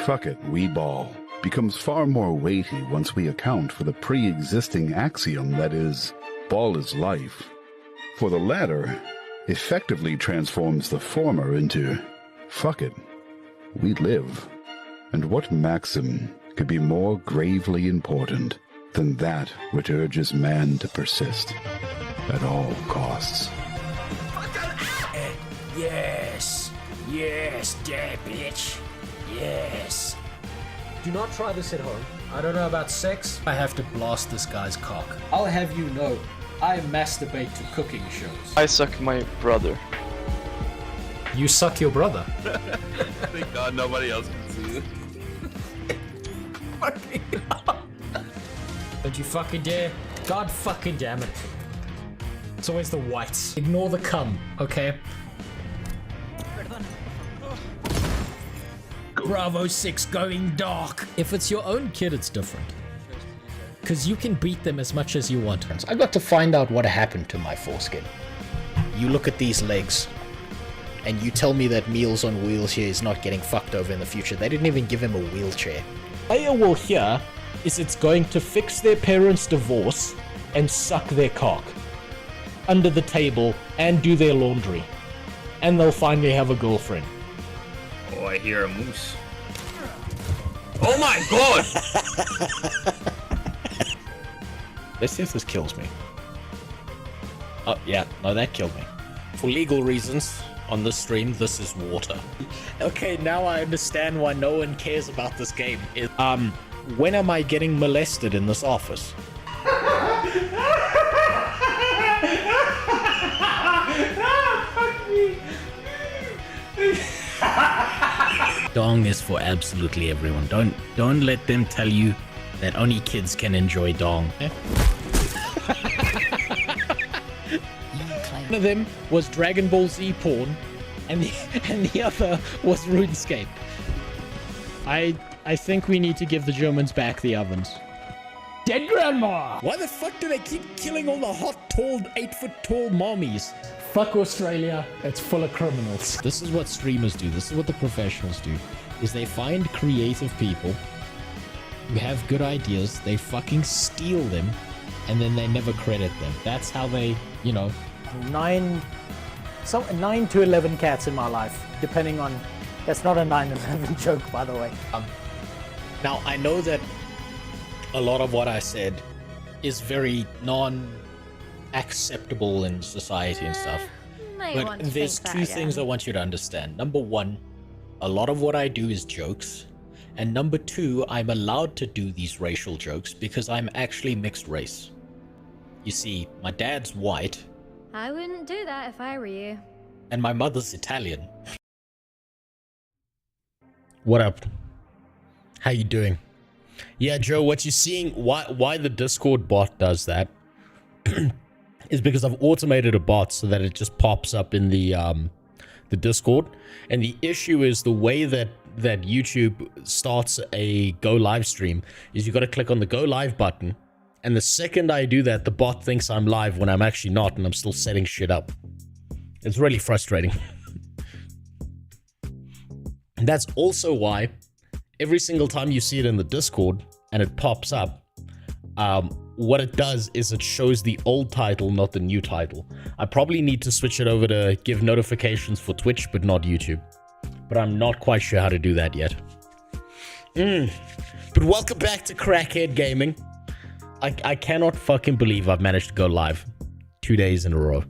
"fuck it, we ball" becomes far more weighty once we account for the pre-existing axiom that is, ball is life. For the latter effectively transforms the former into "fuck it, we live." And what maxim could be more gravely important than that which urges man to persist at all costs? Yes, yes, yeah, bitch, yes. Do not try this at home. I don't know about sex. I have to blast this guy's cock. I'll have you know, I masturbate to cooking shows. I suck my brother. You suck your brother. Thank God nobody else can see it. Fucking Don't you fucking dare. God fucking damn it. It's always the whites. Ignore the cum, okay? Bravo 6 going dark. If it's your own kid, it's different. Because you can beat them as much as you want. I got to find out what happened to my foreskin. You look at these legs, and you tell me that Meals on Wheels here is not getting fucked over in the future. They didn't even give him a wheelchair. Player will hear is it's going to fix their parents' divorce and suck their cock under the table and do their laundry. And they'll finally have a girlfriend. Oh, I hear a moose. Oh my God! Let's see if this kills me. Oh, yeah. No, that killed me. For legal reasons, on this stream, this is water. Okay, now I understand why no one cares about this game. When am I getting molested in this office? Dong is for absolutely everyone. Don't let them tell you that only kids can enjoy dong. One of them was Dragon Ball Z porn, and the other was RuneScape. I think we need to give the Germans back the ovens. Dead grandma! Why the fuck do they keep killing all the hot, tall, 8-foot-tall mommies? Fuck Australia, it's full of criminals. This is what streamers do, this is what the professionals do, is they find creative people who have good ideas, they fucking steal them, and then they never credit them. That's how they, you know... 9 to 11 cats in my life, depending on... That's not a 9/11 joke, by the way. Now, I know that a lot of what I said is very non-acceptable in society and stuff. But there's two things I want you to understand. Number one, a lot of what I do is jokes. And number two, I'm allowed to do these racial jokes because I'm actually mixed race. You see, my dad's white. I wouldn't do that if I were you. And my mother's Italian. What up? How you doing? Yeah, Joe, what you're seeing, why the Discord bot does that is because I've automated a bot so that it just pops up in the Discord. And the issue is the way that YouTube starts a go live stream is you got to click on the go live button. And the second I do that, the bot thinks I'm live when I'm actually not, and I'm still setting shit up. It's really frustrating. And that's also why every single time you see it in the Discord and it pops up, what it does is it shows the old title, not the new title. I probably need to switch it over to give notifications for Twitch, but not YouTube. But I'm not quite sure how to do that yet. But welcome back to Crackhead Gaming. I cannot fucking believe I've managed to go live 2 days in a row.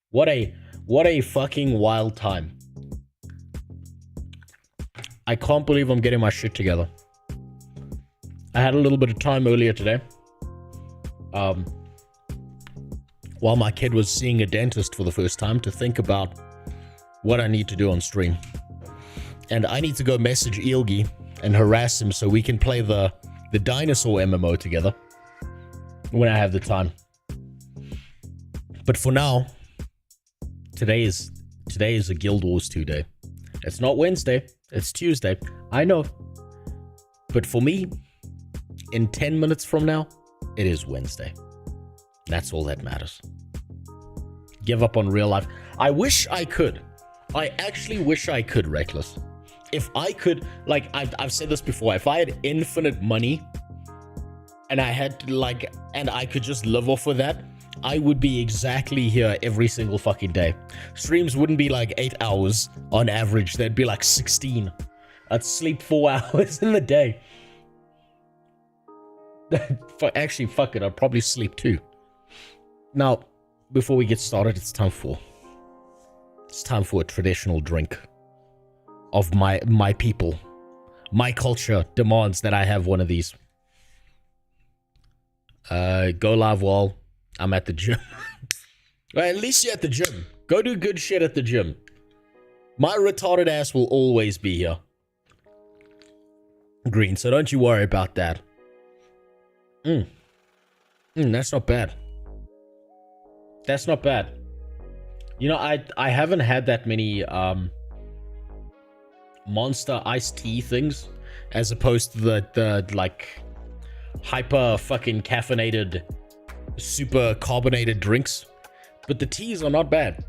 What a fucking wild time. I can't believe I'm getting my shit together. I had a little bit of time earlier today. While my kid was seeing a dentist for the first time to think about what I need to do on stream. And I need to go message Ilgi and harass him so we can play the dinosaur MMO together when I have the time. But for now, today is a Guild Wars 2 day. It's not Wednesday, it's Tuesday. I know. But for me, in 10 minutes from now, it is Wednesday. That's all that matters. Give up on real life. I wish I could. I actually wish I could, Reckless. if I could, like, I've said this before, if I had infinite money and I had to, like, and I could just live off of that, I would be exactly here every single fucking day. Streams wouldn't be like 8 hours on average. They'd be like 16. I'd sleep 4 hours in the day. Actually, fuck it. I'd probably sleep 2. Now, before we get started, it's time for a traditional drink of my people. My culture demands that I have one of these. Go live while I'm at the gym. Well, at least you're at the gym. Go do good shit at the gym. My retarded ass will always be here. Green, so don't you worry about that. That's not bad. That's not bad. You know, I haven't had that many Monster iced tea things, as opposed to the like hyper fucking caffeinated, super carbonated drinks. But the teas are not bad.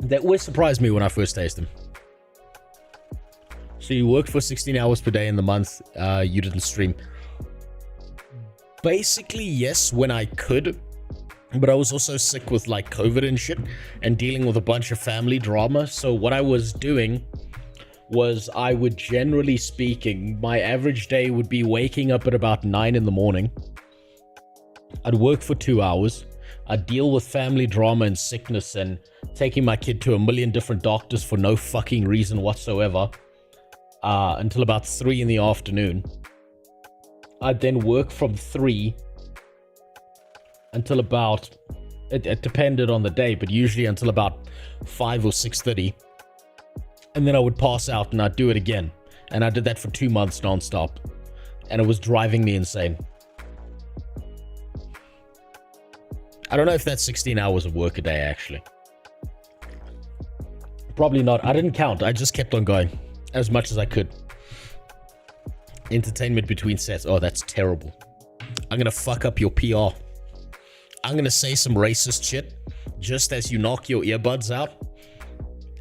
That always surprised me when I first tasted them. So you worked for 16 hours per day in the month. You didn't stream. Basically, yes, when I could. But I was also sick with like COVID and shit and dealing with a bunch of family drama. So what I was doing was, I would, generally speaking, my average day would be waking up at about 9 in the morning. I'd work for 2 hours. I'd deal with family drama and sickness and taking my kid to a million different doctors for no fucking reason whatsoever, until about 3 in the afternoon. I'd then work from 3 until about, it depended on the day, but usually until about 5 or 6:30. And then I would pass out and I'd do it again. And I did that for 2 months nonstop. And it was driving me insane. I don't know if that's 16 hours of work a day, actually. Probably not. I didn't count. I just kept on going as much as I could. Entertainment between sets. Oh, that's terrible. I'm going to fuck up your PR. I'm going to say some racist shit just as you knock your earbuds out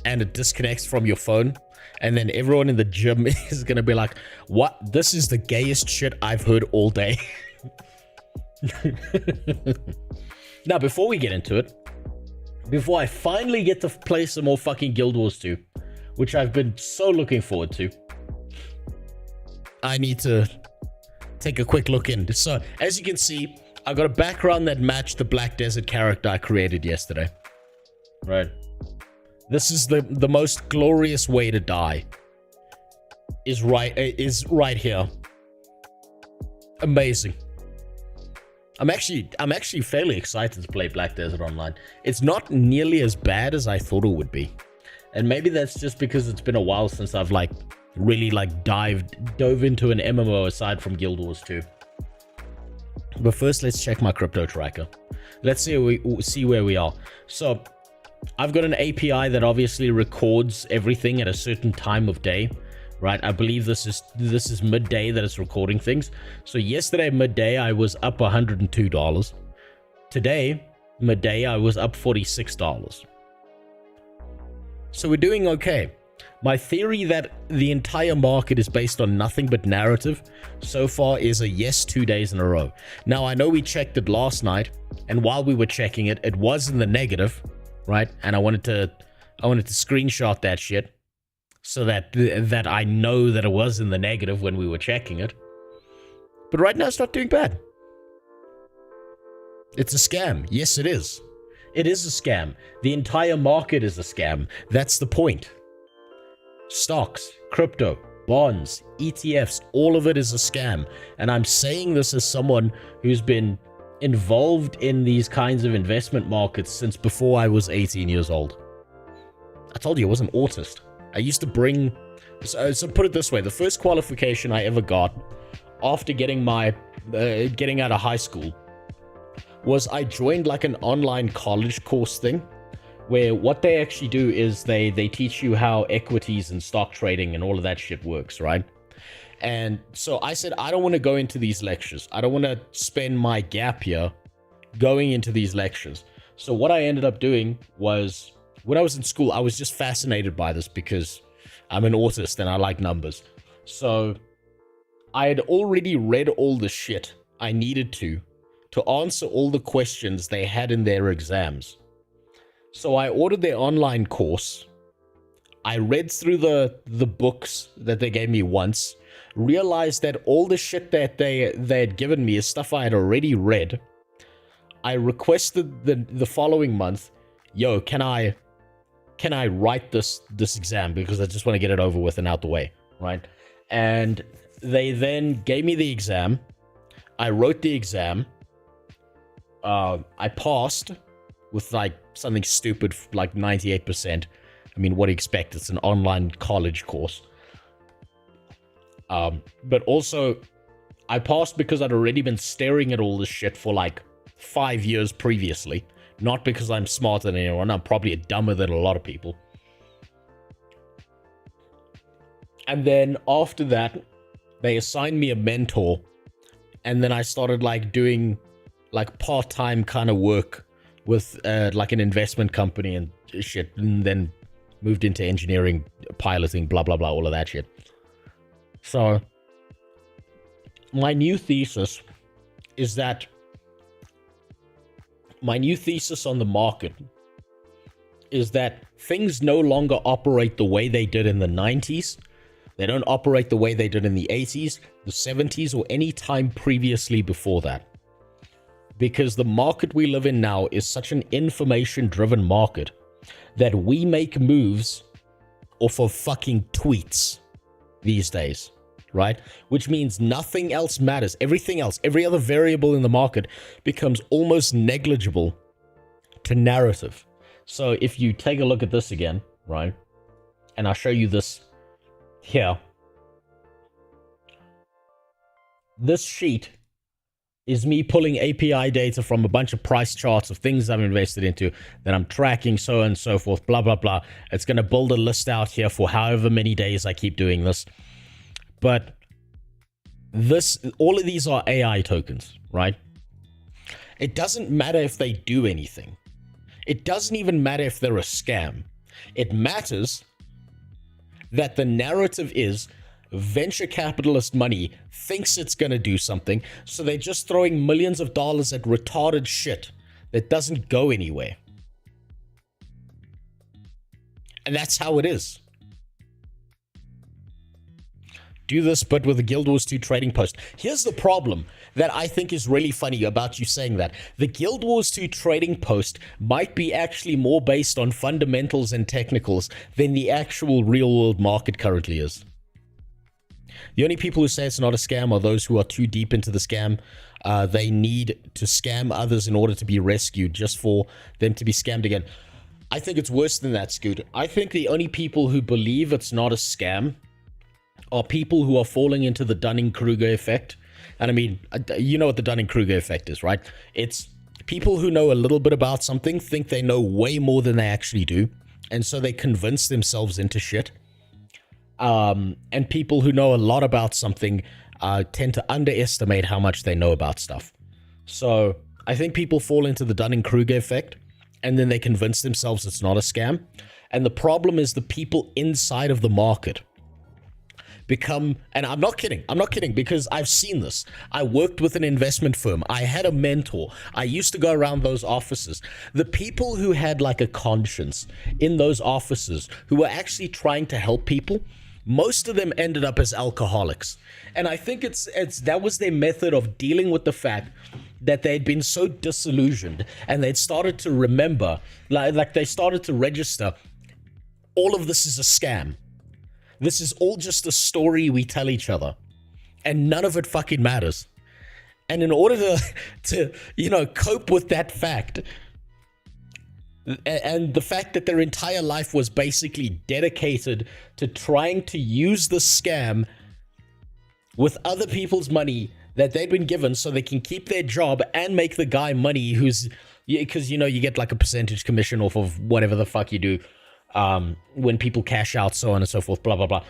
and it disconnects from your phone. And then everyone in the gym is going to be like, what? This is the gayest shit I've heard all day. Now, before we get into it, before I finally get to play some more fucking Guild Wars 2, which I've been so looking forward to, I need to take a quick look in. So, as you can see, I got a background that matched the Black Desert character I created yesterday. Right. This is the most glorious way to die. Is right here. Amazing. I'm actually fairly excited to play Black Desert Online. It's not nearly as bad as I thought it would be. And maybe that's just because it's been a while since I've like really like dove into an MMO aside from Guild Wars 2. But first, let's check my crypto tracker. Let's see where we are. So, I've got an API that obviously records everything at a certain time of day, right? I believe this is midday that it's recording things. So yesterday midday I was up $102. Today midday I was up $46. So we're doing okay. My theory that the entire market is based on nothing but narrative so far is a yes 2 days in a row. Now, I know we checked it last night, and while we were checking it, it was in the negative, right? And I wanted to screenshot that shit so that I know that it was in the negative when we were checking it. But right now it's not doing bad. It's a scam. Yes, it is. It is a scam. The entire market is a scam. That's the point. Stocks, crypto, bonds, ETFs, all of it is a scam. And I'm saying this as someone who's been involved in these kinds of investment markets since before I was 18 years old. I told you I was an autist. I used to bring... So put it this way, the first qualification I ever got after getting getting out of high school was I joined like an online college course thing, where what they actually do is they teach you how equities and stock trading and all of that shit works, right? And so I said, I don't want to go into these lectures. I don't want to spend my gap year going into these lectures. So what I ended up doing was, when I was in school, I was just fascinated by this because I'm an autist and I like numbers. So I had already read all the shit I needed to answer all the questions they had in their exams. So I ordered their online course. I read through the books that they gave me once, realized that all the shit that they had given me is stuff I had already read. I requested the following month, yo, can I write this exam because I just want to get it over with and out the way, right? And they then gave me the exam. I wrote the exam. I passed with like something stupid like 98%. I mean, what do you expect? It's an online college course. But also, I passed because I'd already been staring at all this shit for like 5 years previously. Not because I'm smarter than anyone. I'm probably dumber than a lot of people. And then after that, they assigned me a mentor. And then I started like doing like part-time kind of work with like an investment company and shit. And then moved into engineering, piloting, blah, blah, blah, all of that shit. So my new thesis is that my new thesis on the market is that things no longer operate the way they did in the 90s. They don't operate the way they did in the 80s, the 70s, or any time previously before that. Because the market we live in now is such an information-driven market that we make moves off of fucking tweets these days, right? Which means nothing else matters. Everything else, every other variable in the market becomes almost negligible to narrative. So if you take a look at this again, right? And I'll show you this here. This sheet is me pulling API data from a bunch of price charts of things I've invested into that I'm tracking, so on and so forth, blah, blah, blah. It's going to build a list out here for however many days I keep doing this. But all of these are AI tokens, right? It doesn't matter if they do anything. It doesn't even matter if they're a scam. It matters that the narrative is venture capitalist money thinks it's going to do something, so they're just throwing millions of dollars at retarded shit that doesn't go anywhere. And that's how it is. Do this, but with the Guild Wars 2 trading post. Here's the problem that I think is really funny about you saying that. The Guild Wars 2 trading post might be actually more based on fundamentals and technicals than the actual real-world market currently is. The only people who say it's not a scam are those who are too deep into the scam. They need to scam others in order to be rescued, just for them to be scammed again. I think it's worse than that, Scoot. I think the only people who believe it's not a scam are people who are falling into the Dunning-Kruger effect. And I mean, you know what the Dunning-Kruger effect is, right? It's people who know a little bit about something think they know way more than they actually do. And so they convince themselves into shit. And people who know a lot about something tend to underestimate how much they know about stuff. So I think people fall into the Dunning-Kruger effect, and then they convince themselves it's not a scam. And the problem is the people inside of the market become, and I'm not kidding, because I've seen this. I worked with an investment firm. I had a mentor. I used to go around those offices. The people who had like a conscience in those offices, who were actually trying to help people, most of them ended up as alcoholics. And I think that was their method of dealing with the fact that they'd been so disillusioned, and they'd started to remember, like they started to register, all of this is a scam. This is all just a story we tell each other, and none of it fucking matters. And in order to cope with that fact, and the fact that their entire life was basically dedicated to trying to use the scam with other people's money that they'd been given so they can keep their job and make the guy money because you get like a percentage commission off of whatever the fuck you do when people cash out, so on and so forth, blah, blah, blah.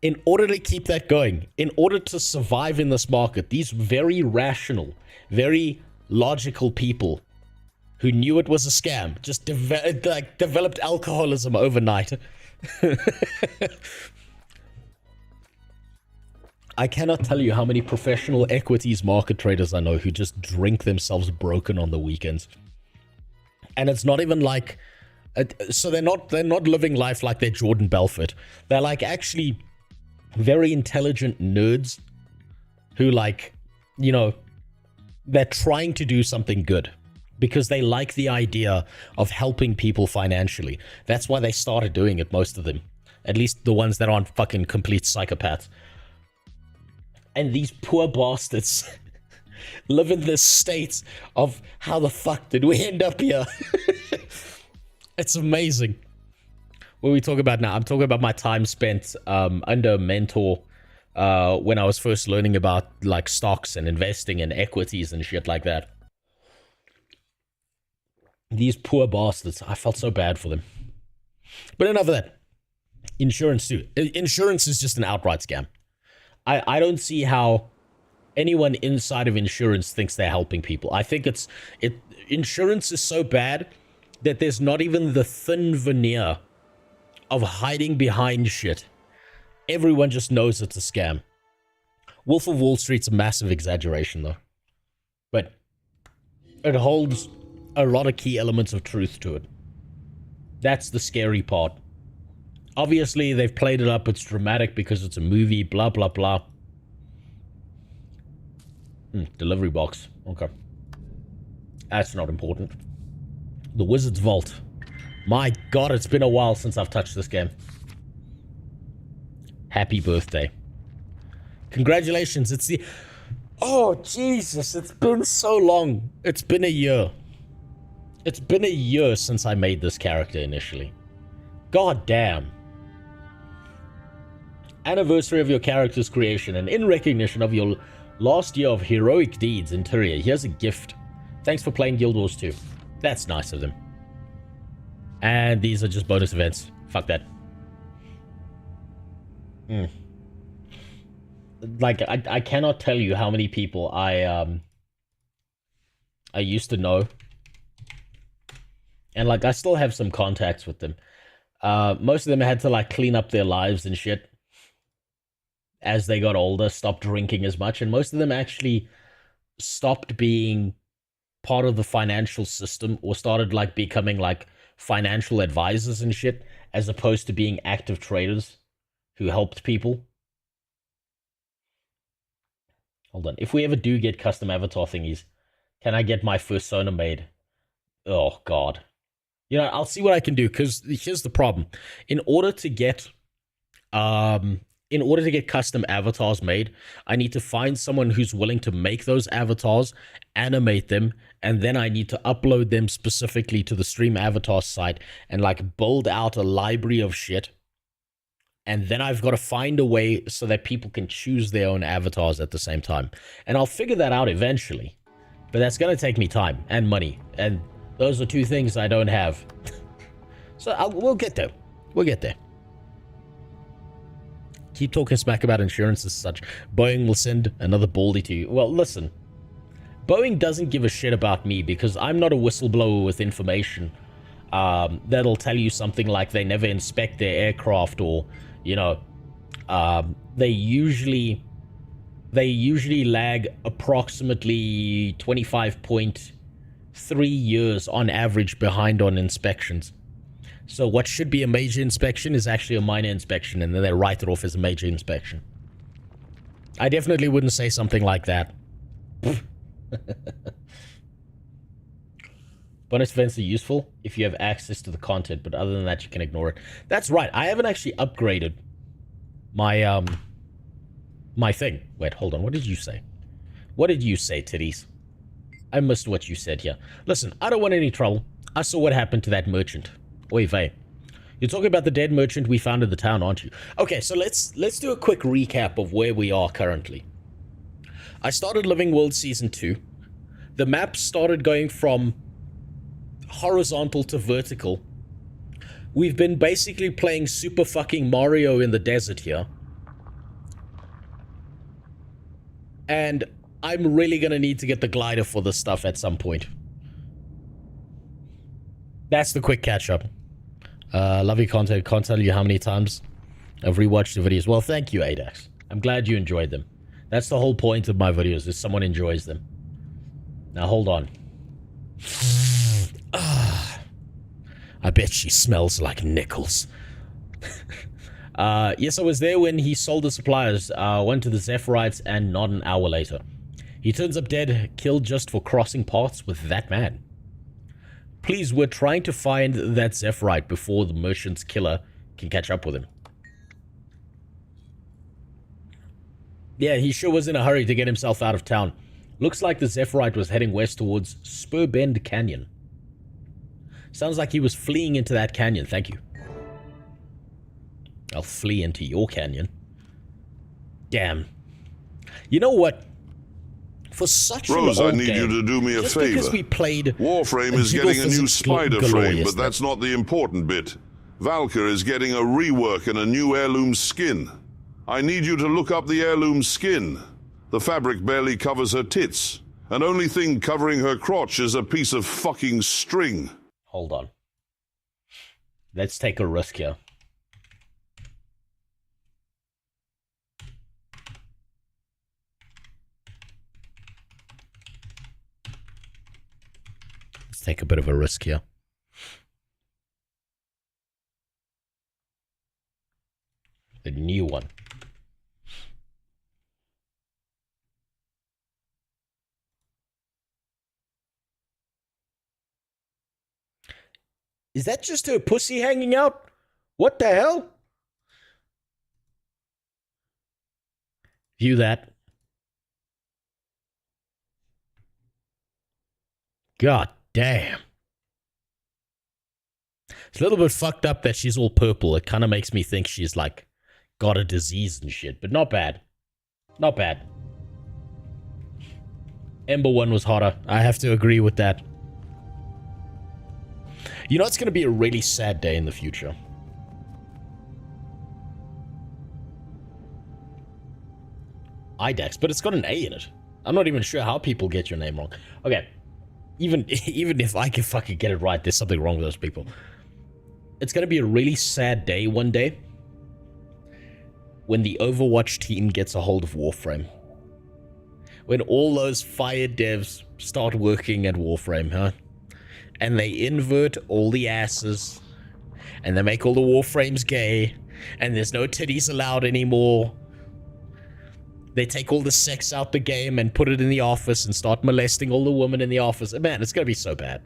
In order to keep that going, in order to survive in this market, these very rational, very logical people who knew it was a scam just developed alcoholism overnight I cannot tell you how many professional equities market traders I know who just drink themselves broken on the weekends. And it's not even like, so they're not living life like they're Jordan Belfort. They're like actually very intelligent nerds who, like, you know, they're trying to do something good because they like the idea of helping people financially. That's why they started doing it, most of them. At least the ones that aren't fucking complete psychopaths. And these poor bastards live in this state of, how the fuck did we end up here? It's amazing. What are we talking about now? I'm talking about my time spent under a mentor when I was first learning about like stocks and investing and equities and shit like that. These poor bastards. I felt so bad for them. But enough of that. Insurance too. Insurance is just an outright scam. I don't see how anyone inside of insurance thinks they're helping people. I think insurance is so bad that there's not even the thin veneer of hiding behind shit. Everyone just knows it's a scam. Wolf of Wall Street's a massive exaggeration though. But it holds a lot of key elements of truth to it. That's the scary part. Obviously, they've played it up. It's dramatic because it's a movie, blah, blah, blah. Delivery box. Okay. That's not important. The Wizard's Vault. My God, it's been a while since I've touched this game. Happy birthday. Congratulations. It's the... Oh, Jesus. It's been so long. It's been a year. It's been a year since I made this character initially. God damn. Anniversary of your character's creation, and in recognition of your last year of heroic deeds, Interior, here's a gift. Thanks for playing Guild Wars 2. That's nice of them. And these are just bonus events. Fuck that. Like, I cannot tell you how many people I used to know. And, like, I still have some contacts with them. Most of them had to, like, clean up their lives and shit as they got older, stopped drinking as much, and most of them actually stopped being part of the financial system or started, like, becoming, like, financial advisors and shit, as opposed to being active traders who helped people. Hold on. If we ever do get custom avatar thingies, can I get my fursona made? Oh, God. You know, I'll see what I can do, because here's the problem. In order to get custom avatars made, I need to find someone who's willing to make those avatars, animate them, and then I need to upload them specifically to the Stream Avatar site and, like, build out a library of shit. And then I've got to find a way so that people can choose their own avatars at the same time. And I'll figure that out eventually. But that's going to take me time and money. And those are two things I don't have. So we'll get there. We'll get there. Keep talking smack about insurance as such. Boeing will send another baldy to you. Well, listen. Boeing doesn't give a shit about me because I'm not a whistleblower with information that'll tell you something like they never inspect their aircraft, or, you know, they usually lag approximately 25.3 years on average behind on inspections. So what should be a major inspection is actually a minor inspection, and then they write it off as a major inspection. I definitely wouldn't say something like that. Bonus events are useful if you have access to the content, but other than that, you can ignore it. That's right. I haven't actually upgraded my my thing. Wait, hold on. What did you say? What did you say, titties? I missed what you said here. Listen, I don't want any trouble. I saw what happened to that merchant. Oy vey. You're talking about the dead merchant we found in the town, aren't you? Okay, so let's do a quick recap of where we are currently. I started Living World Season 2. The map started going from horizontal to vertical. We've been basically playing Super fucking Mario in the desert here. And I'm really gonna need to get the glider for this stuff at some point. That's the quick catch-up. Love your content. Can't tell you how many times I've rewatched the videos. Well, thank you, Adax. I'm glad you enjoyed them. That's the whole point of my videos, is someone enjoys them. Now, hold on. I bet she smells like nickels. Yes, I was there when he sold the suppliers. Went to the Zephyrite and not an hour later. He turns up dead, killed just for crossing paths with that man. Please, we're trying to find that Zephyrite before the merchant's killer can catch up with him. Yeah, he sure was in a hurry to get himself out of town. Looks like the Zephyrite was heading west towards Spurbend Canyon. Sounds like he was fleeing into that canyon. Thank you. I'll flee into your canyon. Damn. You know what? For such Rose, an old I need game, you to do me a just favor. because we played Warframe is Jiggle getting a new Physics spider galore frame, but yesterday. that's not the important bit. Valkyr is getting a rework and a new heirloom skin. I need you to look up the heirloom skin. The fabric barely covers her tits. And only thing covering her crotch is a piece of fucking string. Hold on. Let's take a risk here. Let's take a bit of a risk here. The new one. Is that just her pussy hanging out? What the hell? View that. God damn. It's a little bit fucked up that she's all purple. It kind of makes me think she's like got a disease and shit, but not bad. Not bad. Ember 1 was hotter. I have to agree with that. You know, it's going to be a really sad day in the future. IDEX, but it's got an A in it. I'm not even sure how people get your name wrong. Okay. Even if I can fucking get it right, there's something wrong with those people. It's going to be a really sad day one day when the Overwatch team gets a hold of Warframe. When all those fired devs start working at Warframe, huh? And they invert all the asses, and they make all the Warframes gay, and there's no titties allowed anymore. They take all the sex out the game and put it in the office and start molesting all the women in the office. Man, it's gonna be so bad.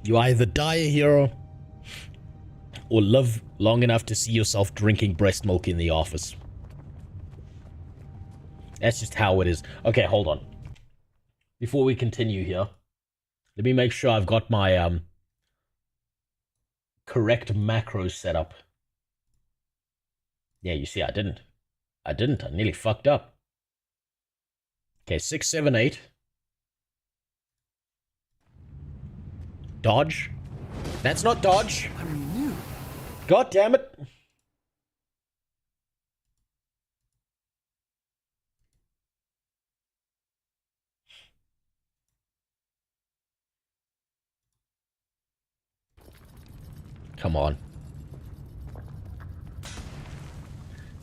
You either die a hero or live long enough to see yourself drinking breast milk in the office. That's just how it is. Okay, hold on. Before we continue here, let me make sure I've got my correct macros set up. Yeah, you see, I didn't. I nearly fucked up. Okay, 6, 7, 8. Dodge. That's not dodge. God damn it. Come on.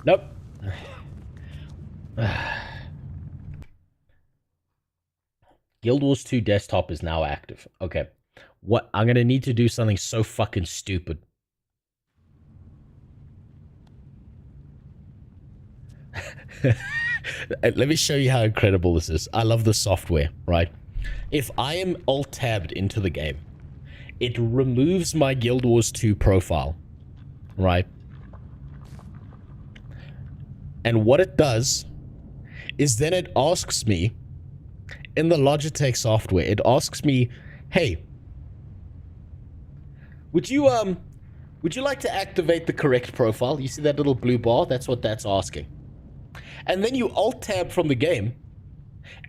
Nope. Guild Wars 2 desktop is now active. Okay. What? I'm gonna need to do something so fucking stupid. Let me show you how incredible this is. I love the software, right? If I am alt-tabbed into the game, it removes my Guild Wars 2 profile, right? And what it does is then it asks me, in the Logitech software, it asks me, hey, would you like to activate the correct profile? You see that little blue bar? That's what that's asking. And then you alt-tab from the game,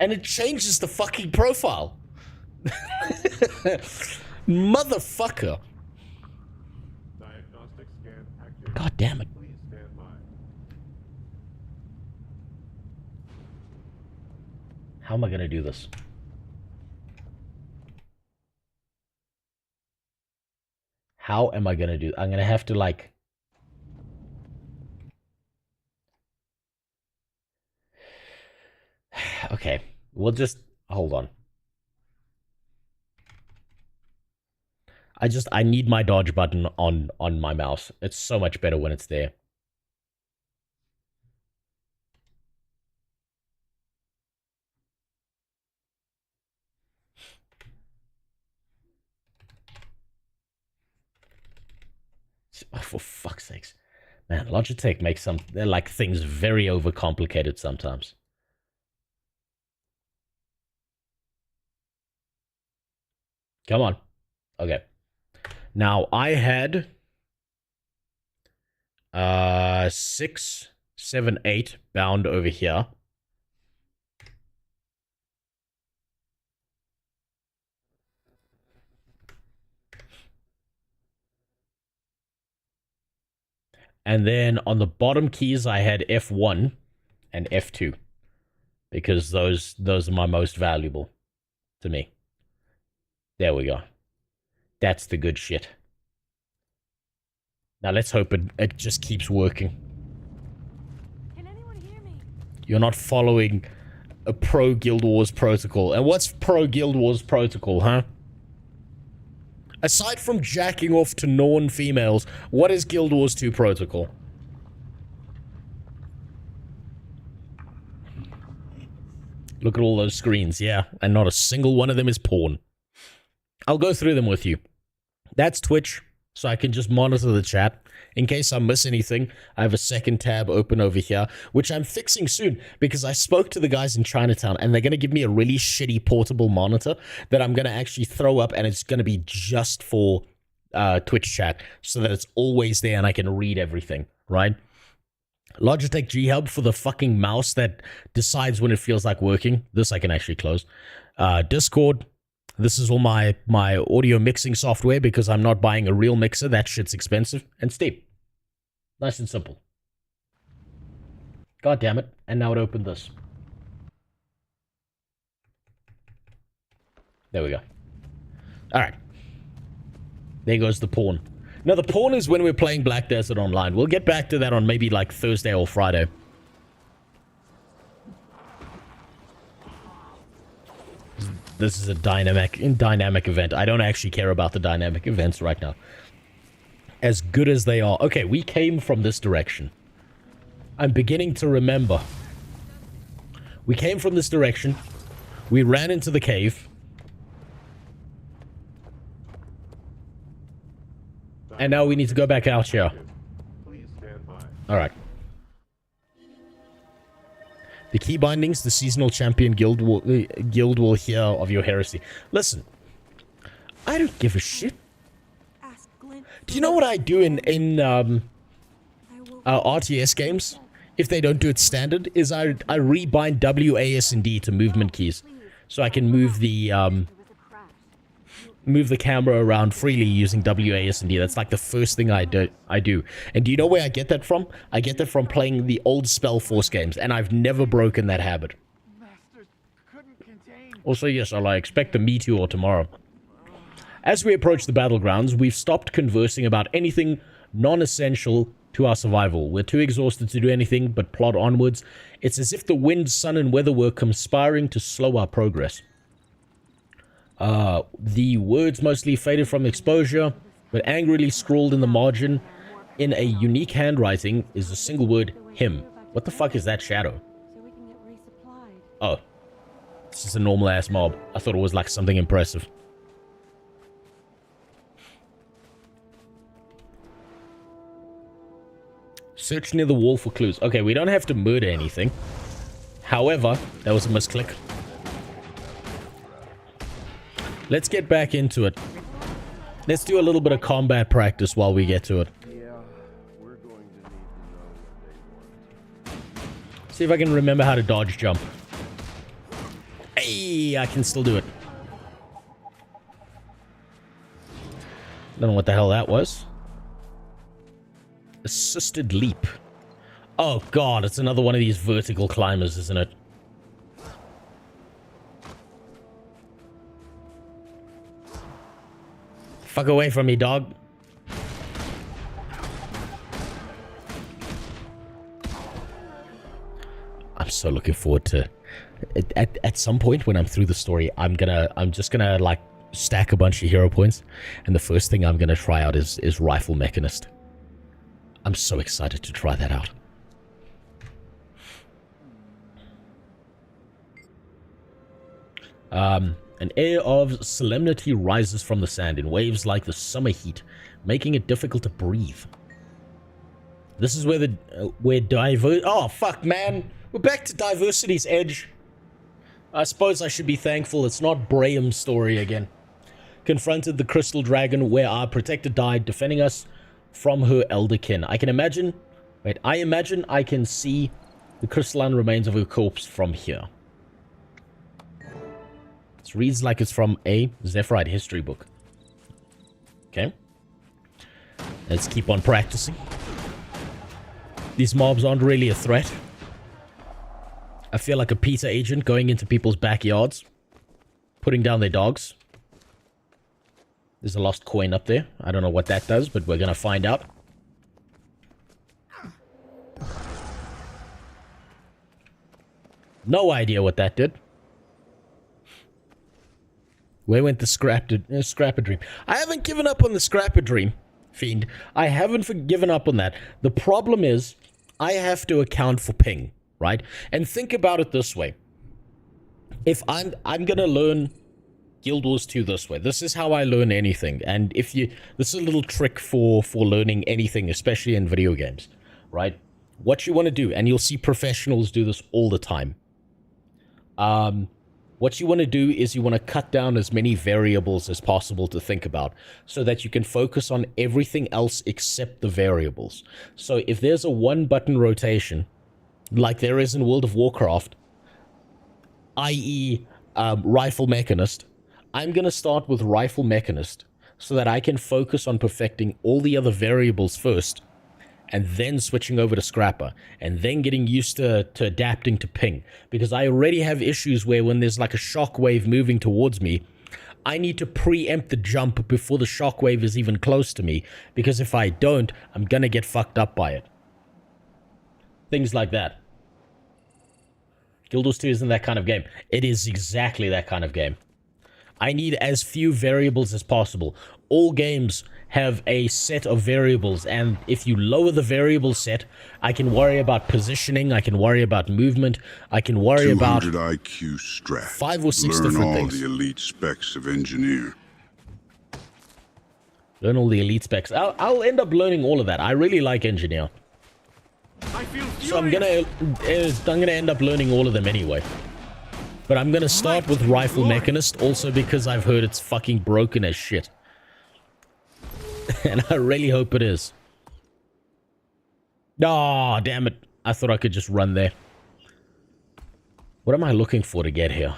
and it changes the fucking profile. Motherfucker. God damn it. How am I gonna do this? How am I gonna do? I'm gonna have to like. Okay, we'll just hold on. I need my dodge button on my mouse. It's so much better when it's there. Oh, for fuck's sakes. Man, Logitech makes they're like things very overcomplicated sometimes. Come on. Okay. Now I had 6, 7, 8 bound over here. And then on the bottom keys, I had F1 and F2 because those are my most valuable to me. There we go. That's the good shit. Now let's hope it just keeps working. Can anyone hear me? You're not following a pro Guild Wars protocol. And what's pro Guild Wars protocol, huh? Aside from jacking off to Norn females, what is Guild Wars 2 protocol? Look at all those screens, yeah. And not a single one of them is porn. I'll go through them with you. That's Twitch, so I can just monitor the chat. In case I miss anything, I have a second tab open over here, which I'm fixing soon because I spoke to the guys in Chinatown and they're going to give me a really shitty portable monitor that I'm going to actually throw up, and it's going to be just for Twitch chat so that it's always there and I can read everything, right? Logitech G Hub for the fucking mouse that decides when it feels like working. This I can actually close. Discord. This is all my audio mixing software because I'm not buying a real mixer. That shit's expensive. And Steam. Nice and simple. God damn it. And now it opened this. There we go. Alright. There goes the pawn. Now the pawn is when we're playing Black Desert Online. We'll get back to that on maybe like Thursday or Friday. This is a dynamic event. I don't actually care about the dynamic events right now. As good as they are. Okay, we came from this direction. I'm beginning to remember. We came from this direction. We ran into the cave. And now we need to go back out here. Alright. The key bindings, the seasonal champion guild will hear of your heresy. Listen, I don't give a shit. Do you know what I do in RTS games? If they don't do it standard, is I rebind W, A, S, and D to movement keys, so I can move the camera around freely using W, A, S, and D. That's like the first thing I do. And do you know where I get that from? I get that from playing the old Spellforce games, and I've never broken that habit. Also, yes, I expect a meteor tomorrow. As we approach the battlegrounds, we've stopped conversing about anything non-essential to our survival. We're too exhausted to do anything but plod onwards. It's as if the wind, sun, and weather were conspiring to slow our progress. The words mostly faded from exposure, but angrily scrawled in the margin in a unique handwriting is a single word, him. What the fuck is that shadow? Oh. This is a normal ass mob. I thought it was like something impressive. Search near the wall for clues. Okay, we don't have to murder anything. However, that was a misclick. Let's get back into it. Let's do a little bit of combat practice while we get to it. See if I can remember how to dodge jump. Hey, I can still do it. Don't know what the hell that was. Assisted leap. Oh god, it's another one of these vertical climbers, isn't it? Fuck away from me, dog. so looking forward to at some point when I'm through the story. I'm just gonna like stack a bunch of hero points, and the first thing I'm gonna try out is Rifle Mechanist. I'm so excited to try that out. An air of solemnity rises from the sand in waves like the summer heat, making it difficult to breathe. This is where oh fuck, man, we're back to Diversity's Edge. I suppose I should be thankful it's not Braham's story again. Confronted the crystal dragon where our protector died, defending us from her elderkin. I imagine I can see the crystalline remains of her corpse from here. This reads like it's from a Zephyrite history book. Okay. Let's keep on practicing. These mobs aren't really a threat. I feel like a PETA agent going into people's backyards, putting down their dogs. There's a lost coin up there. I don't know what that does, but we're gonna find out. No idea what that did. Where went the Scrapper Dream? I haven't given up on the Scrapper Dream, Fiend. I haven't given up on that. The problem is, I have to account for ping, right? And think about it this way. If I'm gonna learn Guild Wars 2 this way. This is how I learn anything. And this is a little trick for learning anything, especially in video games, right? What you want to do, and you'll see professionals do this all the time. What you want to do is you want to cut down as many variables as possible to think about so that you can focus on everything else except the variables. So if there's a one-button rotation, like there is in World of Warcraft, i.e. Rifle Mechanist, I'm going to start with Rifle Mechanist so that I can focus on perfecting all the other variables first, and then switching over to Scrapper, and then getting used to adapting to ping. Because I already have issues where when there's like a shockwave moving towards me, I need to preempt the jump before the shockwave is even close to me, because if I don't, I'm gonna get fucked up by it. Things like that. Guild Wars 2 isn't that kind of game. It is exactly that kind of game. I need as few variables as possible. All games have a set of variables, and if you lower the variable set, I can worry about positioning, I can worry about movement, I can worry about 200 IQ strat. 5 or 6 Learn different all things. the elite specs of engineer. Learn all the elite specs. I'll end up learning all of that. I really like engineer. So I'm gonna end up learning all of them anyway. But I'm gonna start with Rifle Mechanist, also because I've heard it's fucking broken as shit. And I really hope it is. Oh, damn it. I thought I could just run there. What am I looking for to get here?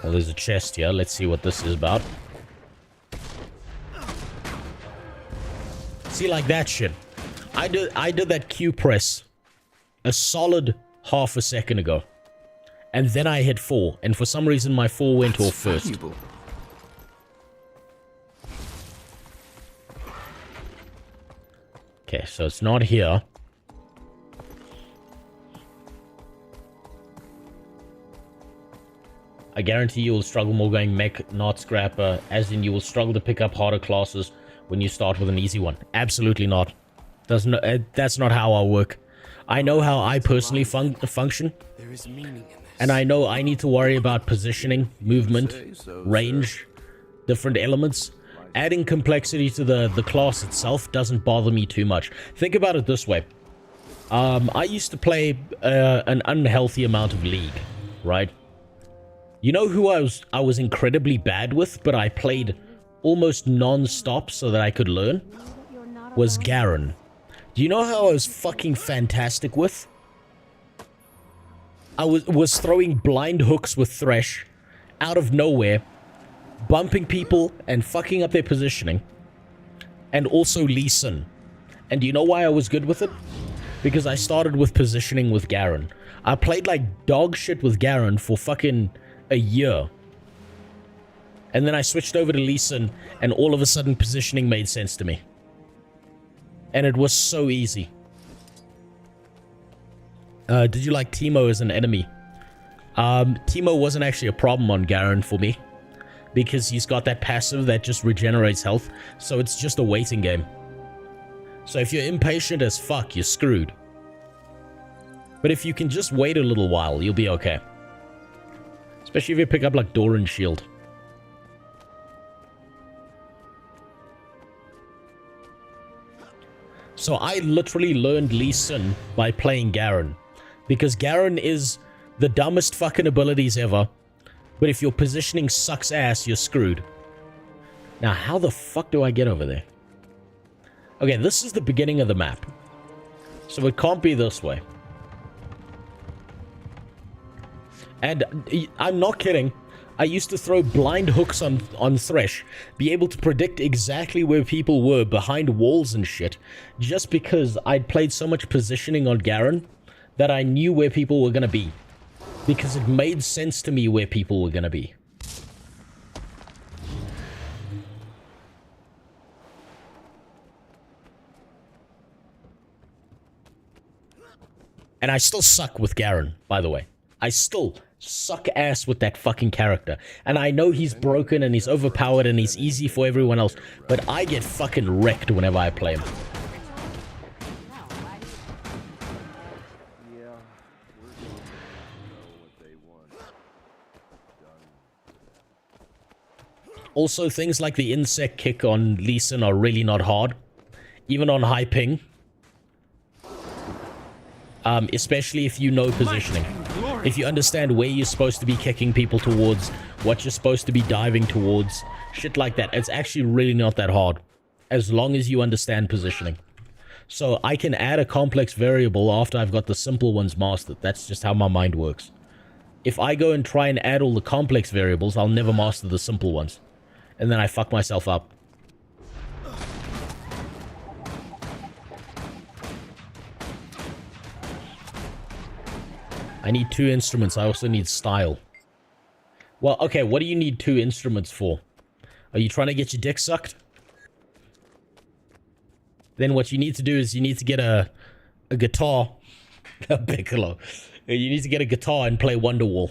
Well, there's a chest here. Let's see what this is about. See, like that shit. I did that Q press a solid half a second ago. And then I hit 4, and for some reason my 4 went off first. Valuable. Okay, so it's not here. I guarantee you will struggle more going mech, not scrapper, as in you will struggle to pick up harder classes when you start with an easy one. Absolutely not. That's not how I work. I know how I personally function. There is meaning in this. And I know I need to worry about positioning, movement, range, different elements. Adding complexity to the class itself doesn't bother me too much. Think about it this way. I used to play an unhealthy amount of League, right? You know who I was incredibly bad with, but I played almost non-stop so that I could learn? Was Garen. Do you know how I was fucking fantastic with? I was throwing blind hooks with Thresh out of nowhere, bumping people and fucking up their positioning, and also Lee Sin. And do you know why I was good with it? Because I started with positioning with Garen. I played like dog shit with Garen for fucking a year. And then I switched over to Lee Sin, and all of a sudden positioning made sense to me. And it was so easy. Did you like Teemo as an enemy? Teemo wasn't actually a problem on Garen for me, because he's got that passive that just regenerates health, so it's just a waiting game. So if you're impatient as fuck, you're screwed. But if you can just wait a little while, you'll be okay. Especially if you pick up like Doran's shield. So I literally learned Lee Sin by playing Garen, because Garen is the dumbest fucking abilities ever, but if your positioning sucks ass, you're screwed. Now, how the fuck do I get over there? Okay, this is the beginning of the map, so it can't be this way. And I'm not kidding. I used to throw blind hooks on Thresh, be able to predict exactly where people were behind walls and shit, just because I'd played so much positioning on Garen that I knew where people were going to be. Because it made sense to me where people were going to be. And I still suck with Garen, by the way. I still suck ass with that fucking character. And I know he's broken and he's overpowered and he's easy for everyone else, but I get fucking wrecked whenever I play him. Also, things like the insect kick on Lee Sin are really not hard, even on high ping. Especially if you know positioning. If you understand where you're supposed to be kicking people towards, what you're supposed to be diving towards, shit like that. It's actually really not that hard, as long as you understand positioning. So I can add a complex variable after I've got the simple ones mastered. That's just how my mind works. If I go and try and add all the complex variables, I'll never master the simple ones. And then I fuck myself up. I need 2 instruments. I also need style. Well, okay, what do you need 2 instruments for? Are you trying to get your dick sucked? Then what you need to do is you need to get a guitar. A piccolo. You need to get a guitar and play Wonderwall.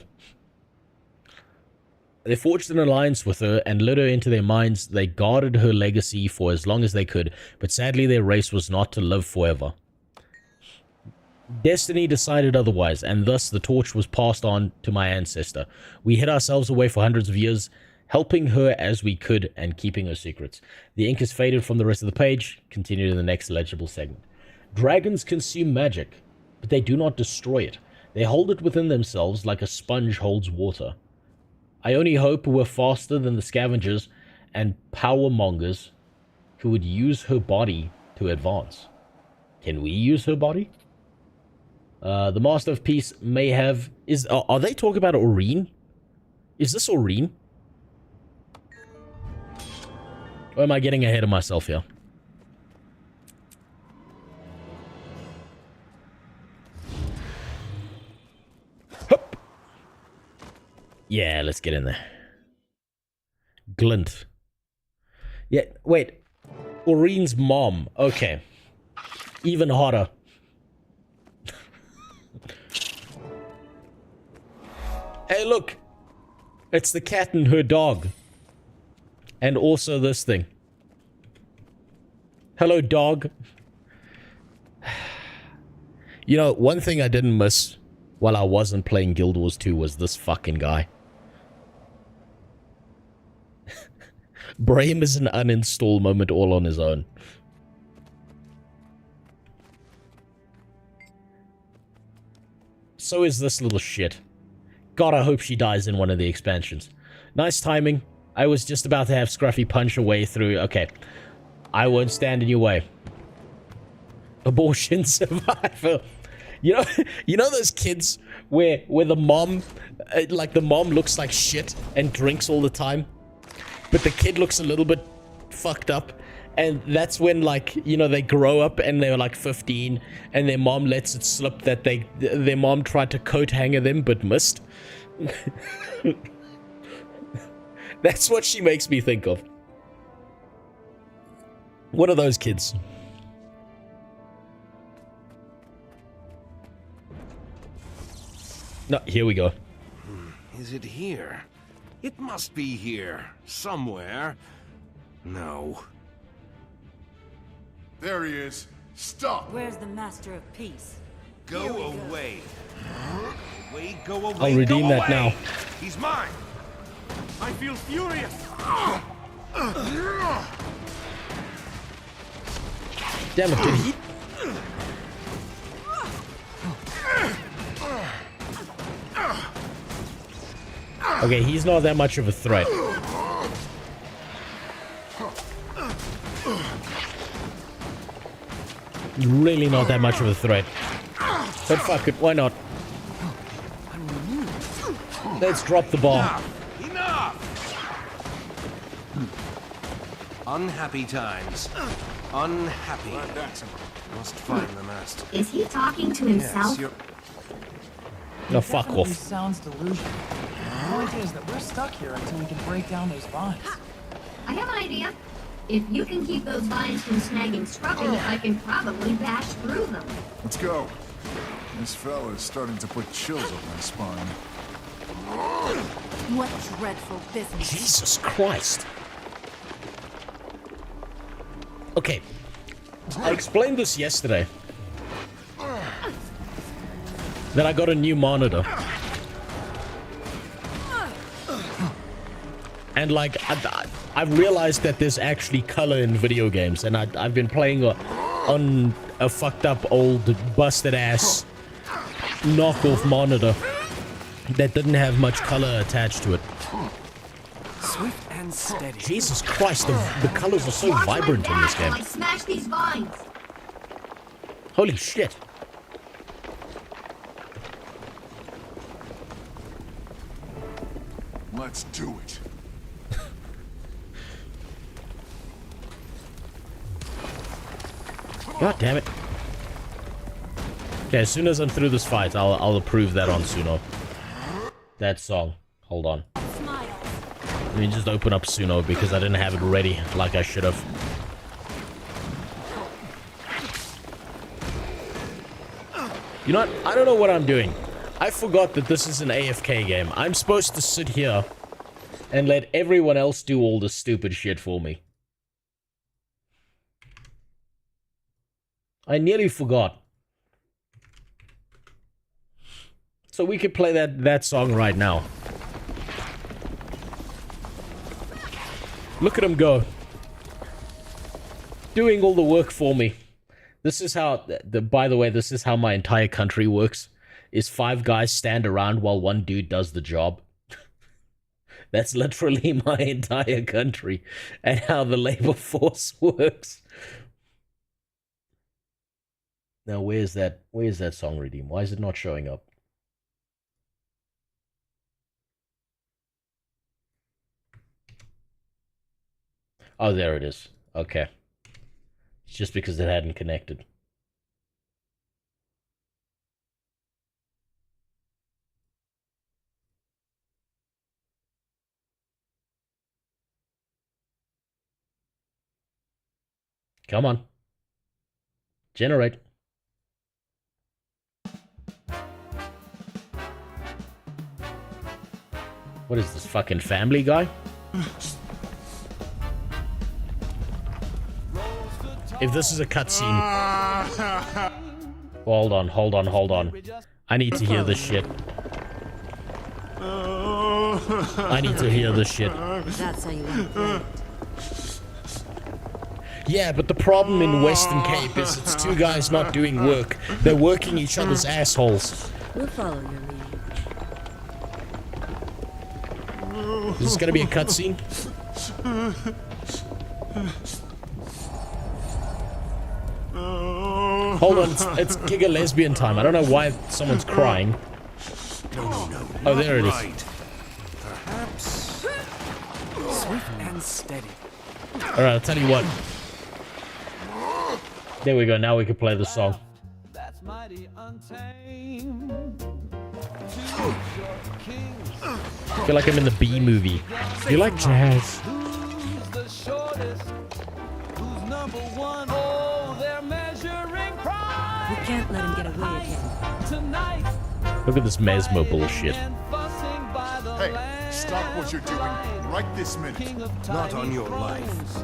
They forged an alliance with her and led her into their minds. They guarded her legacy for as long as they could, but sadly their race was not to live forever. Destiny decided otherwise, and thus the torch was passed on to my ancestor. We hid ourselves away for hundreds of years, helping her as we could and keeping her secrets. The ink is faded from the rest of the page. Continue to the next legible segment. Dragons consume magic, but they do not destroy it. They hold it within themselves like a sponge holds water. I only hope we're faster than the scavengers and power mongers who would use her body to advance. Can we use her body? The Master of Peace may have... Are they talking about Aurene? Is this Aurene? Or am I getting ahead of myself here? Hup. Yeah, let's get in there. Glint. Yeah, wait. Aurene's mom. Okay. Even hotter. Hey, look. It's the cat and her dog. And also this thing. Hello, dog. You know, one thing I didn't miss while I wasn't playing Guild Wars 2 was this fucking guy. Brahim is an uninstall moment all on his own. So is this little shit. God, I hope she dies in one of the expansions. Nice timing. I was just about to have Scruffy punch her way through. Okay. I won't stand in your way. Abortion survivor. You know those kids where the mom, like the mom looks like shit and drinks all the time, but the kid looks a little bit fucked up, and that's when, like, you know, they grow up and they're like 15 and their mom lets it slip that their mom tried to coat hanger them but missed. That's what she makes me think of. What are those kids? No, here we go. Is it here? It must be here. Somewhere. No. There he is. Stop! Where's the Master of Peace? Go away. Wait, go away. I'll redeem go that away. now. He's mine. I feel furious. Damn it, did he? Okay, he's not that much of a threat. Really not that much of a threat. But fuck it, why not? Let's drop the ball. Enough! Unhappy times. Unhappy. Must find the master. Is he talking to himself? Yes, you're... No, fuck Definitely off. sounds delusional. The point is that we're stuck here until we can break down those vines. I have an idea. If you can keep those vines from snagging Scruffy, I can probably bash through them. Let's go. This fella's starting to put chills up my spine. What dreadful business. Jesus Christ. Okay. I explained this yesterday. That I got a new monitor. And like, I've realized that there's actually color in video games. And I've been playing on a fucked up old busted ass knockoff monitor that didn't have much color attached to it. Swift and steady. Jesus Christ, the colors are so vibrant in this game. I smash these vines. Holy shit. Let's do it. God damn it. Okay, as soon as I'm through this fight, I'll approve that on Suno. That song. Hold on. Smile. Let me just open up Suno because I didn't have it ready like I should have. You know what? I don't know what I'm doing. I forgot that this is an AFK game. I'm supposed to sit here and let everyone else do all the stupid shit for me. I nearly forgot. So we could play that song right now. Look at him go. Doing all the work for me. This is how, by the way, this is how my entire country works. Is 5 guys stand around while one dude does the job. That's literally my entire country and how the labor force works. Now, where's that song redeem? Why is it not showing up? Oh, there it is. Okay. It's just because it hadn't connected. Come on. Generate. What is this, fucking Family Guy? If this is a cutscene... Hold on. I need to hear this shit. I need to hear this shit. That's how you want to play it. Yeah, but the problem in Western Cape is it's 2 guys not doing work. They're working each other's assholes. We'll follow your lead. Is this gonna be a cutscene? Hold on, it's Giga Lesbian time. I don't know why someone's crying. Oh, there it is. Perhaps. Swift and steady. Alright, I'll tell you what. There we go, now we can play the song. That's mighty untamed. I feel like I'm in the B movie. You like jazz? Who's the shortest? Who's number 1? Oh, they're measuring pride. We can't let him get away again. Tonight, Look at this mesmer bullshit. Hey, stop what you're doing right this minute. Not on your life.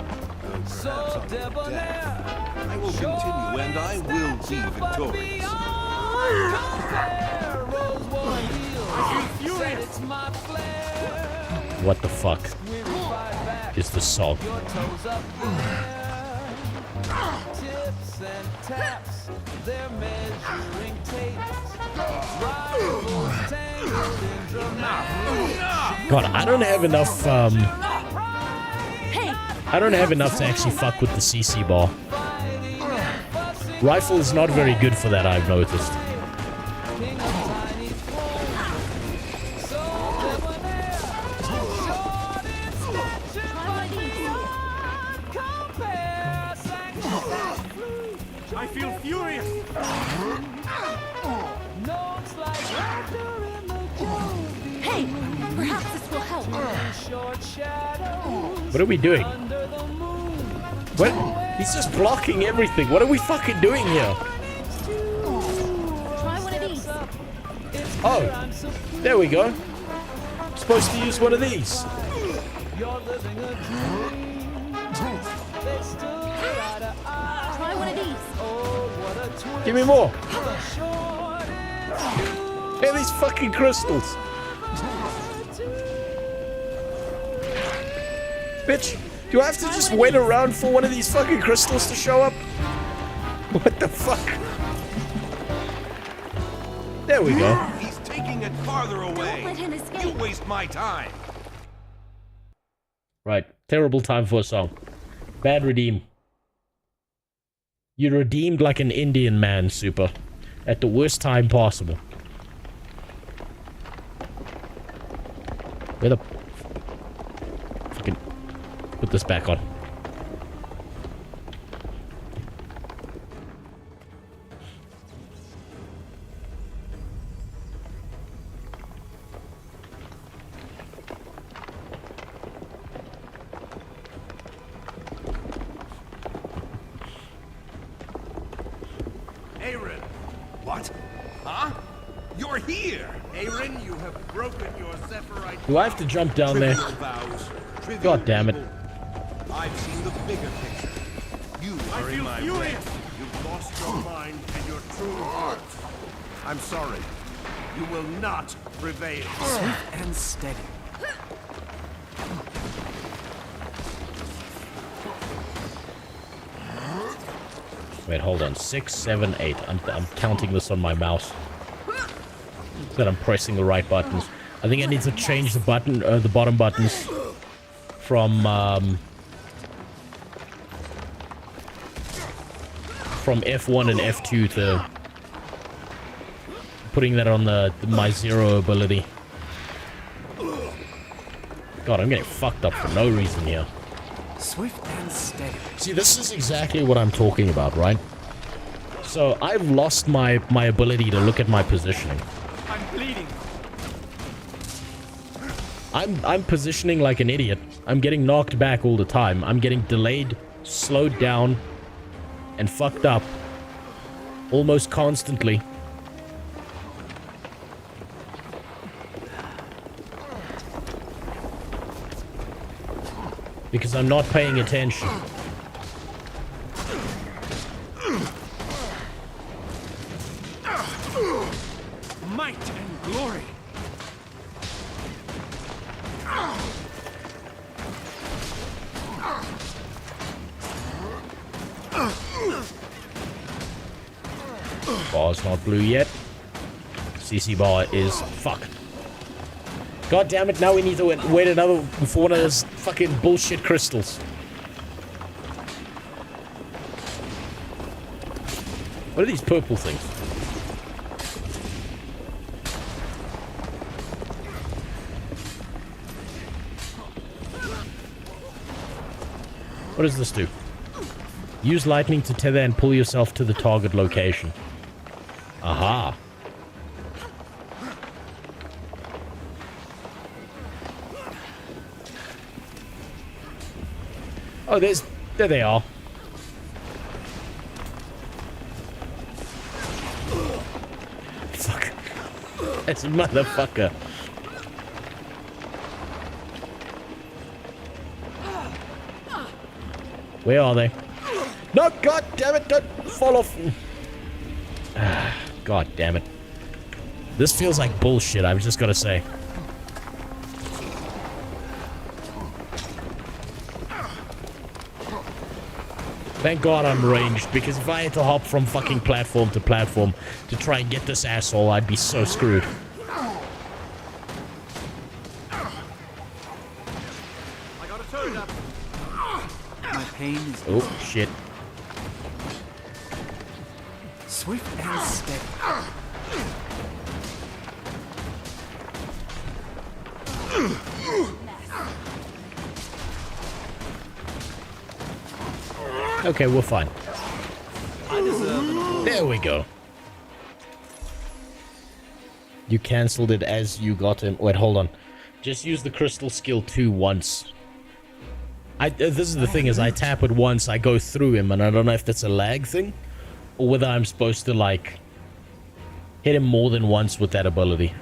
Though perhaps on your death. I will continue and I will be victorious. What the fuck is the song? Tips and taps, they're measuring tapes. God, I don't have enough, I don't have enough to actually fuck with the CC bar. Rifle is not very good for that, I've noticed. I feel furious. Hey, perhaps this will help. What are we doing? What? He's just blocking everything. What are we fucking doing here? Try one of these. Oh, there we go. Supposed to use one of these. Try one of these. Give me more. Hey, these fucking crystals. Bitch, do I have to just wait around for one of these fucking crystals to show up? What the fuck? There we go. He's taking it farther away. Don't let him escape. You waste my time. Right, terrible time for a song. Bad redeem. You redeemed like an Indian man, Super. At the worst time possible. Where the... Fucking... Put this back on. Aaron! What? Huh? You're here! Aaron, you have broken your Zephyrite. Do I have to jump down there? Vows, God damn it. I've seen the bigger picture. You are in my way. You've lost your mind and your true heart. I'm sorry. You will not prevail. Swift and steady. Wait, hold on. 6, 7, 8. I'm counting this on my mouse. That I'm pressing the right buttons. I think I need to change the button, the bottom buttons from F1 and F2 to putting that on my zero ability. God, I'm getting fucked up for no reason here. Swift and steady. See, this is exactly what I'm talking about, right? So, I've lost my ability to look at my positioning. I'm bleeding. I'm positioning like an idiot. I'm getting knocked back all the time. I'm getting delayed, slowed down, and fucked up almost constantly. Because I'm not paying attention. Might and glory. Bar's not blue yet. CC bar is... Fuck. God damn it, now we need to wait another for one of those fucking bullshit crystals. What are these purple things? What does this do? Use lightning to tether and pull yourself to the target location. Aha. Oh, there they are. Fuck. This motherfucker. Where are they? No, god damn it, don't fall off. God damn it. This feels like bullshit, I've just gotta say. Thank God I'm ranged, because if I had to hop from fucking platform to platform to try and get this asshole, I'd be so screwed. I got a turret up. My pain is Oh, shit. swift and steady. Okay, we're fine. I deserve an award. There we go. You cancelled it as you got him. Wait, hold on. Just use the crystal skill 2 once. This is the thing, is I tap it once, I go through him, and I don't know if that's a lag thing, or whether I'm supposed to, like, hit him more than once with that ability.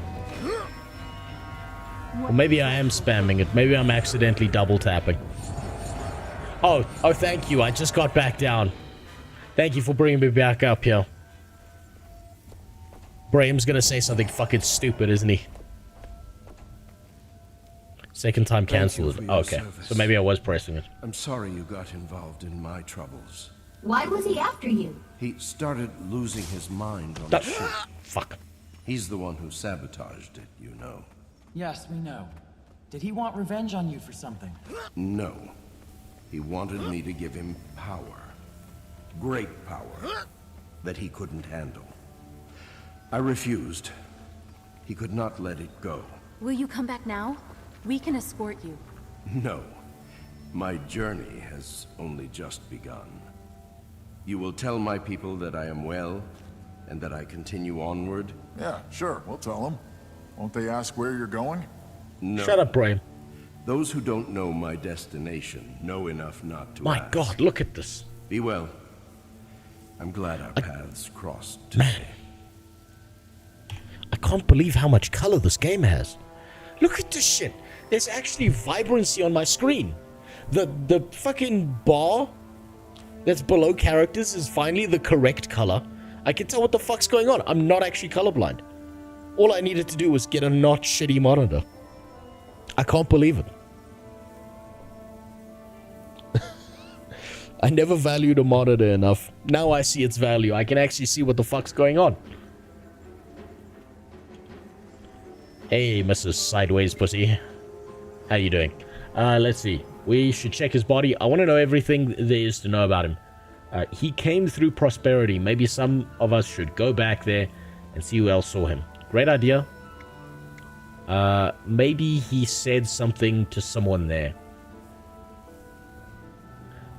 Or maybe I am spamming it. Maybe I'm accidentally double tapping. Oh, thank you. I just got back down. Thank you for bringing me back up here. Graham's gonna say something fucking stupid, isn't he? Second time cancelled. Oh, okay, so maybe I was pressing it. I'm sorry you got involved in my troubles. Why was he after you? He started losing his mind on the ship. Fuck. He's the one who sabotaged it, you know. Yes, we know. Did he want revenge on you for something? No. He wanted me to give him power. Great power. That he couldn't handle. I refused. He could not let it go. Will you come back now? We can escort you. No. My journey has only just begun. You will tell my people that I am well, and that I continue onward? Yeah, sure, we'll tell them. Won't they ask where you're going? No. Shut up, Graham. Those who don't know my destination know enough not to My ask. God, look at this. Be well. I'm glad our paths crossed today. I can't believe how much color this game has. Look at this shit. There's actually vibrancy on my screen. The fucking bar that's below characters is finally the correct color. I can tell what the fuck's going on. I'm not actually colorblind. All I needed to do was get a not shitty monitor. I can't believe it. I never valued a monitor enough. Now I see its value. I can actually see what the fuck's going on. Hey, Mrs. Sideways Pussy. How you doing? Let's see. We should check his body. I want to know everything there is to know about him. He came through Prosperity. Maybe some of us should go back there and see who else saw him. Great idea. Maybe he said something to someone there.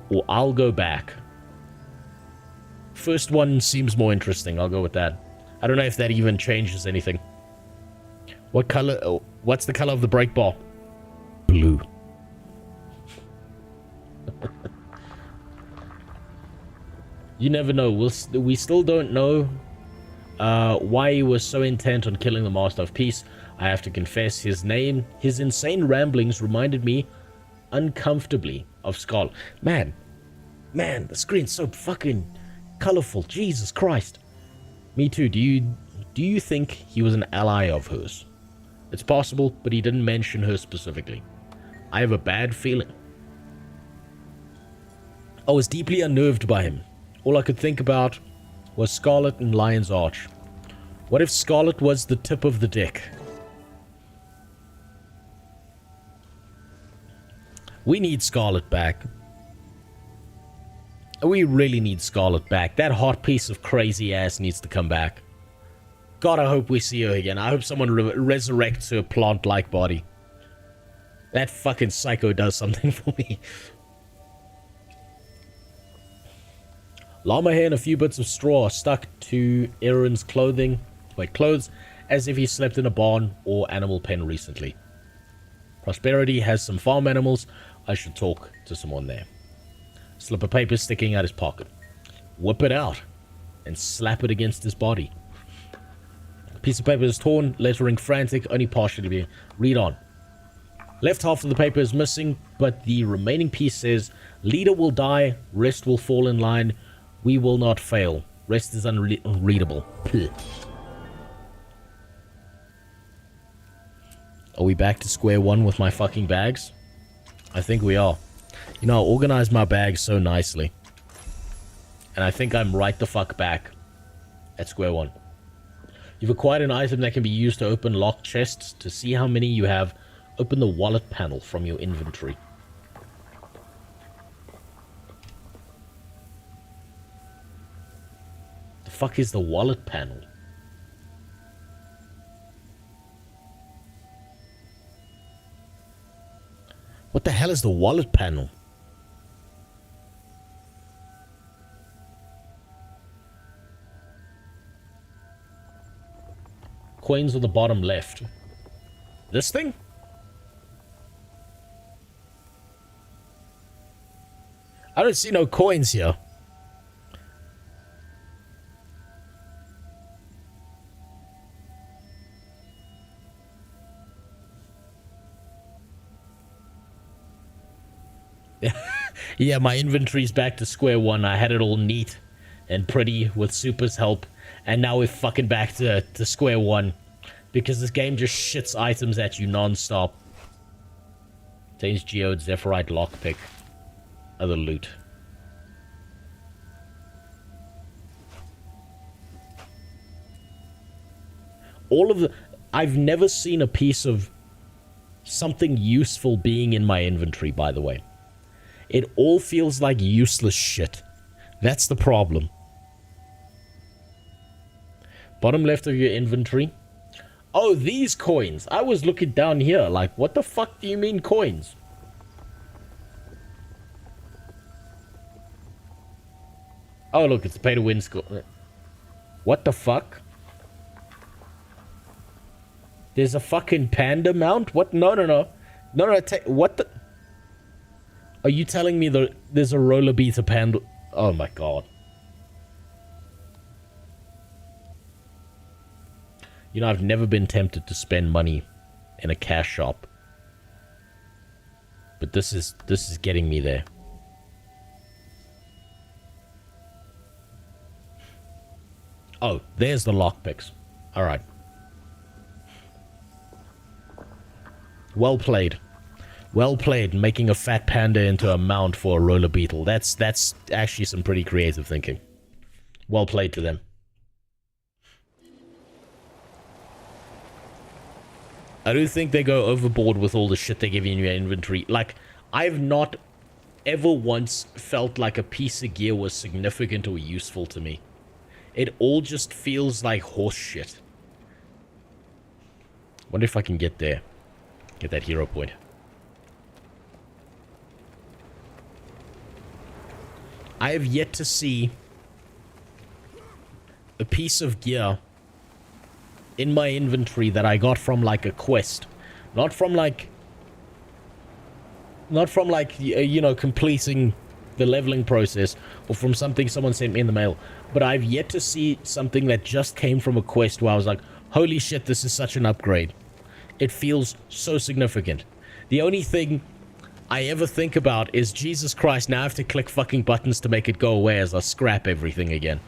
Or I'll go back. First one seems more interesting. I'll go with that. I don't know if that even changes anything. What color? Oh, what's the color of the break ball? Blue. You never know. We still don't know why he was so intent on killing the Master of Peace. I have to confess, his insane ramblings reminded me uncomfortably of Skull. Man, the screen's so fucking colorful. Jesus Christ. Me too. Do you think he was an ally of hers? It's possible, but he didn't mention her specifically. I have a bad feeling. I was deeply unnerved by him. All I could think about was Scarlet and Lion's Arch. What if Scarlet was the tip of the dick? We need Scarlet back. We really need Scarlet back. That hot piece of crazy ass needs to come back. God, I hope we see her again. I hope someone resurrects her plant-like body. That fucking psycho does something for me. Llama hair and a few bits of straw are stuck to Aaron's clothes, as if he slept in a barn or animal pen recently. Prosperity has some farm animals. I should talk to someone there. Slip of paper sticking out his pocket. Whip it out and slap it against his body. Piece of paper is torn, lettering frantic, only partially being. Read on. Left half of the paper is missing, but the remaining piece says, leader will die, rest will fall in line, we will not fail. Rest is unreadable. Puh. Are we back to square one with my fucking bags? I think we are. You know, I organized my bags so nicely. And I think I'm right the fuck back at square one. You've acquired an item that can be used to open locked chests. To see how many you have, open the wallet panel from your inventory. The fuck is the wallet panel? What the hell is the wallet panel? Coins on the bottom left. This thing? I don't see no coins here. Yeah, my inventory's back to square one. I had it all neat and pretty with Super's help. And now we're fucking back to square one. Because this game just shits items at you non-stop. Contains geode, zephyrite, lockpick. Other loot. All of the... I've never seen a piece of something useful being in my inventory, by the way. It all feels like useless shit. That's the problem. Bottom left of your inventory. Oh, these coins. I was looking down here like, what the fuck do you mean coins? Oh, look, it's a pay-to-win score. What the fuck? There's a fucking panda mount? What? No. What the... Are you telling me that there's a roller beta panda? Oh my god. You know, I've never been tempted to spend money in a cash shop. But this is getting me there. Oh, there's the lockpicks. Alright. Well played. Well played, making a fat panda into a mount for a roller beetle. That's actually some pretty creative thinking. Well played to them. I do think they go overboard with all the shit they give you in your inventory. Like, I've not ever once felt like a piece of gear was significant or useful to me. It all just feels like horse shit. Wonder if I can get there. Get that hero point. I have yet to see a piece of gear in my inventory that I got from like a quest. Not from like, you know, completing the leveling process or from something someone sent me in the mail. But I've yet to see something that just came from a quest where I was like, holy shit, this is such an upgrade. It feels so significant. The only thing I ever think about is, Jesus Christ, now I have to click fucking buttons to make it go away as I scrap everything again.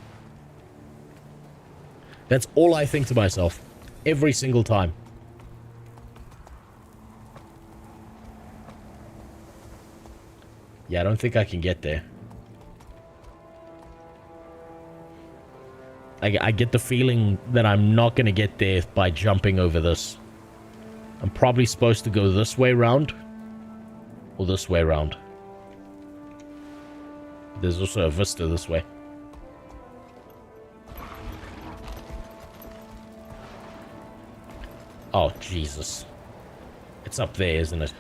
That's all I think to myself. Every single time. Yeah, I don't think I can get there. I get the feeling that I'm not going to get there by jumping over this. I'm probably supposed to go this way round. Or this way round. There's also a vista this way. Oh, Jesus. It's up there, isn't it?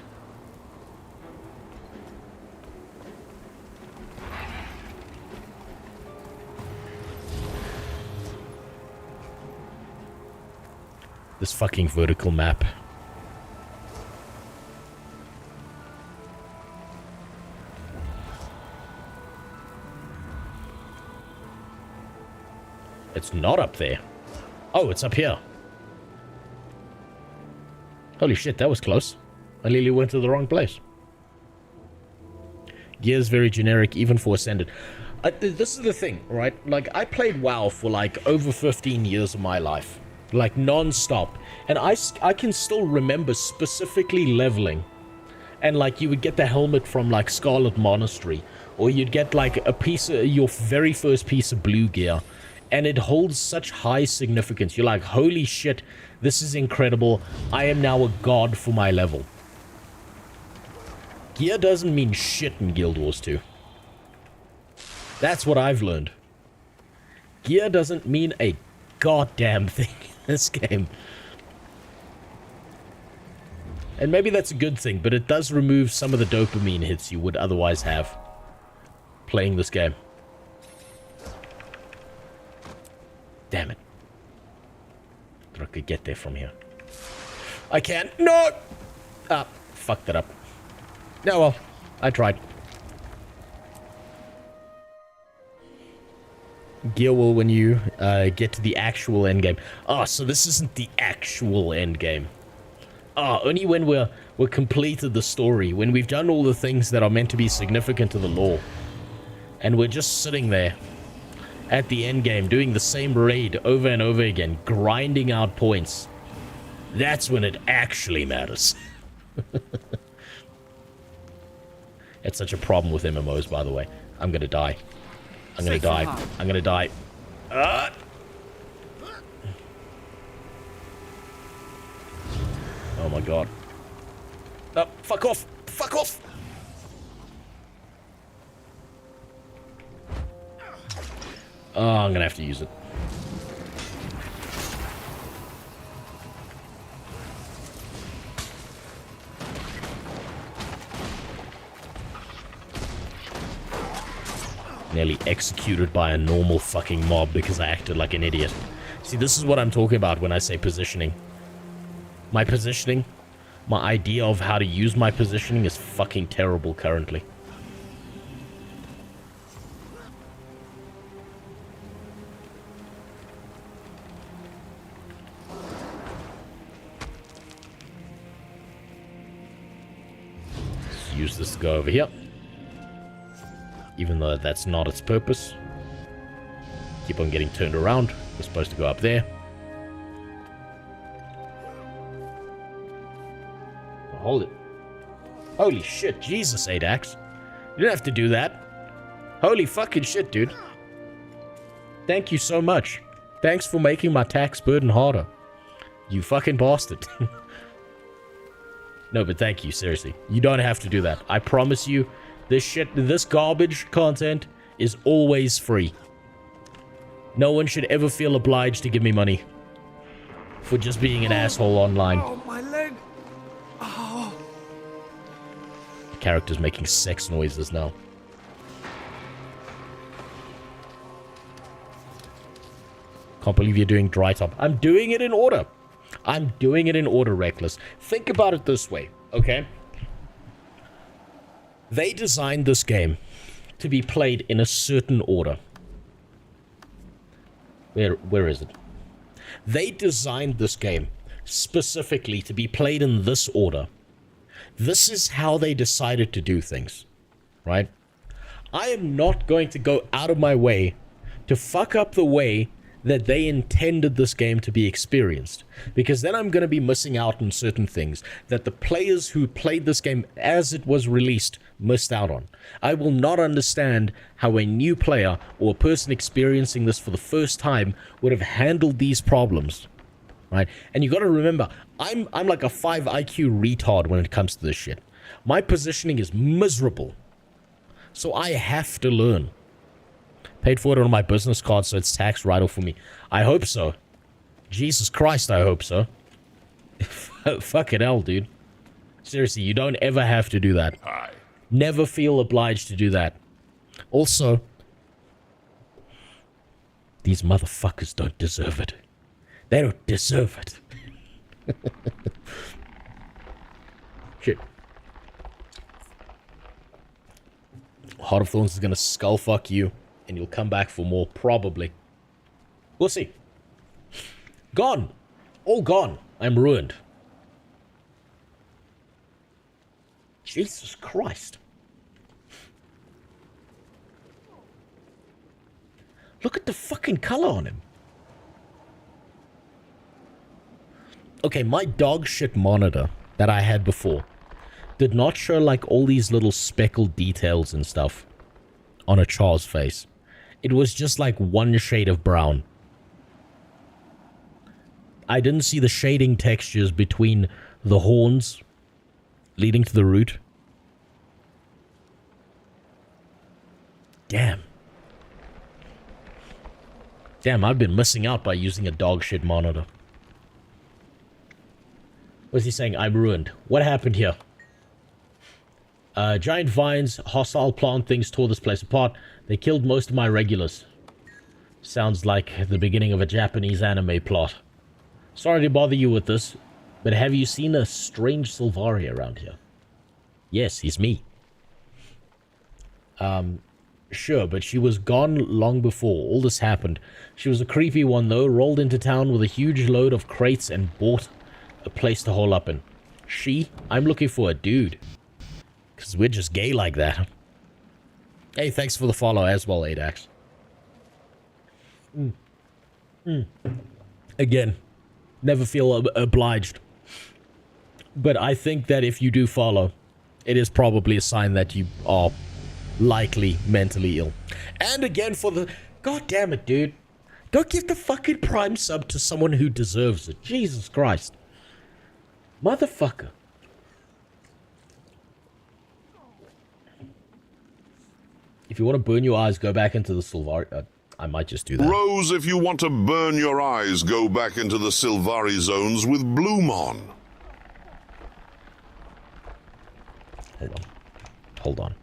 This fucking vertical map. It's not up there. Oh, it's up here. Holy shit, that was close. I nearly went to the wrong place. Gear is very generic, even for Ascended. This is the thing, right? Like, I played WoW for, like, over 15 years of my life. Like, non-stop. And I can still remember specifically leveling. And, like, you would get the helmet from, like, Scarlet Monastery. Or you'd get, like, a piece of... your very first piece of blue gear. And it holds such high significance. You're like, holy shit, this is incredible. I am now a god for my level. Gear doesn't mean shit in Guild Wars 2. That's what I've learned. Gear doesn't mean a goddamn thing in this game. And maybe that's a good thing, but it does remove some of the dopamine hits you would otherwise have playing this game. Damn it. Thought I could get there from here. I can't. No! Ah, fucked that up. Oh well, I tried. Gear will when you get to the actual endgame. Ah, so this isn't the actual endgame. Ah, only when we're completed the story, when we've done all the things that are meant to be significant to the lore. And we're just sitting there at the endgame, doing the same raid over and over again, grinding out points. That's when it actually matters. It's such a problem with MMOs, by the way. I'm gonna die. I'm gonna die. I'm gonna die. Oh my god. Oh, fuck off! Fuck off! Oh, I'm gonna have to use it. Nearly executed by a normal fucking mob because I acted like an idiot. See, this is what I'm talking about when I say positioning. My positioning, my idea of how to use my positioning is fucking terrible currently. Let's use this to go over here. Even though that's not its purpose. Keep on getting turned around. We're supposed to go up there. Hold it. Holy shit, Jesus, Adax. You didn't have to do that. Holy fucking shit, dude. Thank you so much. Thanks for making my tax burden harder. You fucking bastard. No, but thank you, seriously. You don't have to do that. I promise you. This shit, this garbage content is always free. No one should ever feel obliged to give me money for just being an asshole online. Oh, my leg. Oh. The character's making sex noises now. Can't believe you're doing dry top. I'm doing it in order. I'm doing it in order, Reckless. Think about it this way, okay? They designed this game to be played in a certain order. Where is it? They designed this game specifically to be played in this order. This is how they decided to do things, right? I am not going to go out of my way to fuck up the way that they intended this game to be experienced, because then I'm going to be missing out on certain things that the players who played this game as it was released missed out on. I will not understand how a new player or a person experiencing this for the first time would have handled these problems, right? And you got to remember, I'm like a 5 IQ retard when it comes to this shit. My positioning is miserable, so I have to learn. Paid for it on my business card, so it's tax write-off for me. I hope so. Jesus Christ, I hope so. Fucking hell, dude. Seriously, you don't ever have to do that. Hi. Never feel obliged to do that. Also, these motherfuckers don't deserve it. They don't deserve it. Shit. Heart of Thorns is gonna skull fuck you. And you'll come back for more, probably. We'll see. Gone. All gone. I'm ruined. Jesus Christ. Look at the fucking color on him. Okay, my dog shit monitor that I had before did not show like all these little speckled details and stuff on a Char's face. It was just like one shade of brown. I didn't see the shading textures between the horns leading to the root. Damn. Damn, I've been missing out by using a dog shit monitor. What's he saying? I'm ruined. What happened here? Giant vines, hostile plant things tore this place apart. They killed most of my regulars. Sounds like the beginning of a Japanese anime plot. Sorry to bother you with this, but have you seen a strange Sylvari around here? Yes, he's me. Sure, but she was gone long before all this happened. She was a creepy one, though, rolled into town with a huge load of crates and bought a place to hole up in. I'm looking for a dude. Because we're just gay like that. Hey, thanks for the follow as well, Adax. Again, never feel obliged. But I think that if you do follow, it is probably a sign that you are likely mentally ill. And again, for the... God damn it, dude. Go give the fucking Prime sub to someone who deserves it. Jesus Christ. Motherfucker. If you want to burn your eyes, go back into the Sylvari... I might just do that. Rose, if you want to burn your eyes, go back into the Sylvari zones with Bloom on. Hold on. Hold on.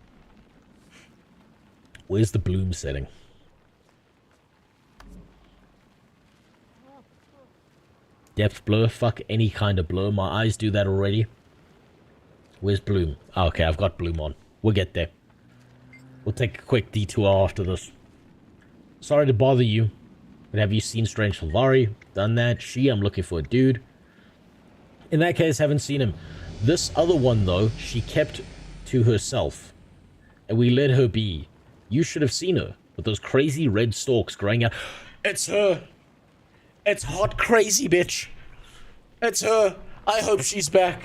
Where's the bloom setting? Depth blur? Fuck any kind of blur. My eyes do that already. Where's bloom? Oh, okay, I've got bloom on. We'll get there. We'll take a quick detour after this. Sorry to bother you, but have you seen Strange Sylvari? Done that? I'm looking for a dude. In that case, haven't seen him. This other one, though, she kept to herself. And we let her be. You should have seen her, with those crazy red stalks growing out. It's her! It's hot crazy bitch! It's her! I hope she's back.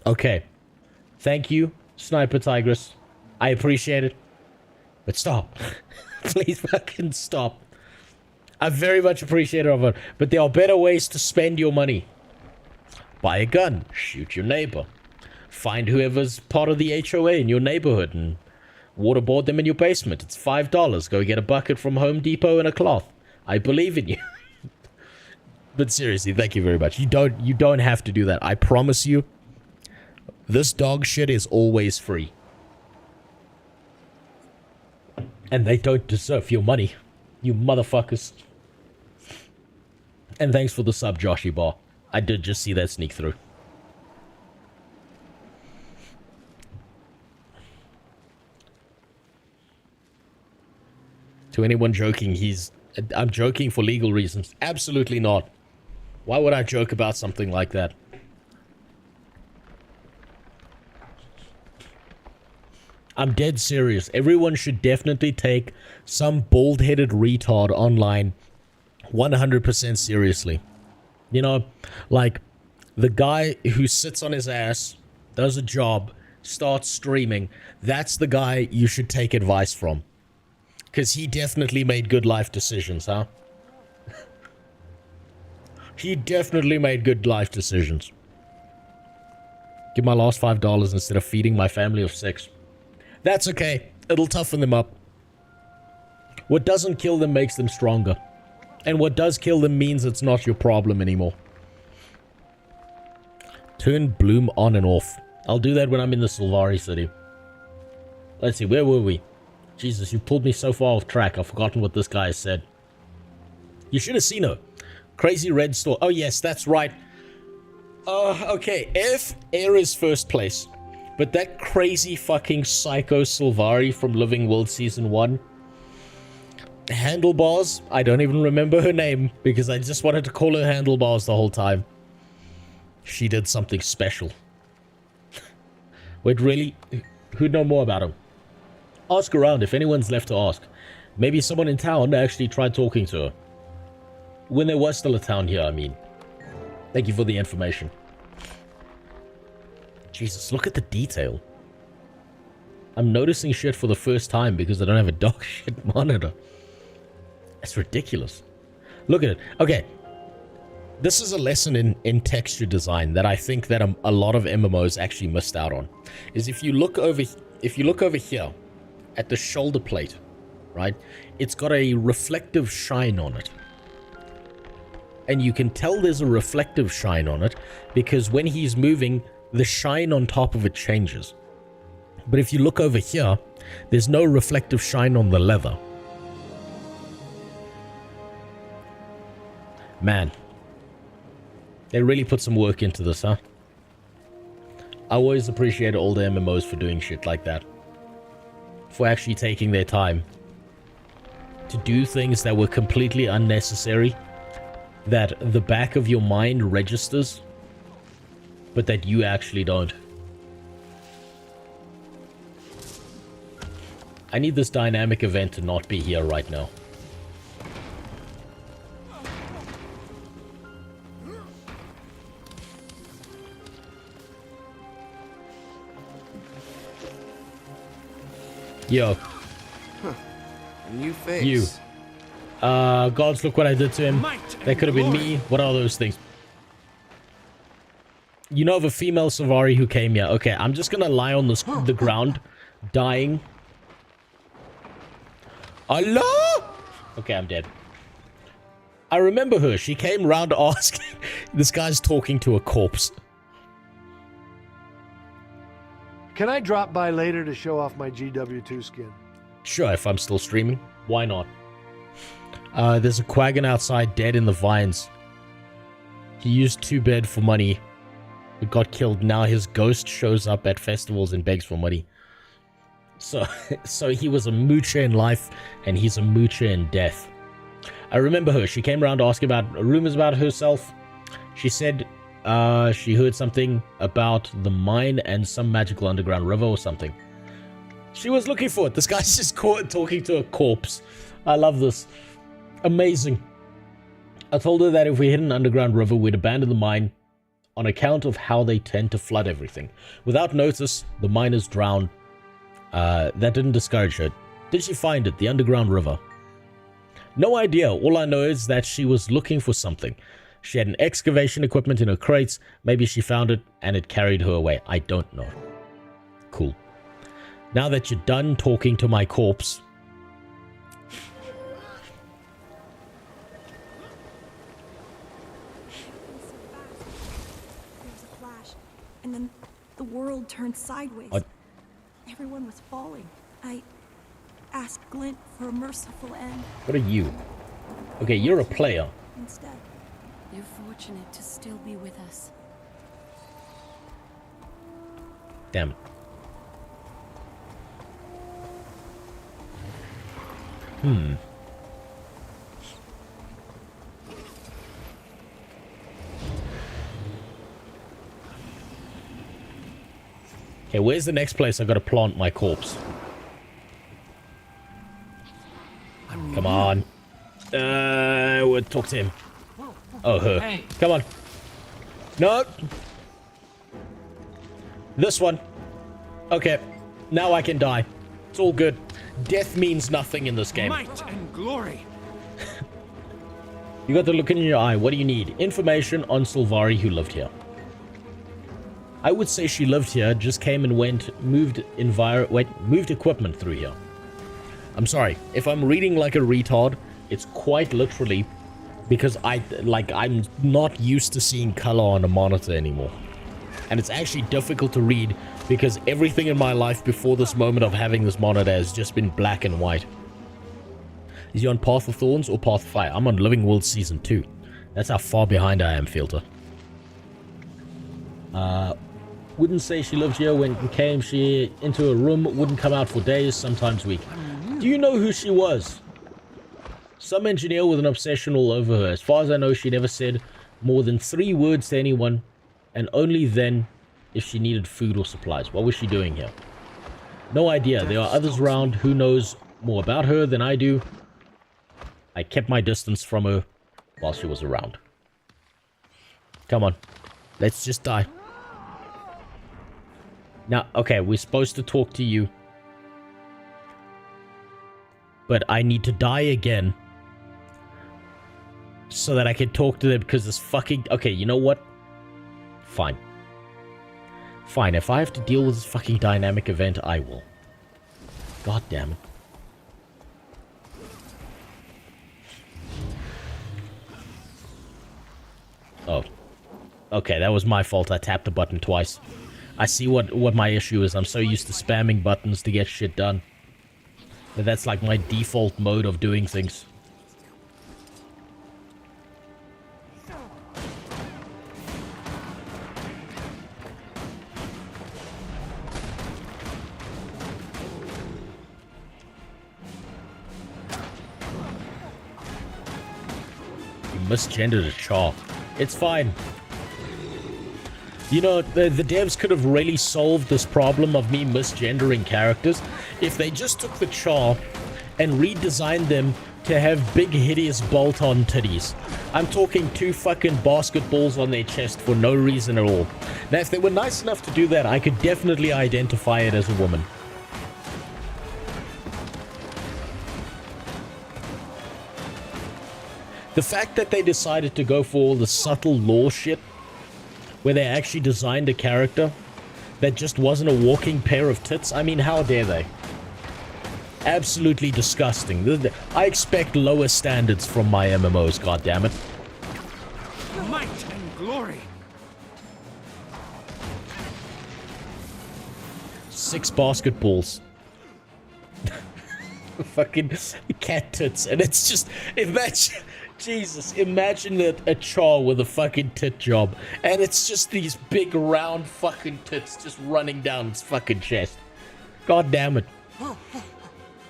Okay. Thank you, Sniper Tigress. I appreciate it. But stop. Please fucking stop. I very much appreciate it, but there are better ways to spend your money. Buy a gun. Shoot your neighbor. Find whoever's part of the HOA in your neighborhood and waterboard them in your basement. It's $5. Go get a bucket from Home Depot and a cloth. I believe in you. But seriously, thank you very much. You don't have to do that. I promise you. This dog shit is always free. And they don't deserve your money. You motherfuckers. And thanks for the sub, Joshy Bar. I did just see that sneak through. To anyone joking, I'm joking for legal reasons. Absolutely not. Why would I joke about something like that? I'm dead serious. Everyone should definitely take some bald-headed retard online 100% seriously. You know, like the guy who sits on his ass, does a job, starts streaming. That's the guy you should take advice from. Because he definitely made good life decisions, huh? He definitely made good life decisions. Give my last $5 instead of feeding my family of 6. That's okay. It'll toughen them up. What doesn't kill them makes them stronger. And what does kill them means it's not your problem anymore. Turn bloom on and off. I'll do that when I'm in the Sylvari city. Let's see, where were we? Jesus, you pulled me so far off track. I've forgotten what this guy said. You should have seen her. Crazy red store. Oh yes, that's right. Okay. Air is first place. But that crazy fucking psycho Sylvari from Living World Season 1. Handlebars. I don't even remember her name because I just wanted to call her Handlebars the whole time. She did something special. Wait, really? Who'd know more about him? Ask around if anyone's left to ask. Maybe someone in town actually tried talking to her. When there was still a town here, I mean. Thank you for the information. Jesus, look at the detail. I'm noticing shit for the first time because I don't have a dog shit monitor. It's ridiculous. Look at it. Okay. This is a lesson in texture design that I think that a lot of MMOs actually missed out on. Is if you look over here at the shoulder plate, right? It's got a reflective shine on it. And you can tell there's a reflective shine on it because when he's moving, the shine on top of it changes. But if you look over here, there's no reflective shine on the leather. Man, they really put some work into this, huh? I always appreciate all the MMOs for doing shit like that. For actually taking their time to do things that were completely unnecessary, that the back of your mind registers, but that you actually don't. I need this dynamic event to not be here right now. Yo. Huh. A new face. You. Gods, look what I did to him. That could have been me. What are those things? You know of a female Savari who came here. Okay, I'm just gonna lie on the ground, dying. Allah! Okay, I'm dead. I remember her. She came round asking. This guy's talking to a corpse. Can I drop by later to show off my GW2 skin? Sure, if I'm still streaming. Why not? There's a quaggan outside dead in the vines. He used 2 bed for money. But got killed. Now his ghost shows up at festivals and begs for money. So he was a moocher in life, and he's a moocher in death. I remember her. She came around asking about rumors about herself. She said she heard something about the mine and some magical underground river or something. She was looking for it. This guy's just talking to a corpse. I love this. Amazing. I told her that if we hit an underground river, we'd abandon the mine on account of how they tend to flood everything. Without notice, the miners drowned. That didn't discourage her. Did she find it, the underground river? No idea. All I know is that she was looking for something. She had an excavation equipment in her crates. Maybe she found it and it carried her away. I don't know. Cool. Now that you're done talking to my corpse. And then the world turned sideways. What? Everyone was falling. I asked Glint for a merciful end. What are you? Okay, you're a player. Instead, you're fortunate to still be with us. Damn it. Okay, where's the next place I gotta plant my corpse? Come on. We'll talk to him. Oh, her. Hey. Come on. No. This one. Okay. Now I can die. It's all good. Death means nothing in this game. Might and glory. You got the look in your eye. What do you need? Information on Sylvari who lived here. I would say she lived here, just came and went, moved equipment through here. I'm sorry. If I'm reading like a retard, it's quite literally because I'm not used to seeing color on a monitor anymore. And it's actually difficult to read because everything in my life before this moment of having this monitor has just been black and white. Is he on Path of Thorns or Path of Fire? I'm on Living World Season 2. That's how far behind I am, Filter. Wouldn't say she lived here. When came she into a room, wouldn't come out for days, sometimes weeks. Do you know who she was? Some engineer with an obsession all over her. As far as I know, she never said more than 3 words to anyone, and only then if she needed food or supplies. What was she doing here? No idea. There are others around who knows more about her than I do. I kept my distance from her while she was around. Come on. Let's just die. Now, okay, we're supposed to talk to you. But I need to die again. So that I can talk to them because this fucking... Okay, you know what? Fine. Fine, if I have to deal with this fucking dynamic event, I will. God damn it. Oh. Okay, that was my fault. I tapped the button twice. I see what my issue is. I'm so used to spamming buttons to get shit done. That's like my default mode of doing things. You misgendered a char. It's fine. You know, the devs could have really solved this problem of me misgendering characters if they just took the char and redesigned them to have big, hideous bolt-on titties. I'm talking 2 fucking basketballs on their chest for no reason at all. Now, if they were nice enough to do that, I could definitely identify it as a woman. The fact that they decided to go for all the subtle lore shit, where they actually designed a character that just wasn't a walking pair of tits, I mean, how dare they? Absolutely disgusting. I expect lower standards from my MMOs, goddammit. Might and glory. 6 basketballs. Fucking cat tits, and it's just... Imagine... Jesus, imagine a char with a fucking tit job, and it's just these big round fucking tits just running down its fucking chest. God damn it.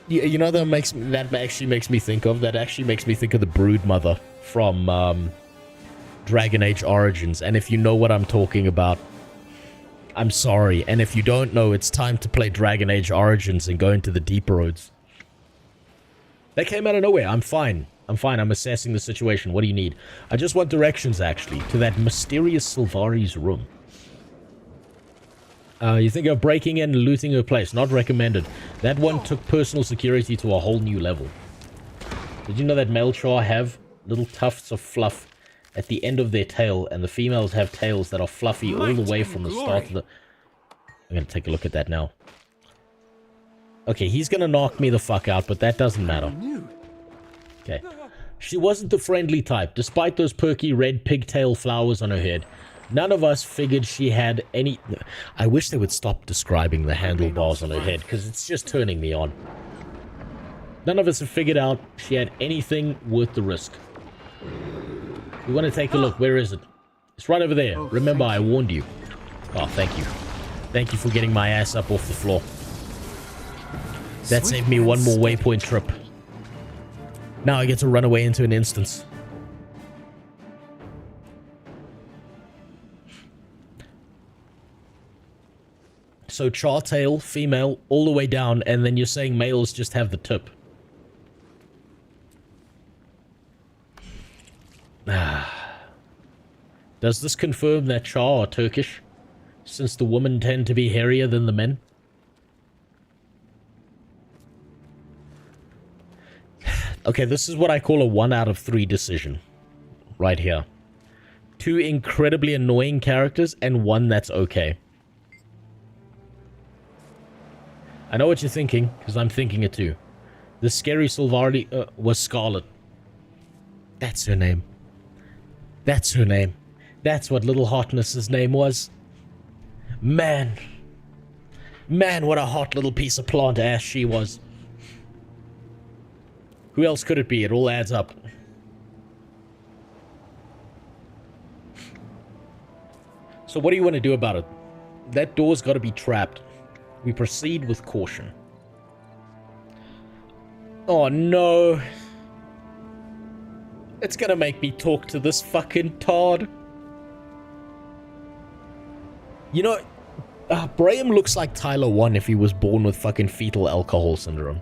You know that actually makes me think of the Brood Mother from Dragon Age Origins, and if you know what I'm talking about, I'm sorry, and if you don't know, it's time to play Dragon Age Origins and go into the deeper roads. That came out of nowhere. I'm fine. I'm assessing the situation. What do you need? I just want directions, actually, to that mysterious Sylvari's room. You think of breaking in and looting her place. Not recommended. That one took personal security to a whole new level. Did you know that male char have little tufts of fluff at the end of their tail, and the females have tails that are fluffy all the way from the start of the... I'm gonna take a look at that now. Okay, he's gonna knock me the fuck out, but that doesn't matter. Okay. She wasn't the friendly type, despite those perky red pigtail flowers on her head. None of us figured she had any... I wish they would stop describing the handlebars on her head, because it's just turning me on. None of us have figured out she had anything worth the risk. We want to take a look. Where is it? It's right over there. Remember, I warned you. Oh, thank you. Thank you for getting my ass up off the floor. That saved me one more waypoint trip. Now I get to run away into an instance. So chartail, female, all the way down, and then you're saying males just have the tip. Does this confirm that char are Turkish, since the women tend to be hairier than the men? Okay, this is what I call a 1 out of 3 decision. Right here. 2 incredibly annoying characters and 1 that's okay. I know what you're thinking, because I'm thinking it too. The scary Sylvari was Scarlet. That's her name. That's her name. That's what Little Hotness's name was. Man. Man, what a hot little piece of plant ass she was. Who else could it be? It all adds up. So what do you want to do about it? That door's got to be trapped. We proceed with caution. Oh no. It's gonna make me talk to this fucking Todd. You know, Braham looks like Tyler 1 if he was born with fucking fetal alcohol syndrome.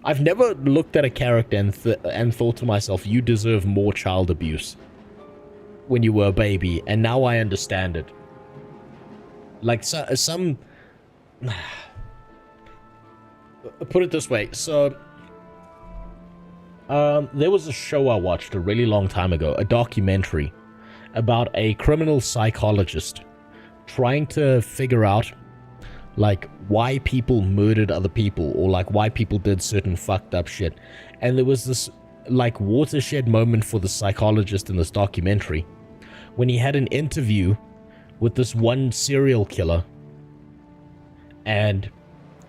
I've never looked at a character and thought to myself, you deserve more child abuse when you were a baby, and now I understand it. Like, some... Put it this way, so... there was a show I watched a really long time ago, a documentary, about a criminal psychologist trying to figure out, like, why people murdered other people, or, like, why people did certain fucked up shit. And there was this, like, watershed moment for the psychologist in this documentary when he had an interview with this one serial killer, and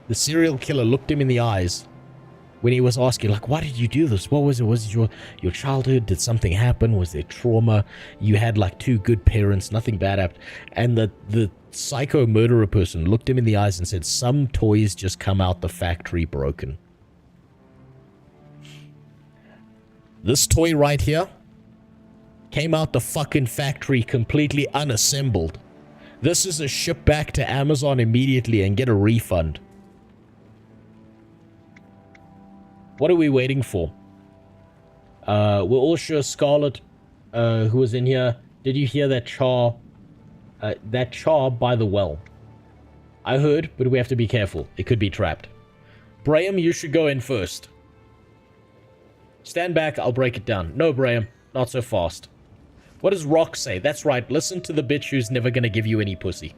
the serial killer looked him in the eyes when he was asking, like, why did you do this? What was it? Was it your childhood? Did something happen? Was there trauma? You had, like, 2 good parents, nothing bad happened. And the psycho murderer person looked him in the eyes and said, some toys just come out the factory broken. This toy right here came out the fucking factory completely unassembled. This is a ship back to Amazon immediately and get a refund. What are we waiting for? We're all sure Scarlet, who was in here, did you hear that char by the well? I heard, but we have to be careful. It could be trapped. Braham, you should go in first. Stand back, I'll break it down. No, Braham, not so fast. What does Rock say? That's right, listen to the bitch who's never gonna give you any pussy.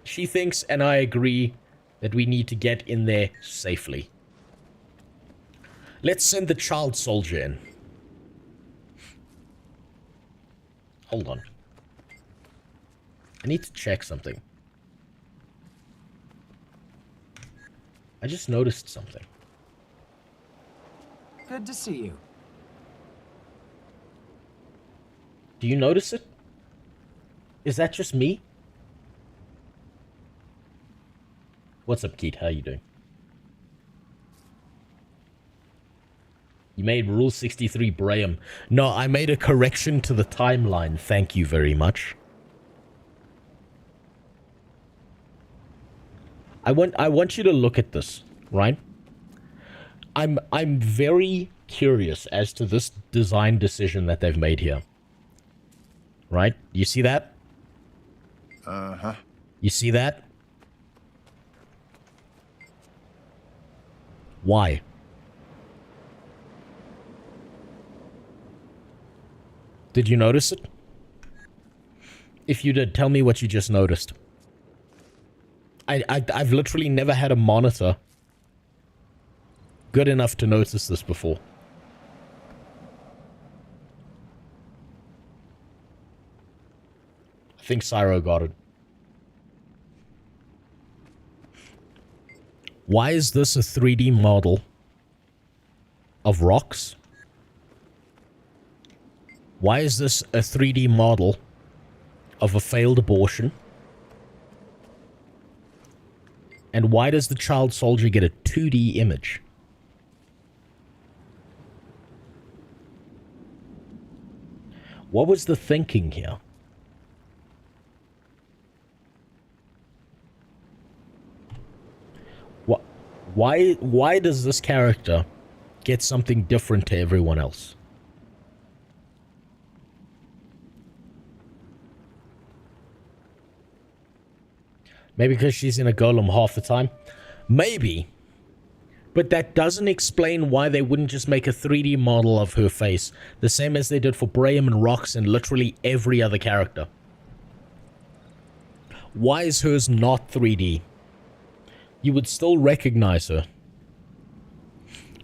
She thinks, and I agree, that we need to get in there safely. Let's send the child soldier in. Hold on. I need to check something. I just noticed something. Good to see you. Do you notice it? Is that just me? What's up, Keith? How you doing? You made Rule 63 Braham. No, I made a correction to the timeline. Thank you very much. I want you to look at this, right? I'm very curious as to this design decision that they've made here. Right? You see that? Uh-huh. You see that? Why? Did you notice it? If you did, tell me what you just noticed. I've literally never had a monitor good enough to notice this before. I think Cyro got it. Why is this a 3D model of rocks? Why is this a 3D model of a failed abortion? And why does the child soldier get a 2D image? What was the thinking here? Why does this character get something different to everyone else? Maybe because she's in a golem half the time? Maybe. But that doesn't explain why they wouldn't just make a 3D model of her face, the same as they did for Braham and Rox and literally every other character. Why is hers not 3D? You would still recognize her.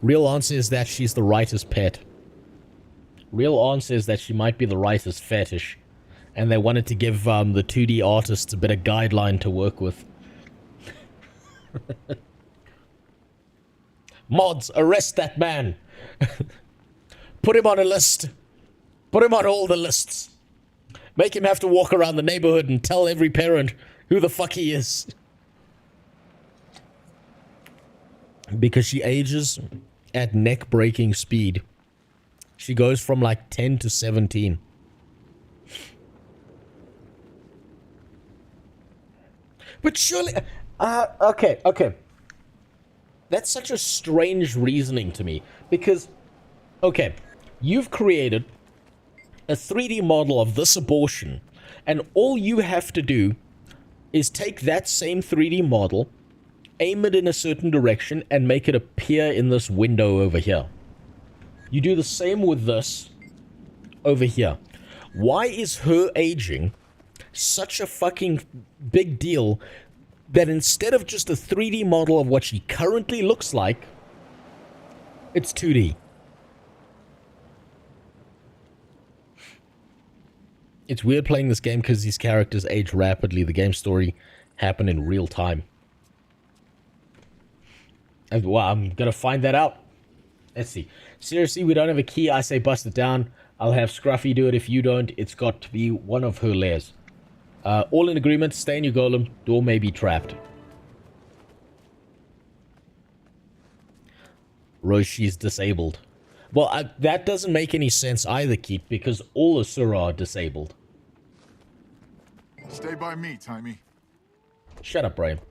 Real answer is that she's the writer's pet. Real answer is that she might be the writer's fetish. And they wanted to give the 2D artists a bit of guideline to work with. Mods, arrest that man. Put him on a list. Put him on all the lists. Make him have to walk around the neighborhood and tell every parent who the fuck he is. because she ages at neck-breaking speed. She goes from like 10 to 17. But surely... okay. That's such a strange reasoning to me. Because, okay, you've created a 3D model of this abortion, and all you have to do is take that same 3D model, aim it in a certain direction, and make it appear in this window over here. You do the same with this over here. Why is her aging such a fucking big deal that instead of just a 3D model of what she currently looks like, it's 2D? It's weird playing this game because these characters age rapidly. The game story happened in real time. Well, I'm gonna find that out. Let's see. Seriously, we don't have a key. I say bust it down. I'll have Scruffy do it if you don't. It's got to be one of her lairs. All in agreement. Stay in your golem. Door may be trapped. Roshi's disabled. Well, that doesn't make any sense either, Keith, because all Asura are disabled. Stay by me, Timey. Shut up, Brian.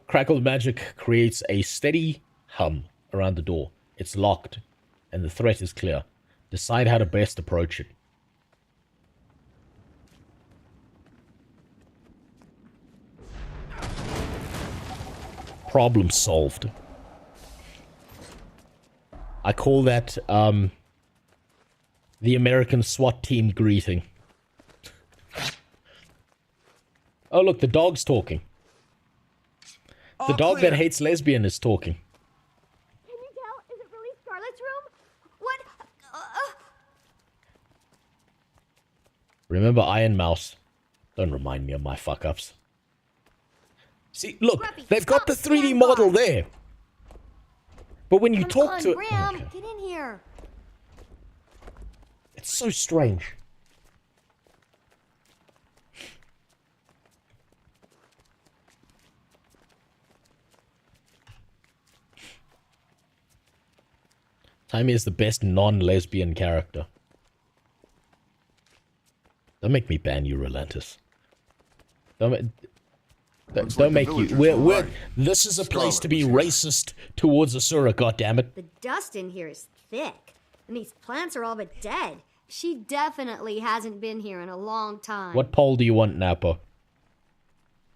Crackled magic creates a steady hum around the door. It's locked, and the threat is clear. Decide how to best approach it. Problem solved. I call that, the American SWAT team greeting. Oh, look, the dog's talking. The dog that hates lesbian is talking. Can you tell? Is it really Scarlett's room? What? Remember Iron Mouse. Don't remind me of my fuck-ups. See, look, they've got the 3D model there. But when you talk to... Graham, get in here. It's so strange. Timey is the best non-lesbian character. Don't make me ban you, Relentless. Don't make you... This is a place to be racist towards Asura, goddammit. The dust in here is thick, and these plants are all but dead. She definitely hasn't been here in a long time. What poll do you want, Napa?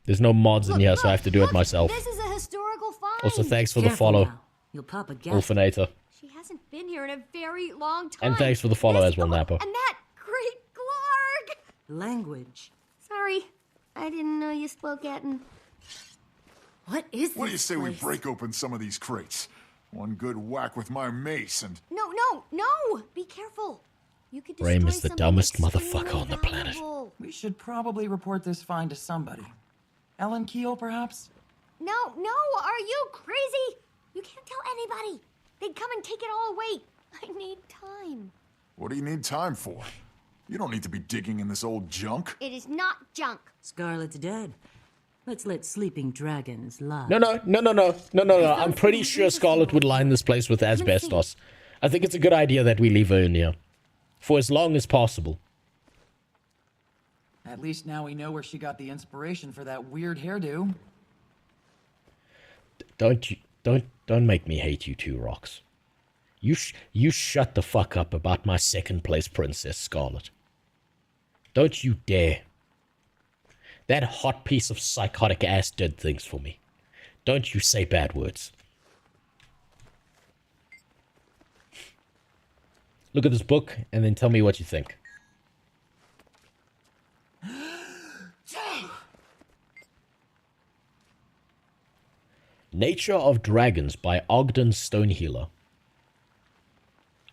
There's no mods in here, so I have to do it myself. This is a historical find. Also, thanks for the follow, You'll pop a Wolfinator. She hasn't been here in a very long time. And thanks for the follow as well, Napa. And that great Glarg! Language. Sorry, I didn't know you spoke Etten. What is this? What do you say we break open some of these crates? One good whack with my mace and... No! Be careful. You could Brame is the dumbest motherfucker on the planet. We should probably report this find to somebody. Ellen Keel, perhaps? No, are you crazy? You can't tell anybody. They'd come and take it all away. I need time. What do you need time for? You don't need to be digging in this old junk. It is not junk. Scarlet's dead. Let's let sleeping dragons lie. No. I'm pretty sure Scarlet would line this place with asbestos. I think it's a good idea that we leave her in here. For as long as possible. At least now we know where she got the inspiration for that weird hairdo. Don't make me hate you too, Rox. You shut the fuck up about my second place princess, Scarlet. Don't you dare. That hot piece of psychotic ass did things for me. Don't you say bad words. Look at this book and then tell me what you think. Nature of Dragons by Ogden Stonehealer.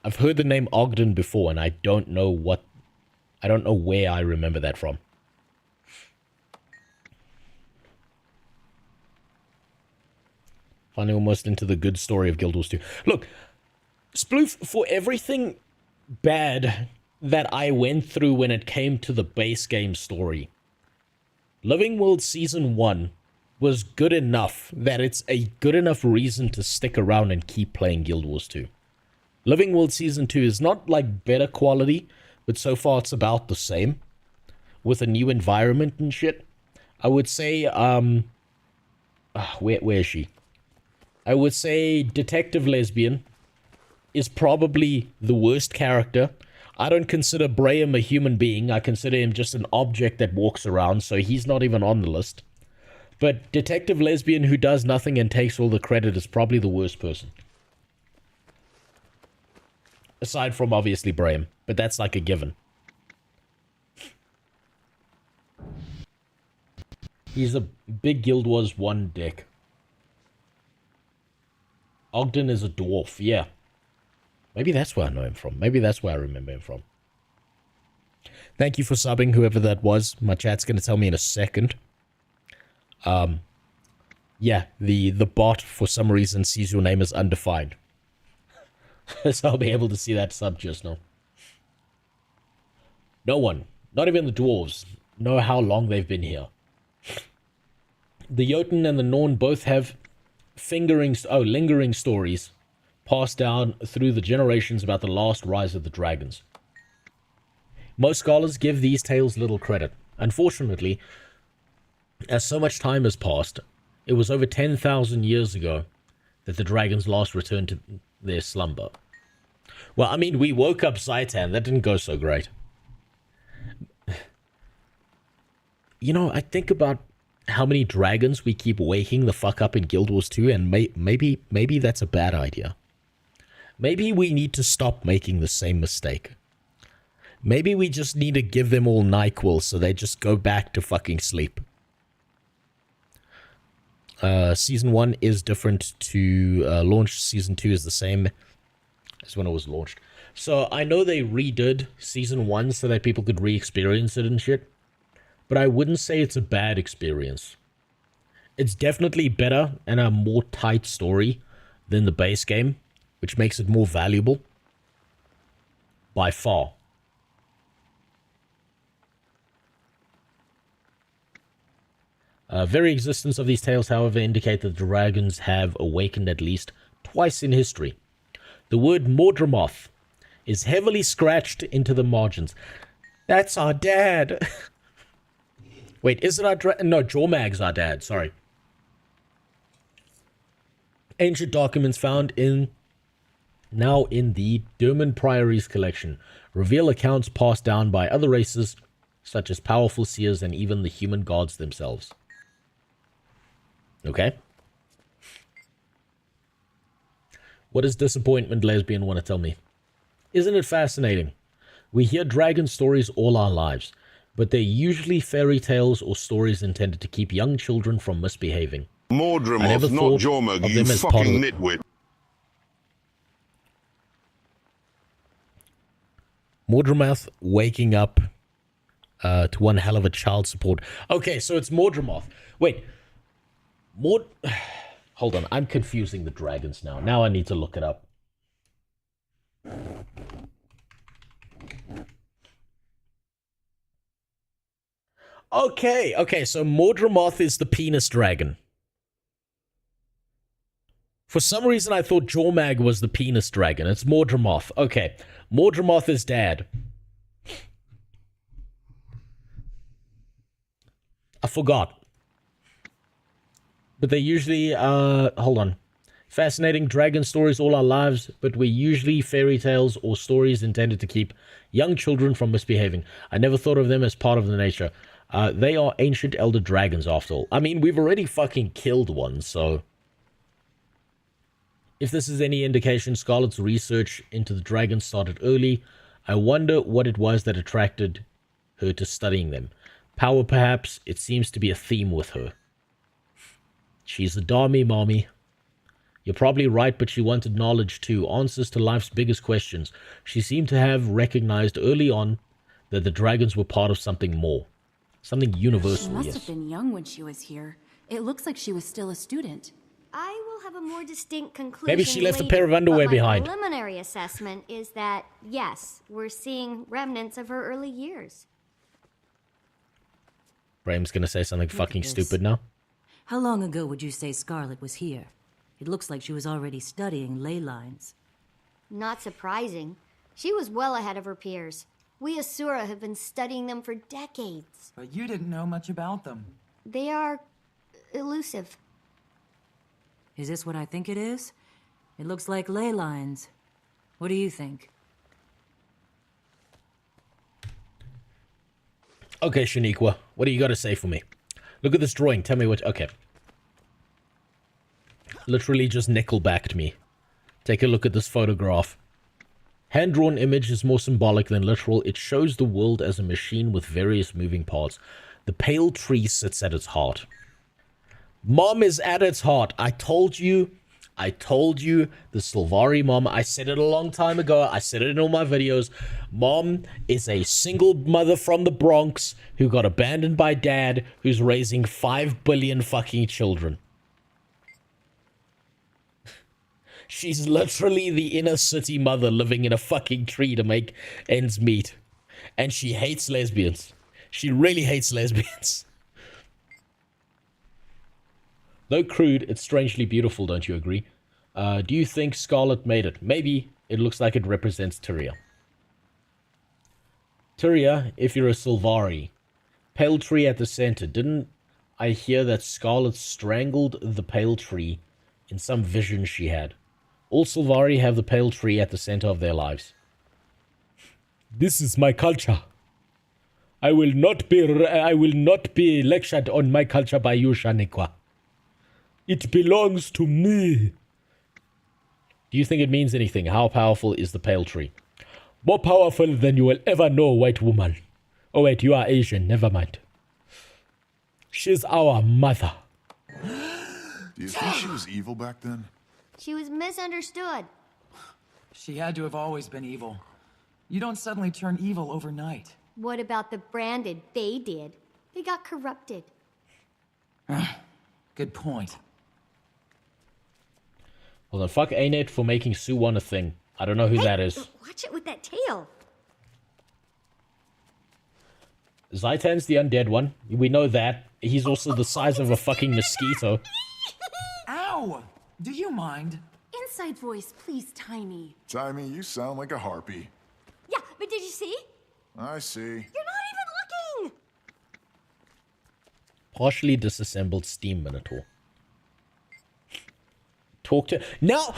I've heard the name Ogden before and I don't know where I remember that from. Finally almost into the good story of Guild Wars 2. Look, Sploof, for everything bad that I went through when it came to the base game story, Living World Season 1 was good enough that it's a good enough reason to stick around and keep playing Guild Wars 2. Living World Season 2 is not like better quality, but so far it's about the same. With a new environment and shit. I would say, where is she? I would say Detective Lesbian is probably the worst character. I don't consider Braham a human being. I consider him just an object that walks around, so he's not even on the list. But Detective Lesbian, who does nothing and takes all the credit, is probably the worst person. Aside from, obviously, Braham. But that's like a given. He's a big Guild Wars 1 dick. Ogden is a dwarf, yeah. Maybe that's where I know him from. Maybe that's where I remember him from. Thank you for subbing, whoever that was. My chat's going to tell me in a second. Yeah, the bot, for some reason, sees your name as undefined. So I'll be able to see that sub just now. No one, not even the dwarves, know how long they've been here. The Jotun and the Norn both have lingering stories passed down through the generations about the last rise of the dragons. Most scholars give these tales little credit. Unfortunately, as so much time has passed, it was over 10,000 years ago that the dragons last returned to their slumber. Well, I mean, we woke up Zaitan. That didn't go so great. You know, I think about how many dragons we keep waking the fuck up in Guild Wars 2, and maybe that's a bad idea. Maybe we need to stop making the same mistake. Maybe we just need to give them all NyQuil so they just go back to fucking sleep. Season 1 is different to launch. Season 2 is the same as when it was launched. So I know they redid Season 1 so that people could re-experience it and shit. But I wouldn't say it's a bad experience. It's definitely better and a more tight story than the base game, which makes it more valuable. By far. Very existence of these tales, however, indicate that the dragons have awakened at least twice in history. The word Mordramoth is heavily scratched into the margins. That's our dad. Wait, is it our no, Jormag's our dad, sorry. Ancient documents found now in the Derman Priories collection reveal accounts passed down by other races, such as powerful seers and even the human gods themselves. Okay. What does Disappointment Lesbian want to tell me? Isn't it fascinating? We hear dragon stories all our lives, but they're usually fairy tales or stories intended to keep young children from misbehaving. Mordramoth, not Jormag, you fucking nitwit. Mordramoth waking up to one hell of a child support. Okay, so it's Mordramoth. Wait. Hold on, I'm confusing the dragons now. Now I need to look it up. Okay, so Mordramoth is the penis dragon. For some reason I thought Jormag was the penis dragon. It's Mordramoth. Okay, Mordramoth is dad. I forgot. But they usually, hold on. Fascinating dragon stories all our lives, but we're usually fairy tales or stories intended to keep young children from misbehaving. I never thought of them as part of the nature. They are ancient elder dragons, after all. I mean, we've already fucking killed one, so... If this is any indication, Scarlet's research into the dragons started early. I wonder what it was that attracted her to studying them. Power, perhaps? It seems to be a theme with her. She's a Dharmi, mommy. You're probably right, but she wanted knowledge too, answers to life's biggest questions. She seemed to have recognized early on that the dragons were part of something more. Something universal, She must have been young when she was here. It looks like she was still a student. I will have a more distinct conclusion Maybe she left later, a pair of underwear but my behind. preliminary assessment is that, yes, we're seeing remnants of her early years. Graham's gonna say something fucking stupid now. How long ago would you say Scarlet was here? It looks like she was already studying ley lines. Not surprising. She was well ahead of her peers. We Asura have been studying them for decades. But you didn't know much about them. They are elusive. Is this what I think it is? It looks like ley lines. What do you think? Okay, Shaniqua, what do you got to say for me? Look at this drawing. Tell me what... Okay. Literally just nickel-backed me. Take a look at this photograph. Hand-drawn image is more symbolic than literal. It shows the world as a machine with various moving parts. The pale tree sits at its heart. Mom is at its heart. I told you, the Sylvari mom, I said it a long time ago, I said it in all my videos. Mom is a single mother from the Bronx who got abandoned by dad, who's raising 5 billion fucking children. She's literally the inner city mother living in a fucking tree to make ends meet. And she hates lesbians. She really hates lesbians. Though crude, it's strangely beautiful, don't you agree? Do you think Scarlet made it? Maybe. It looks like it represents Tyria. Tyria, if you're a Sylvari. Pale tree at the center. Didn't I hear that Scarlet strangled the pale tree in some vision she had? All Sylvari have the pale tree at the center of their lives. This is my culture. I will not be lectured on my culture by you, Shaniqua. It belongs to me. Do you think it means anything? How powerful is the pale tree? More powerful than you will ever know, white woman. Oh wait, you are Asian. Never mind. She's our mother. Do you think she was evil back then? She was misunderstood. She had to have always been evil. You don't suddenly turn evil overnight. What about the branded? They did. They got corrupted. Good point. Well then, fuck A-Net for making Sue-1 a thing. I don't know who that is. Watch it with that tail. Zaitan's the undead one. We know that. He's also the size of a fucking mosquito. Ow! Do you mind? Inside voice, please, Tiny. Tiny, you sound like a harpy. Yeah, but did you see? I see. You're not even looking! Partially disassembled steam minotaur. Talk to... Now!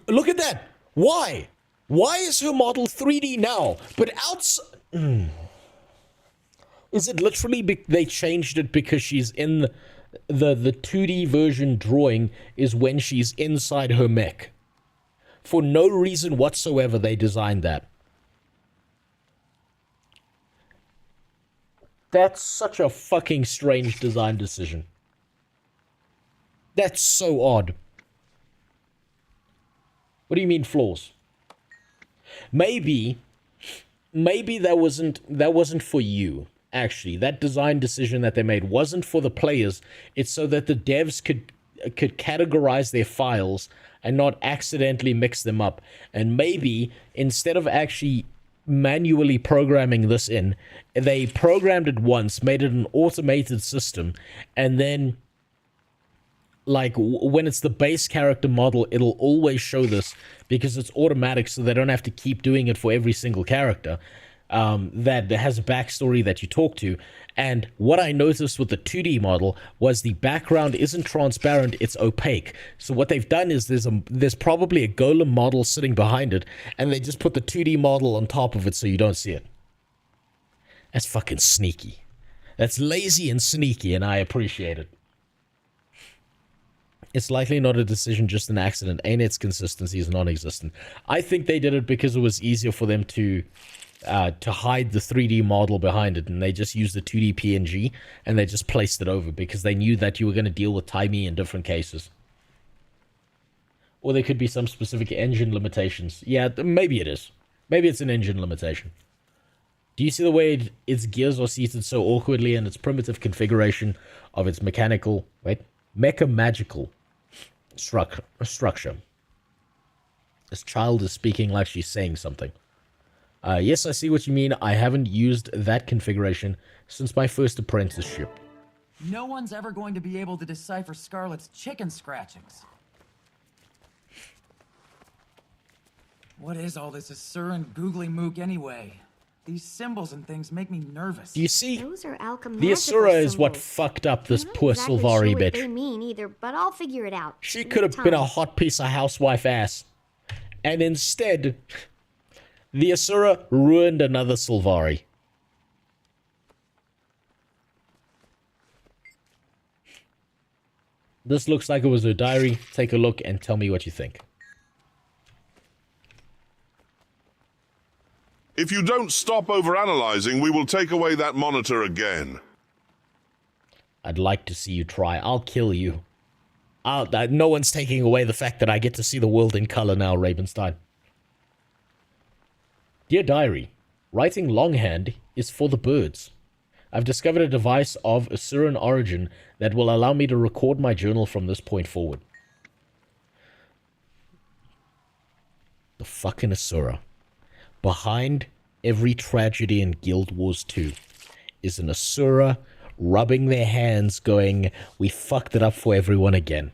Look at that! Why? Why is her model 3D now? But outside... Is it literally they changed it because she's in the 2D version drawing is when she's inside her mech? For no reason whatsoever they designed that. That's such a fucking strange design decision. That's so odd. What do you mean flaws? Maybe that wasn't for you. Actually, that design decision that they made wasn't for the players. It's so that the devs could categorize their files and not accidentally mix them up. And maybe instead of actually manually programming this in, they programmed it once, made it an automated system, and then like when it's the base character model, it'll always show this because it's automatic, so they don't have to keep doing it for every single character that has a backstory that you talk to. And what I noticed with the 2D model was the background isn't transparent, it's opaque. So what they've done is there's probably a golem model sitting behind it, and they just put the 2D model on top of it so you don't see it. That's fucking sneaky. That's lazy and sneaky, and I appreciate it. It's likely not a decision, just an accident. A-Net's consistency is non-existent. I think they did it because it was easier for them to hide the 3D model behind it, and they just used the 2D PNG, and they just placed it over because they knew that you were going to deal with timey in different cases. Or there could be some specific engine limitations. Yeah, maybe it is. Maybe it's an engine limitation. Do you see the way its gears are seated so awkwardly and its primitive configuration of its mechanical... Wait. Mecha-magical structure. This child is speaking like she's saying something. Yes, I see what you mean. I haven't used that configuration since my first apprenticeship. No one's ever going to be able to decipher Scarlet's chicken scratchings. What is all this Asuran googly mook anyway? These symbols and things make me nervous. Do you see? Those are alchemical The Asura is what symbols. fucked up this I'm not poor exactly Sylvari sure what bitch. they mean either, but I'll figure it out. She Give could me have been a time. hot piece of housewife ass. And instead, the Asura ruined another Sylvari. This looks like it was her diary. Take a look and tell me what you think. If you don't stop overanalyzing, we will take away that monitor again. I'd like to see you try. I'll kill you. No one's taking away the fact that I get to see the world in color now, Ravenstein. Dear Diary, writing longhand is for the birds. I've discovered a device of Asuran origin that will allow me to record my journal from this point forward. The fucking Asura. Behind every tragedy in Guild Wars 2 is an Asura rubbing their hands going, we fucked it up for everyone again.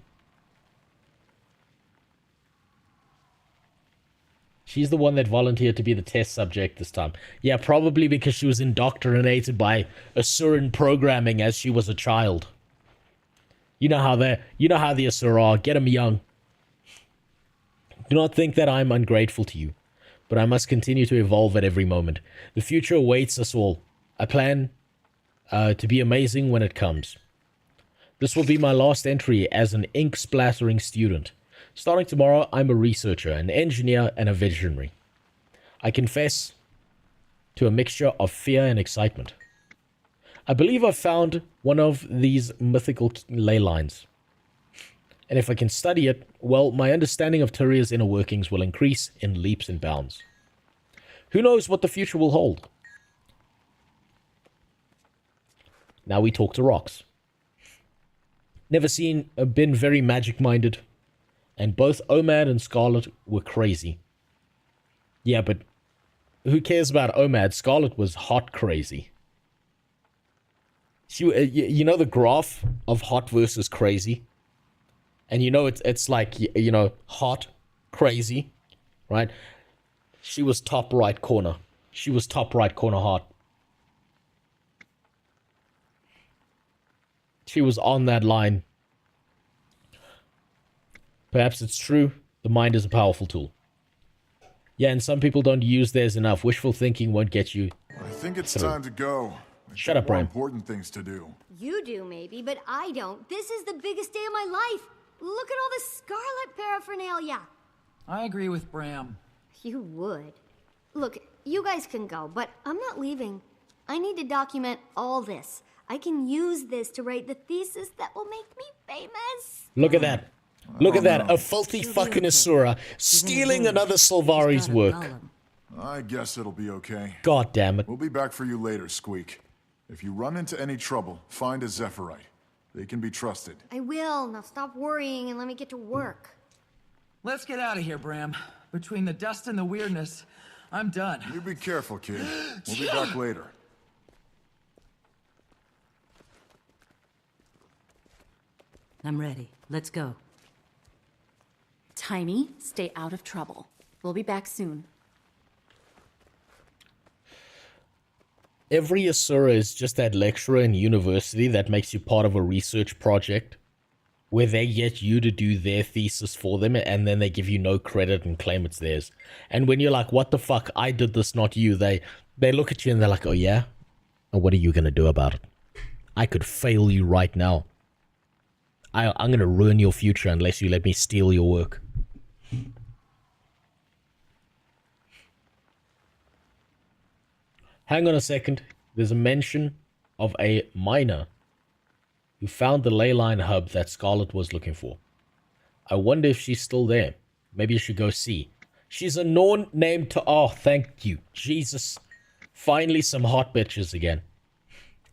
She's the one that volunteered to be the test subject this time. Yeah, probably because she was indoctrinated by Asuran programming as she was a child. You know how the Asura are. Get them young. Do not think that I'm ungrateful to you, but I must continue to evolve at every moment. The future awaits us all. I plan to be amazing when it comes. This will be my last entry as an ink-splattering student. Starting tomorrow, I'm a researcher, an engineer, and a visionary. I confess to a mixture of fear and excitement. I believe I've found one of these mythical ley lines. And if I can study it, well, my understanding of Tyria's inner workings will increase in leaps and bounds. Who knows what the future will hold? Now we talk to rocks. Never been very magic-minded. And both Omad and Scarlet were crazy. Yeah, but who cares about Omad? Scarlet was hot crazy. You know the graph of hot versus crazy? And you know it's like, you know, hot, crazy, right? She was top right corner. She was top right corner hot. She was on that line. Perhaps it's true. The mind is a powerful tool. Yeah, and some people don't use theirs enough. Wishful thinking won't get you. I think it's time to go. Shut up, more Brian. Important things to do. You do, maybe, but I don't. This is the biggest day of my life. Look at all this Scarlet paraphernalia. I agree with Bram. You would. Look, you guys can go, but I'm not leaving. I need to document all this. I can use this to write the thesis that will make me famous. Look at that. Look at that. A filthy fucking Asura stealing another Sylvari's work. I guess it'll be okay. God damn it. We'll be back for you later, Squeak. If you run into any trouble, find a Zephyrite. They can be trusted. I will. Now stop worrying and let me get to work. Let's get out of here, Bram. Between the dust and the weirdness, I'm done. You be careful, kid. We'll be back later. I'm ready. Let's go. Tiny, stay out of trouble. We'll be back soon. Every Asura is just that lecturer in university that makes you part of a research project where they get you to do their thesis for them and then they give you no credit and claim it's theirs. And when you're like, what the fuck, I did this, not you, they look at you and they're like, oh yeah? And what are you going to do about it? I could fail you right now. I'm going to ruin your future unless you let me steal your work. Hang on a second. There's a mention of a miner who found the ley line hub that Scarlet was looking for. I wonder if she's still there. Maybe you should go see. She's a Norn named to... Oh, thank you. Jesus. Finally some hot bitches again.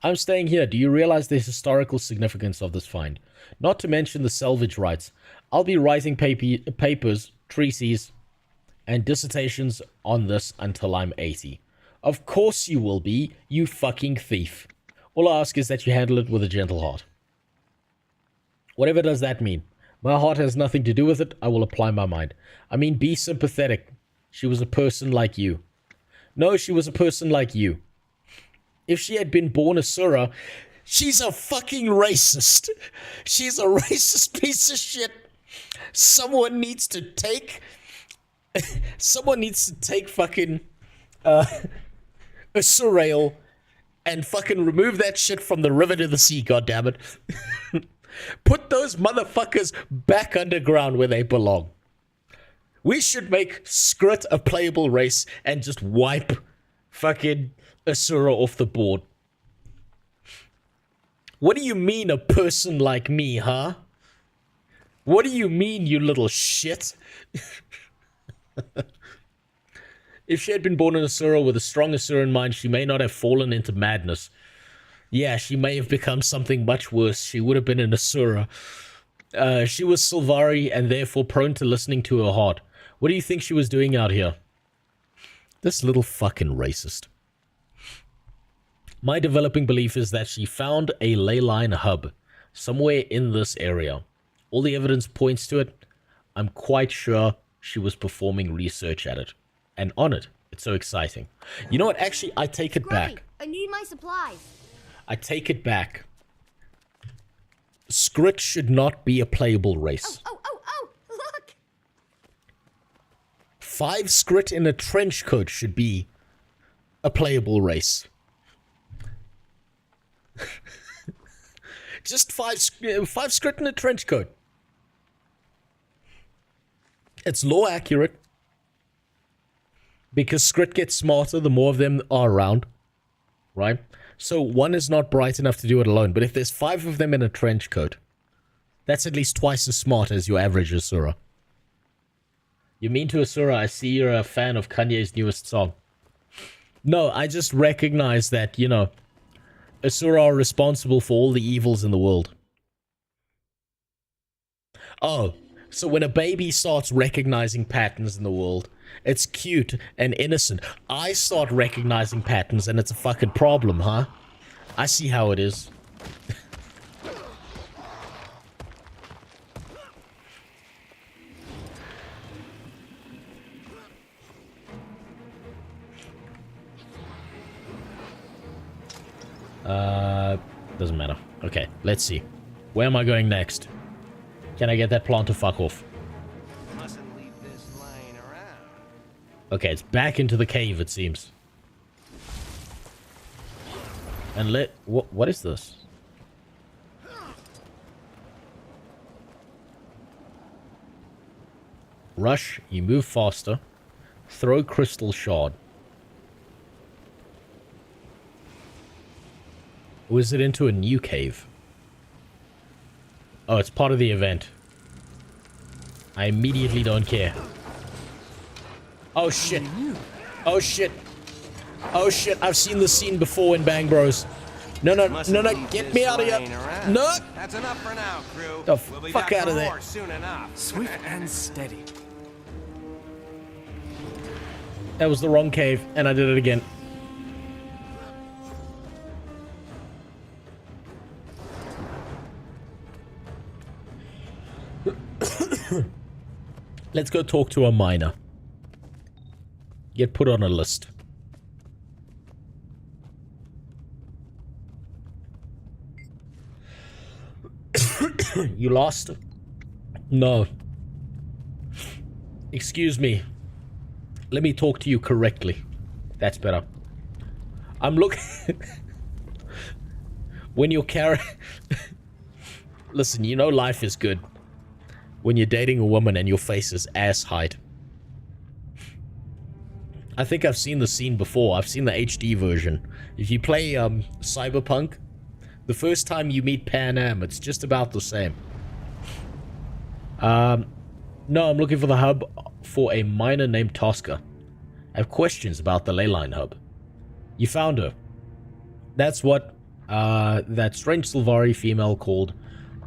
I'm staying here. Do you realize the historical significance of this find? Not to mention the salvage rights. I'll be writing papers, treatises, and dissertations on this until I'm 80. Of course you will be, you fucking thief. All I ask is that you handle it with a gentle heart. Whatever does that mean? My heart has nothing to do with it. I will apply my mind. I mean, be sympathetic. She was a person like you. No, she was a person like you. If she had been born a Sura, she's a fucking racist. She's a racist piece of shit. Someone needs to take fucking a Surail and fucking remove that shit from the river to the sea, goddammit. Put those motherfuckers back underground where they belong. We should make Skrit a playable race and just wipe fucking Asura off the board. What do you mean a person like me, huh? What do you mean, you little shit? If she had been born in Asura with a strong Asuran mind, she may not have fallen into madness. Yeah, she may have become something much worse. She would have been an Asura. She was Sylvari and therefore prone to listening to her heart. What do you think she was doing out here? This little fucking racist. My developing belief is that she found a ley line hub somewhere in this area. All the evidence points to it. I'm quite sure she was performing research at it. And on it. It's so exciting. You know what? Actually, I take it back. I need my supplies. I take it back. Skrit should not be a playable race. Oh, look! 5 Skrit in a trench coat should be a playable race. Just 5 Skrit in a trench coat. It's lore accurate. Because Skrit gets smarter the more of them are around. Right? So one is not bright enough to do it alone. But if there's 5 of them in a trench coat, that's at least twice as smart as your average Asura. You mean to Asura, I see you're a fan of Kanye's newest song. No, I just recognize that, you know, Asura are responsible for all the evils in the world. Oh, so when a baby starts recognizing patterns in the world, it's cute and innocent. I start recognizing patterns and it's a fucking problem, huh? I see how it is. Doesn't matter. Okay, let's see. Where am I going next? Can I get that plant to fuck off? Mustn't leave this lying around. Okay, it's back into the cave, it seems. And what is this? Rush, you move faster. Throw crystal shard. Or is it into a new cave? Oh, it's part of the event. I immediately don't care. Oh shit. Oh shit. Oh shit, I've seen this scene before in Bang Bros. No, get me out of here. No! That's enough for now, crew. The fuck out of there. Soon enough. Swift and steady. That was the wrong cave, and I did it again. Let's go talk to a miner. Get put on a list. You lost? No. Excuse me. Let me talk to you correctly. That's better. I'm looking... When you're carrying... Listen, you know life is good when you're dating a woman and your face is ass height. I think I've seen the scene before. I've seen the HD version. If you play Cyberpunk, the first time you meet Pan Am, it's just about the same. No, I'm looking for the hub for a miner named Tosca. I have questions about the leyline hub. You found her. That's what that strange Sylvari female called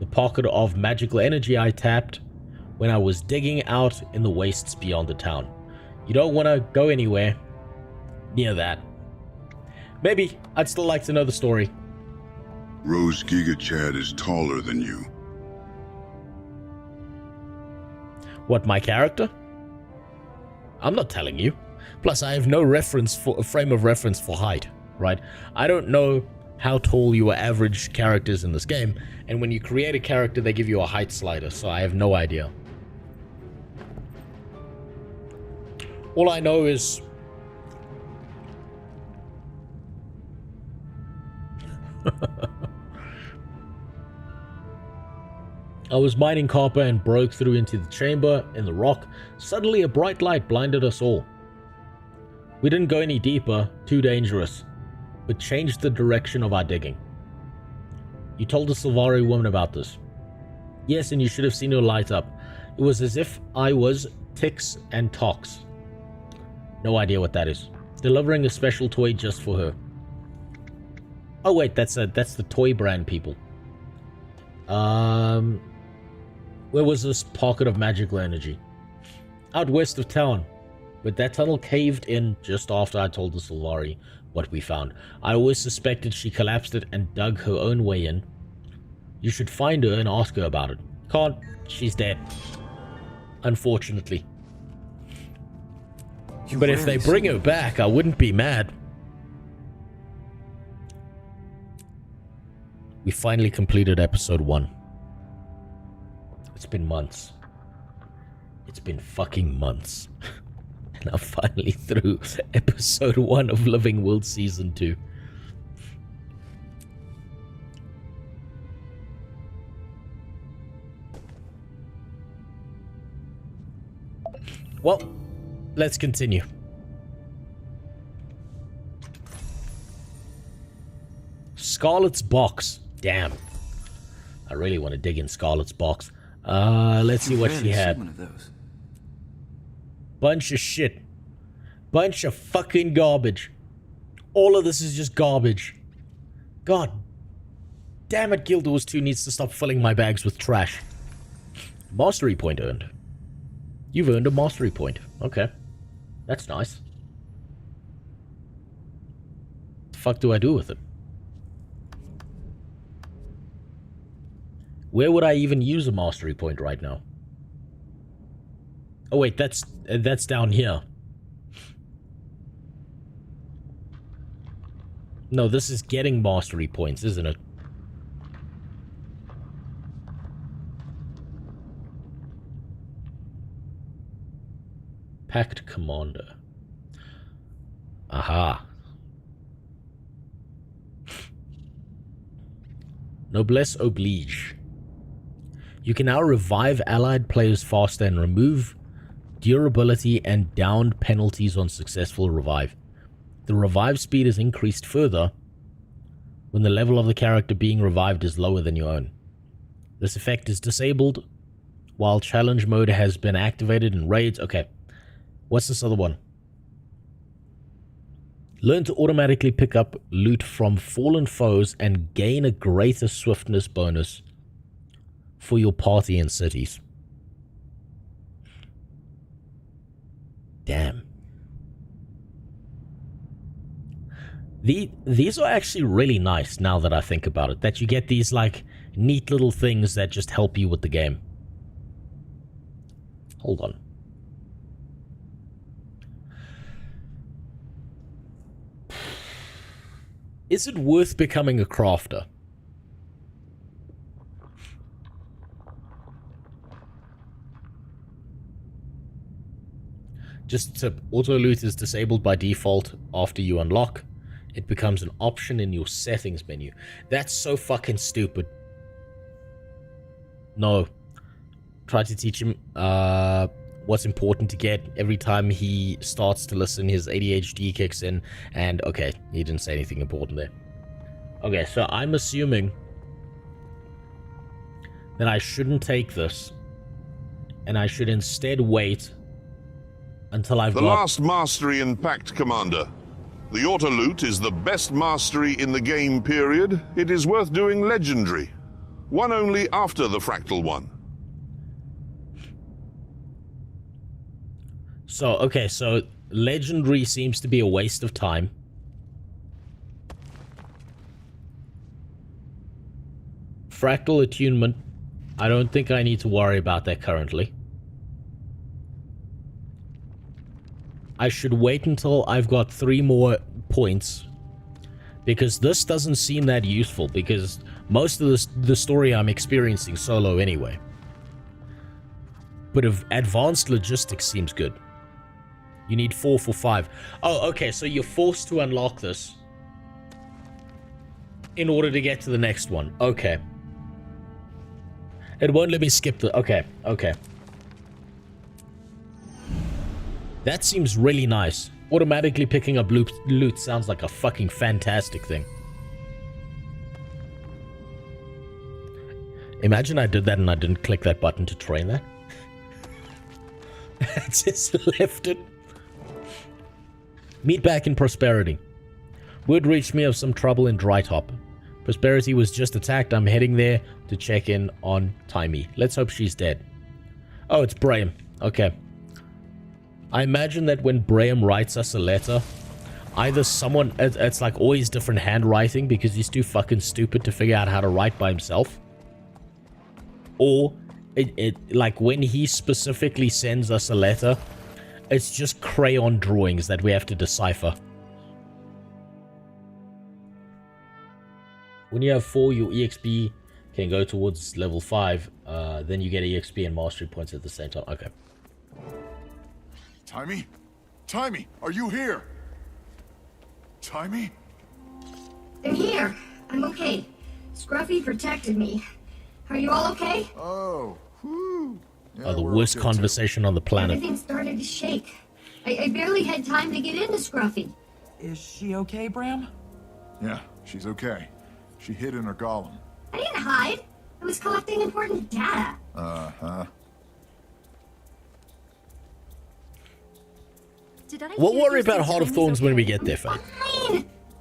the pocket of magical energy I tapped when I was digging out in the wastes beyond the town. You don't want to go anywhere near that. Maybe. I'd still like to know the story. Rose Giga Chad is taller than you. What, my character? I'm not telling you. Plus, I have no reference for a frame of reference for height, right? I don't know how tall your average character is in this game, and when you create a character, they give you a height slider, so I have no idea. All I know is I was mining copper and broke through into the chamber in the rock. Suddenly a bright light blinded us all. We didn't go any deeper, too dangerous, but changed the direction of our digging. You told the Silvari woman about this. Yes, and you should have seen her light up. It was as if I was Tix and Tox. No idea what that is. Delivering a special toy just for her. Oh wait, that's the toy brand people. Where was this pocket of magical energy? Out west of town. But that tunnel caved in just after I told the Silvari what we found. I always suspected she collapsed it and dug her own way in. You should find her and ask her about it. Can't. She's dead. Unfortunately. But if they bring her back, I wouldn't be mad. We finally completed episode 1. It's been months. It's been fucking months. And I'm finally through episode 1 of Living World Season 2. Well, let's continue. Scarlet's box. Damn. I really want to dig in Scarlet's box. Let's see what she had. One of those. Bunch of shit. Bunch of fucking garbage. All of this is just garbage. God damn it, Guild Wars 2 needs to stop filling my bags with trash. Mastery point earned. You've earned a mastery point. Okay. That's nice. What the fuck do I do with it? Where would I even use a mastery point right now? Oh wait, that's down here. No, this is getting mastery points, isn't it? Pact Commander. Aha. Noblesse oblige. You can now revive allied players faster and remove durability and downed penalties on successful revive. The revive speed is increased further when the level of the character being revived is lower than your own. This effect is disabled while challenge mode has been activated in raids. Okay. What's this other one? Learn to automatically pick up loot from fallen foes and gain a greater swiftness bonus for your party and cities. Damn. These are actually really nice now that I think about it. That you get these like neat little things that just help you with the game. Hold on. Is it worth becoming a crafter? Just a tip, auto loot is disabled by default after you unlock. It becomes an option in your settings menu. That's so fucking stupid. No. Try to teach him what's important to get. Every time he starts to listen, his ADHD kicks in. And okay, he didn't say anything important there. Okay, so I'm assuming that I shouldn't take this. And I should instead wait until I've got the last mastery in Pact Commander. The auto loot is the best mastery in the game, period. It is worth doing legendary. One only after the fractal one. So, okay, so legendary seems to be a waste of time. fractal attunement. I don't think I need to worry about that currently. I should wait until I've got 3 more points, because this doesn't seem that useful, because most of the story I'm experiencing solo anyway. But if advanced logistics seems good. You need 4 for 5. Oh, okay, so you're forced to unlock this in order to get to the next one. Okay. It won't let me skip the... Okay, okay. That seems really nice. Automatically picking up loot sounds like a fucking fantastic thing. Imagine I did that and I didn't click that button to train that. I just left it. Meet back in Prosperity. Word reached me of some trouble in Drytop. Prosperity was just attacked. I'm heading there to check in on Timey. Let's hope she's dead. Oh, it's Braham. Okay. I imagine that when Braham writes us a letter, either someone... It's like always different handwriting because he's too fucking stupid to figure out how to write by himself. Or, like when he specifically sends us a letter, it's just crayon drawings that we have to decipher. When you have 4, your EXP can go towards level 5. Then you get EXP and mastery points at the same time. Okay. Timey? Timey, are you here? Timey? I'm here. I'm okay. Scruffy protected me. Are you all okay? Oh, whew. Yeah, The worst conversation on the planet. Everything started to shake. I barely had time to get into Scruffy. Is she okay, Bram? Yeah, she's okay. She hid in her golem. I didn't hide. I was collecting important data. Uh-huh. We'll worry about Heart of Thorns when we get there, fam.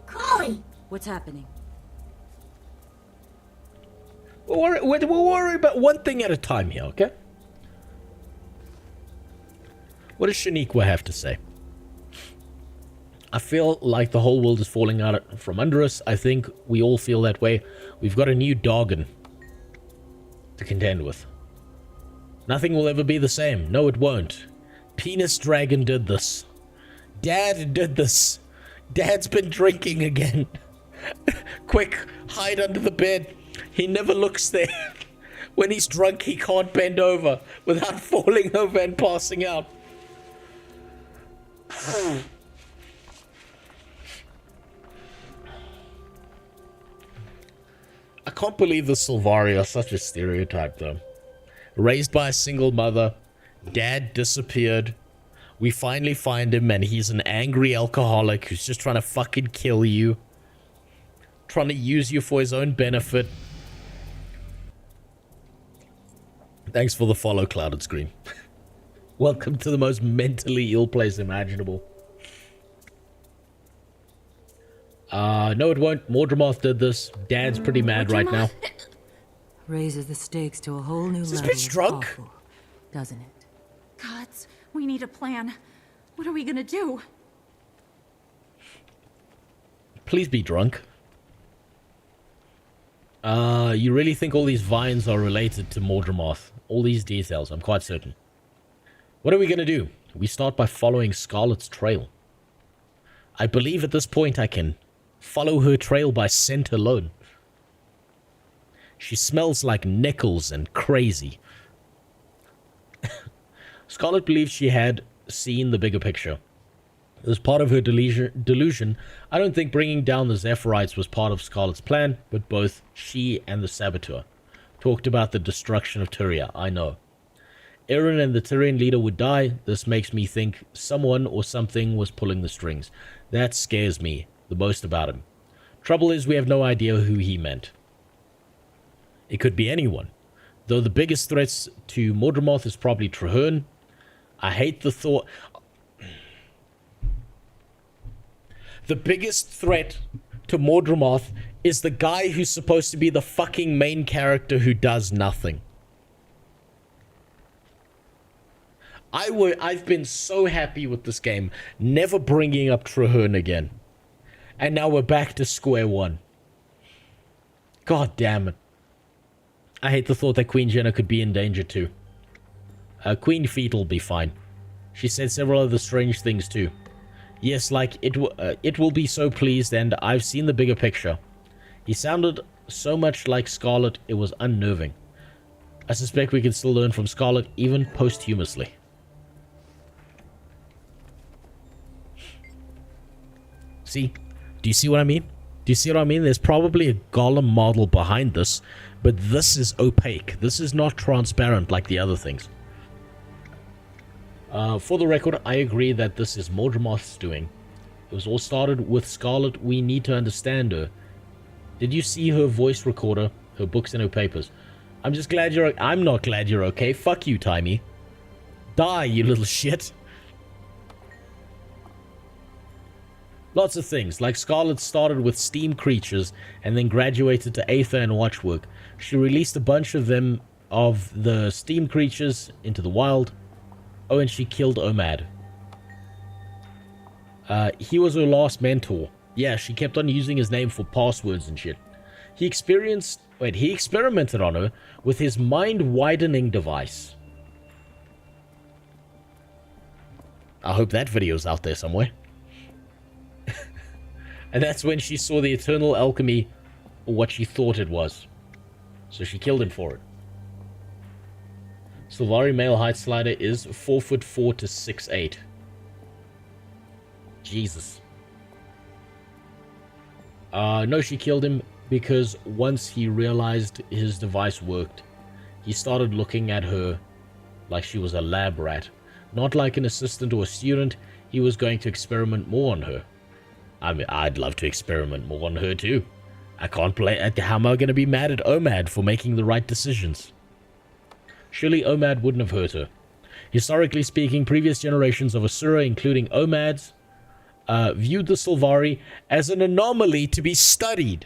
Collie! What's happening? We'll worry about one thing at a time here, okay? What does Shaniqua have to say? I feel like the whole world is falling out from under us. I think we all feel that way. We've got a new Doggin to contend with. Nothing will ever be the same. No, it won't. Penis Dragon did this. Dad did this. Dad's been drinking again. Quick, hide under the bed. He never looks there. When he's drunk, he can't bend over without falling over and passing out. I can't believe the Sylvari are such a stereotype, though. Raised by a single mother, dad disappeared. We finally find him, and he's an angry alcoholic who's just trying to fucking kill you. Trying to use you for his own benefit. Thanks for the follow, Clouded Screen. Welcome to the most mentally ill place imaginable. No, it won't. Mordramoth did this. Dad's pretty mad right now. Raises the stakes to a whole new level. Is this bitch drunk? Awful, doesn't it? Gods, we need a plan. What are we gonna do? Please be drunk. You really think all these vines are related to Mordramoth? All these details, I'm quite certain. What are we gonna do? We start by following Scarlet's trail. I believe at this point I can follow her trail by scent alone. She smells like nickels and crazy. Scarlet believes she had seen the bigger picture. As part of her delusion, I don't think bringing down the Zephyrite was part of Scarlet's plan, but both she and the Saboteur talked about the destruction of Tyria, I know. Eren and the Tyrian leader would die. This makes me think someone or something was pulling the strings. That scares me the most about him. Trouble is, we have no idea who he meant. It could be anyone. Though the biggest threats to Mordramoth is probably Traherne. I hate the thought... The biggest threat to Mordramoth is the guy who's supposed to be the fucking main character who does nothing. I've been so happy with this game, never bringing up Traherne again. And now we're back to square one. God damn it. I hate the thought that Queen Jenna could be in danger too. Queen Feet will be fine. She said several other strange things too. Yes, like, it will be so pleased, and I've seen the bigger picture. He sounded so much like Scarlet, it was unnerving. I suspect we can still learn from Scarlet, even posthumously. See? Do you see what I mean? Do you see what I mean? There's probably a Golem model behind this, but this is opaque. This is not transparent like the other things. For the record, I agree that this is Mordramoth's doing. It was all started with Scarlet. We need to understand her. Did you see her voice recorder, her books and her papers? I'm just glad you're... I'm not glad you're okay. Fuck you, Timey. Die, you little shit. Lots of things, like Scarlet started with steam creatures and then graduated to Aether and Watchwork. She released a bunch of them, of the steam creatures, into the wild. Oh, and she killed Omad. He was her last mentor. Yeah, she kept on using his name for passwords and shit. He experimented on her with his mind-widening device. I hope that video's out there somewhere. And that's when she saw the eternal alchemy, or what she thought it was. So she killed him for it. Sylvari male height slider is 4'4" to 6'8". Jesus. No, she killed him because once he realized his device worked, he started looking at her like she was a lab rat. Not like an assistant or a student. He was going to experiment more on her. I mean, I'd love to experiment more on her too. I can't play... How am I going to be mad at Omad for making the right decisions? Surely Omad wouldn't have hurt her. Historically speaking, previous generations of Asura, including Omads, viewed the Sylvari as an anomaly to be studied.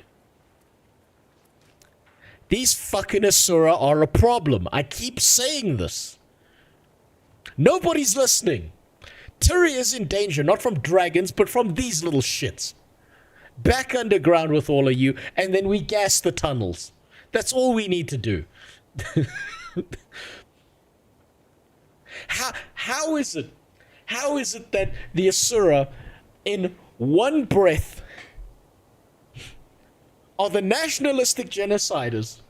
These fucking Asura are a problem. I keep saying this. Nobody's listening. Tyria is in danger, not from dragons, but from these little shits. Back underground with all of you, and then we gas the tunnels. That's all we need to do. How is it that the Asura, in one breath, are the nationalistic genociders,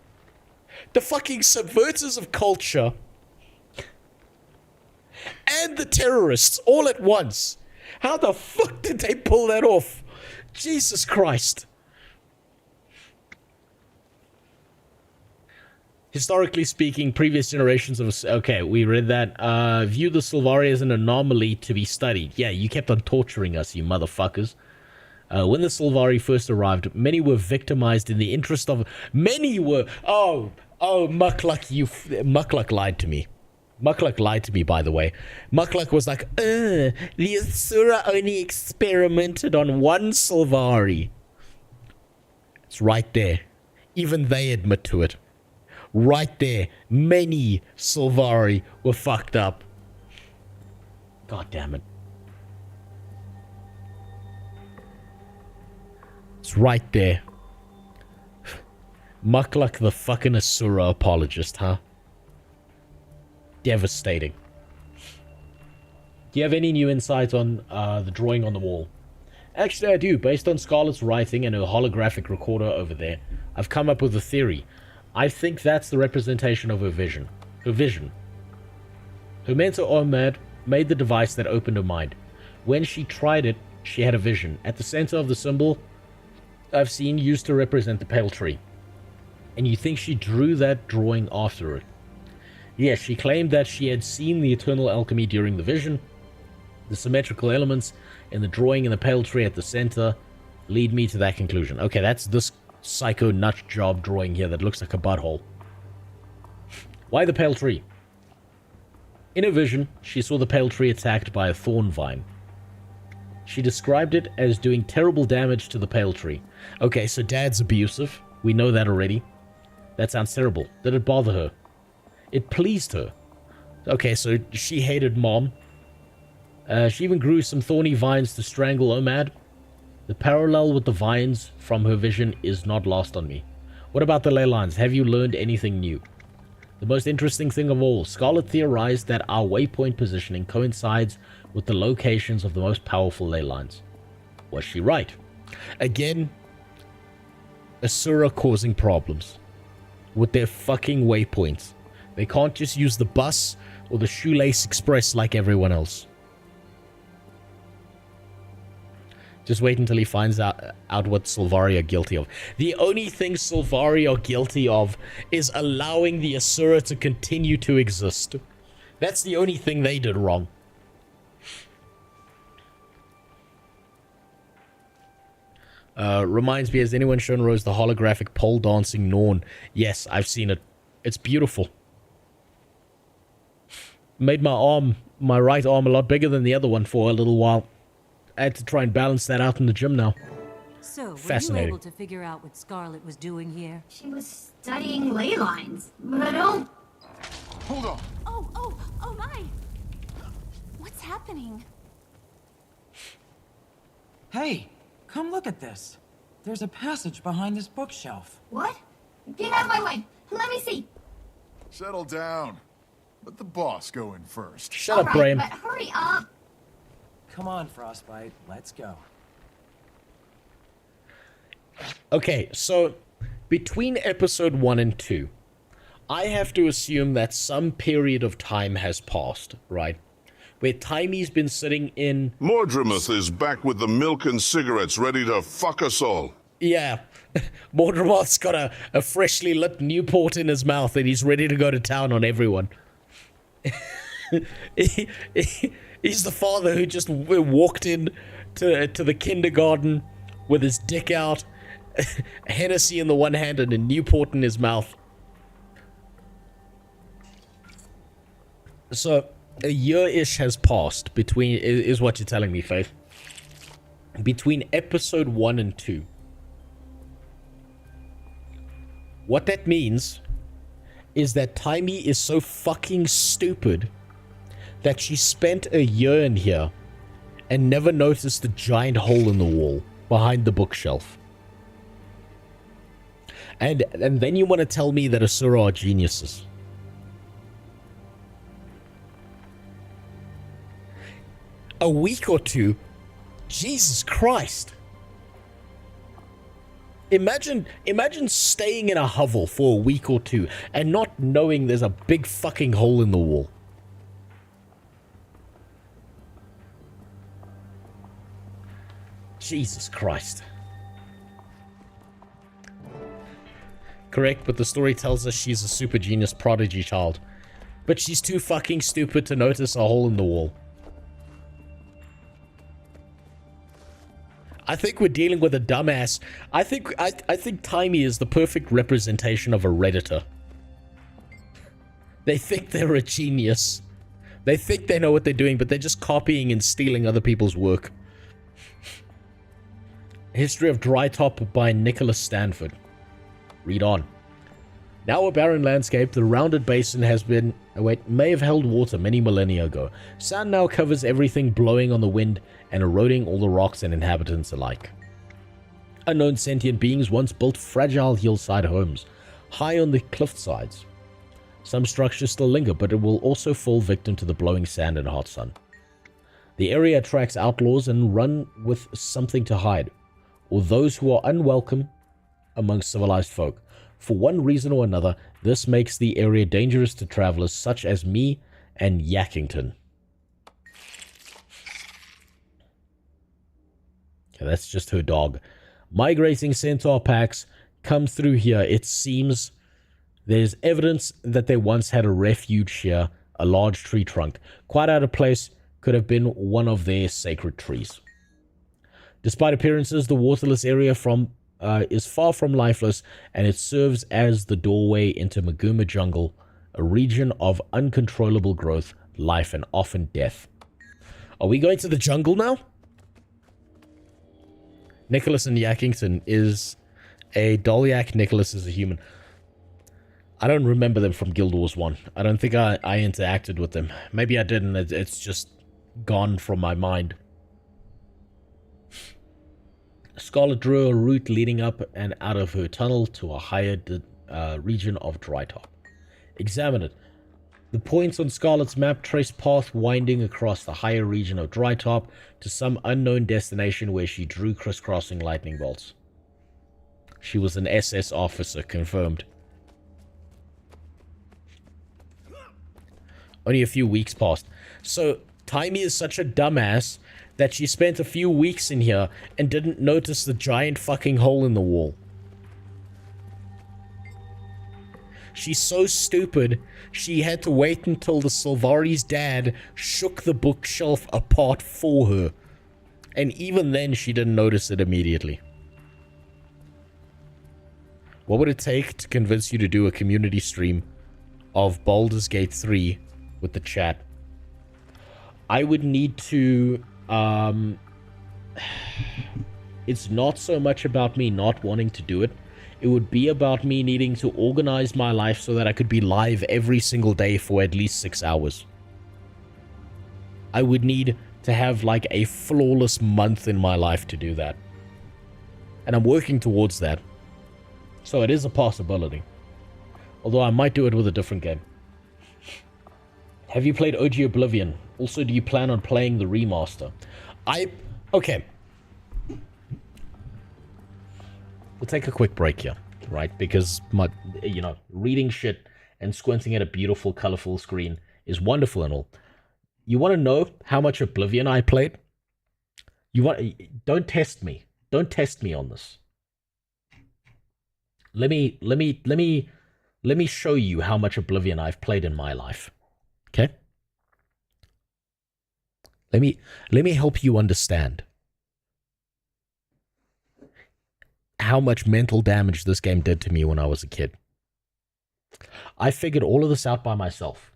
the fucking subverters of culture, and the terrorists all at once? How the fuck did they pull that off? Jesus Christ. Historically speaking, previous generations of... Okay, we read that. View the Sylvari as an anomaly to be studied. Yeah, you kept on torturing us, you motherfuckers. When the Sylvari first arrived, many were victimized in the interest of... Many were... Oh, Muckluck, Muckluck lied to me. Muckluck lied to me, by the way. Muckluck was like, the Asura only experimented on one Sylvari. It's right there. Even they admit to it. Right there. Many Sylvari were fucked up. God damn it. It's right there. Muckluck the fucking Asura apologist, huh? Devastating. Do you have any new insight on the drawing on the wall? Actually, I do. Based on Scarlet's writing and her holographic recorder over there, I've come up with a theory. I think that's the representation of her vision. Her vision. Her mentor Omad made the device that opened her mind. When she tried it, she had a vision. At the center of the symbol I've seen used to represent the pale tree. And you think she drew that drawing after it? Yes, she claimed that she had seen the eternal alchemy during the vision. The symmetrical elements in the drawing and the pale tree at the center lead me to that conclusion. Okay, that's this psycho nut job drawing here that looks like a butthole. Why the pale tree? In her vision, she saw the pale tree attacked by a thorn vine. She described it as doing terrible damage to the pale tree. Okay, so Dad's abusive. We know that already. That sounds terrible. Did it bother her? It pleased her. Okay, so she hated Mom. She even grew some thorny vines to strangle Omad. The parallel with the vines from her vision is not lost on me. What about the ley lines? Have you learned anything new? The most interesting thing of all, Scarlet theorized that our waypoint positioning coincides with the locations of the most powerful ley lines. Was she right? Again, Asura causing problems with their fucking waypoints. They can't just use the bus or the Shoelace Express like everyone else. Just wait until he finds out what Sylvari are guilty of. The only thing Sylvari are guilty of is allowing the Asura to continue to exist. That's the only thing they did wrong. Reminds me, has anyone shown Rose the holographic pole dancing Norn? Yes, I've seen it. It's beautiful. Made my right arm a lot bigger than the other one for a little while. I had to try and balance that out in the gym now. So, were you Fascinating. able to figure out what Scarlet was doing here? She was studying ley lines, but I don't... Hold on. Oh my! What's happening? Hey, come look at this. There's a passage behind this bookshelf. What? Get out of my way. Let me see. Settle down. Let the boss go in first. Shut up, Brain. But hurry up. Come on, Frostbite. Let's go. Okay, so between episode 1 and 2, I have to assume that some period of time has passed, right? Where Timey's been sitting in... Mordremoth is back with the milk and cigarettes ready to fuck us all. Yeah. Mordremoth's got a freshly lit Newport in his mouth and he's ready to go to town on everyone. He's the father who just walked in to the kindergarten with his dick out, Hennessy in the one hand and a Newport in his mouth. So, a year-ish has passed between, is what you're telling me, Faith. Between episode 1 and 2. What that means is that Timey is so fucking stupid that she spent a year in here and never noticed the giant hole in the wall behind the bookshelf. And then you want to tell me that Asura are geniuses. A week or two? Jesus Christ. Imagine staying in a hovel for a week or two and not knowing there's a big fucking hole in the wall. Jesus Christ. Correct, but the story tells us she's a super genius prodigy child. But she's too fucking stupid to notice a hole in the wall. I think we're dealing with a dumbass. I think Timey is the perfect representation of a Redditor. They think they're a genius. They think they know what they're doing, but they're just copying and stealing other people's work. History of Drytop by Nicholas Stanford. Read on. Now a barren landscape, the rounded basin may have held water many millennia ago. Sand now covers everything, blowing on the wind and eroding all the rocks and inhabitants alike. Unknown sentient beings once built fragile hillside homes, high on the cliff sides. Some structures still linger, but it will also fall victim to the blowing sand and hot sun. The area attracts outlaws and run with something to hide, or those who are unwelcome among civilized folk. For one reason or another, this makes the area dangerous to travelers such as me and Yackington. Okay, that's just her dog. Migrating centaur packs come through here. It seems there's evidence that they once had a refuge here, a large tree trunk. Quite out of place, could have been one of their sacred trees. Despite appearances, the waterless area is far from lifeless, and it serves as the doorway into Maguma Jungle, a region of uncontrollable growth, life, and often death. Are we going to the jungle now? Nicholas and Yackington is a Dolyak. Nicholas is a human. I don't remember them from Guild Wars 1. I don't think I interacted with them. Maybe I didn't. It's just gone from my mind. Scarlet drew a route leading up and out of her tunnel to a higher region of Drytop. Examine it. The points on Scarlet's map trace path winding across the higher region of Drytop to some unknown destination where she drew crisscrossing lightning bolts. She was an SS officer, confirmed. Only a few weeks passed. So, Timey is such a dumbass that she spent a few weeks in here and didn't notice the giant fucking hole in the wall. She's so stupid, she had to wait until the Silvari's dad shook the bookshelf apart for her. And even then, she didn't notice it immediately. What would it take to convince you to do a community stream of Baldur's Gate 3 with the chat? I would need to... it's not so much about me not wanting to do it. It would be about me needing to organize my life so that I could be live every single day for at least 6 hours. I would need to have like a flawless month in my life to do that. And I'm working towards that. So it is a possibility. Although I might do it with a different game. Have you played OG Oblivion? Also, do you plan on playing the remaster? Okay. We'll take a quick break here, right? Because my, reading shit and squinting at a beautiful, colorful screen is wonderful and all. You want to know how much Oblivion I played? Don't test me. Don't test me on this. Let me show you how much Oblivion I've played in my life. Okay? Let me help you understand how much mental damage this game did to me when I was a kid. I figured all of this out by myself.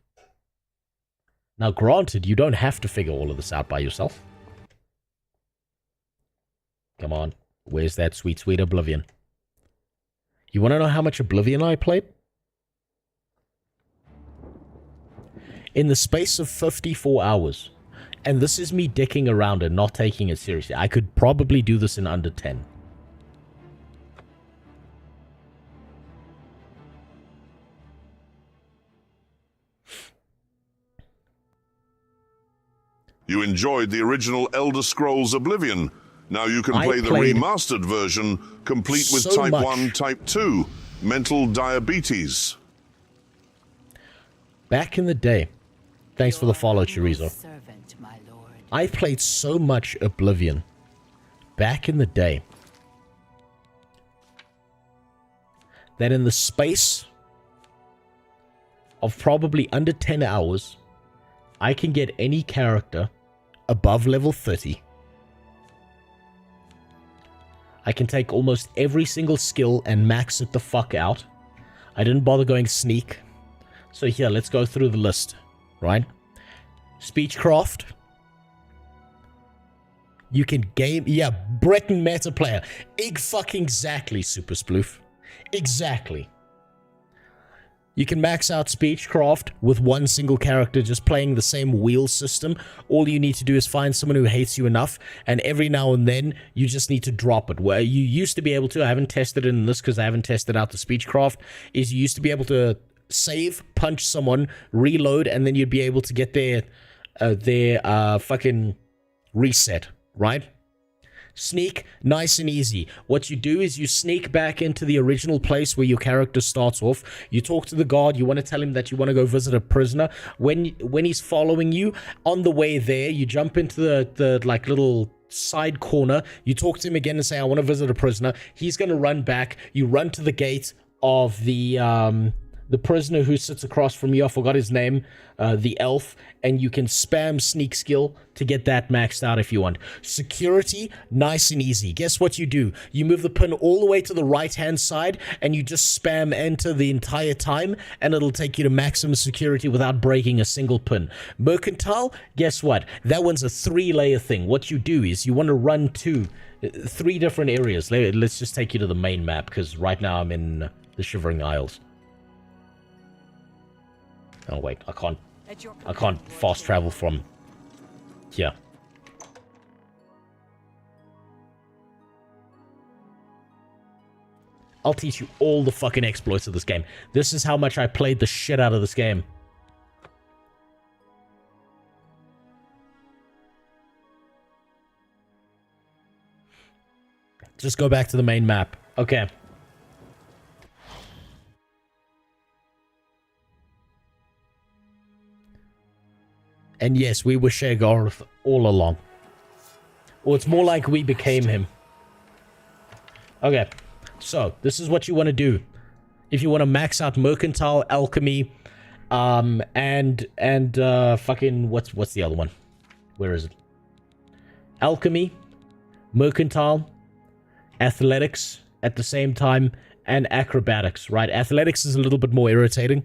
Now, granted, you don't have to figure all of this out by yourself. Come on. Where's that sweet, sweet Oblivion? You want to know how much Oblivion I played? In the space of 54 hours. And this is me dicking around and not taking it seriously. I could probably do this in under 10. You enjoyed the original Elder Scrolls Oblivion. Now you can play the remastered version, complete with Type 1, Type 2, mental diabetes. Back in the day, thanks for the follow, Chorizo. I played so much Oblivion back in the day that in the space of probably under 10 hours, I can get any character above level 30. I can take almost every single skill and max it the fuck out. I didn't bother going sneak. So here, let's go through the list, right? Speechcraft. You can game... Yeah, Breton meta player. Exactly, Super Sploof. Exactly. You can max out Speechcraft with one single character just playing the same wheel system. All you need to do is find someone who hates you enough, and every now and then you just need to drop it. Where you used to be able to, I haven't tested it in this because I haven't tested out the Speechcraft, is you used to be able to save, punch someone, reload, and then you'd be able to get their fucking reset, right? Sneak, nice and easy. What you do is you sneak back into the original place where your character starts off. You talk to the guard. You want to tell him that you want to go visit a prisoner. When he's following you, on the way there, you jump into the like little side corner. You talk to him again and say, I want to visit a prisoner. He's going to run back. You run to the gate of the prisoner who sits across from you. I forgot his name. The elf. And you can spam sneak skill to get that maxed out if you want. Security, nice and easy. Guess what you do? You move the pin all the way to the right-hand side, and you just spam enter the entire time, and it'll take you to maximum security without breaking a single pin. Mercantile, guess what? That one's a 3-layer thing. What you do is you want to run to 3 different areas. Let's just take you to the main map, because right now I'm in the Shivering Isles. Oh, wait, I can't fast travel from here. I'll teach you all the fucking exploits of this game. This is how much I played the shit out of this game. Just go back to the main map. Okay. And yes, we were Shegarth all along. Or it's more like we became him. Okay. So, this is what you want to do. If you want to max out Mercantile, Alchemy, and fucking, what's the other one? Where is it? Alchemy, Mercantile, Athletics at the same time, and Acrobatics, right? Athletics is a little bit more irritating.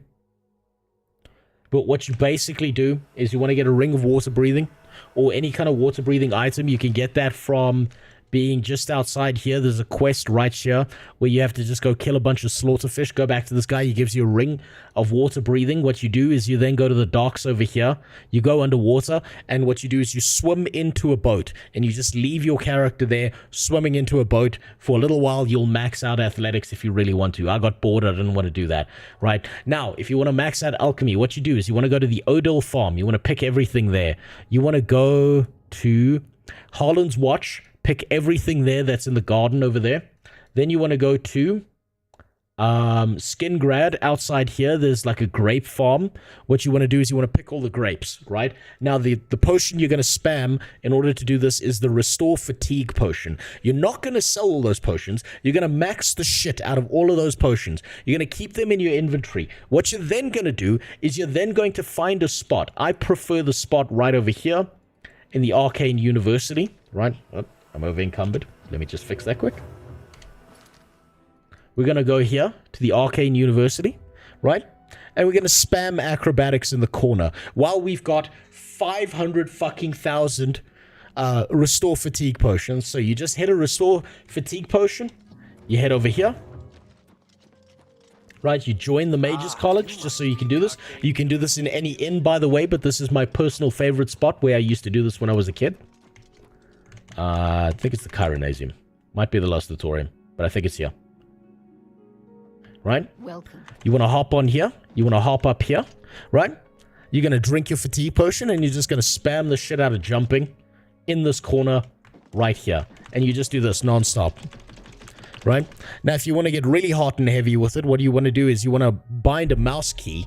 But what you basically do is you want to get a Ring of Water Breathing, or any kind of water breathing item. You can get that from being just outside here. There's a quest right here where you have to just go kill a bunch of slaughterfish. Go back to this guy. He gives you a ring of water breathing. What you do is you then go to the docks over here. You go underwater, and what you do is you swim into a boat, and you just leave your character there swimming into a boat for a little while. You'll max out athletics if you really want to. I got bored. I didn't want to do that. Right now, if you want to max out alchemy, what you do is you want to go to the Odell farm. You want to pick everything there. You want to go to Harlan's Watch. Pick everything there that's in the garden over there. Then you want to go to Skingrad. Outside here, there's like a grape farm. What you want to do is you want to pick all the grapes, right? Now, the potion you're going to spam in order to do this is the Restore Fatigue potion. You're not going to sell all those potions. You're going to max the shit out of all of those potions. You're going to keep them in your inventory. What you're then going to do is you're then going to find a spot. I prefer the spot right over here in the Arcane University, right? Oh, I'm over encumbered. Let me just fix that quick. We're going to go here to the Arcane University, right? And we're going to spam acrobatics in the corner while we've got 500 fucking thousand restore fatigue potions. So you just hit a restore fatigue potion. You head over here. Right, you join the Mages College just so you can do this. You can do this in any inn, by the way, but this is my personal favorite spot where I used to do this when I was a kid. I think it's the Chironasium. Might be the Lustatorium, but I think it's here. Right? Welcome. You want to hop on here. You want to hop up here. Right? You're going to drink your fatigue potion, and you're just going to spam the shit out of jumping in this corner right here. And you just do this non-stop. Right? Now, if you want to get really hot and heavy with it, what you want to do is you want to bind a mouse key.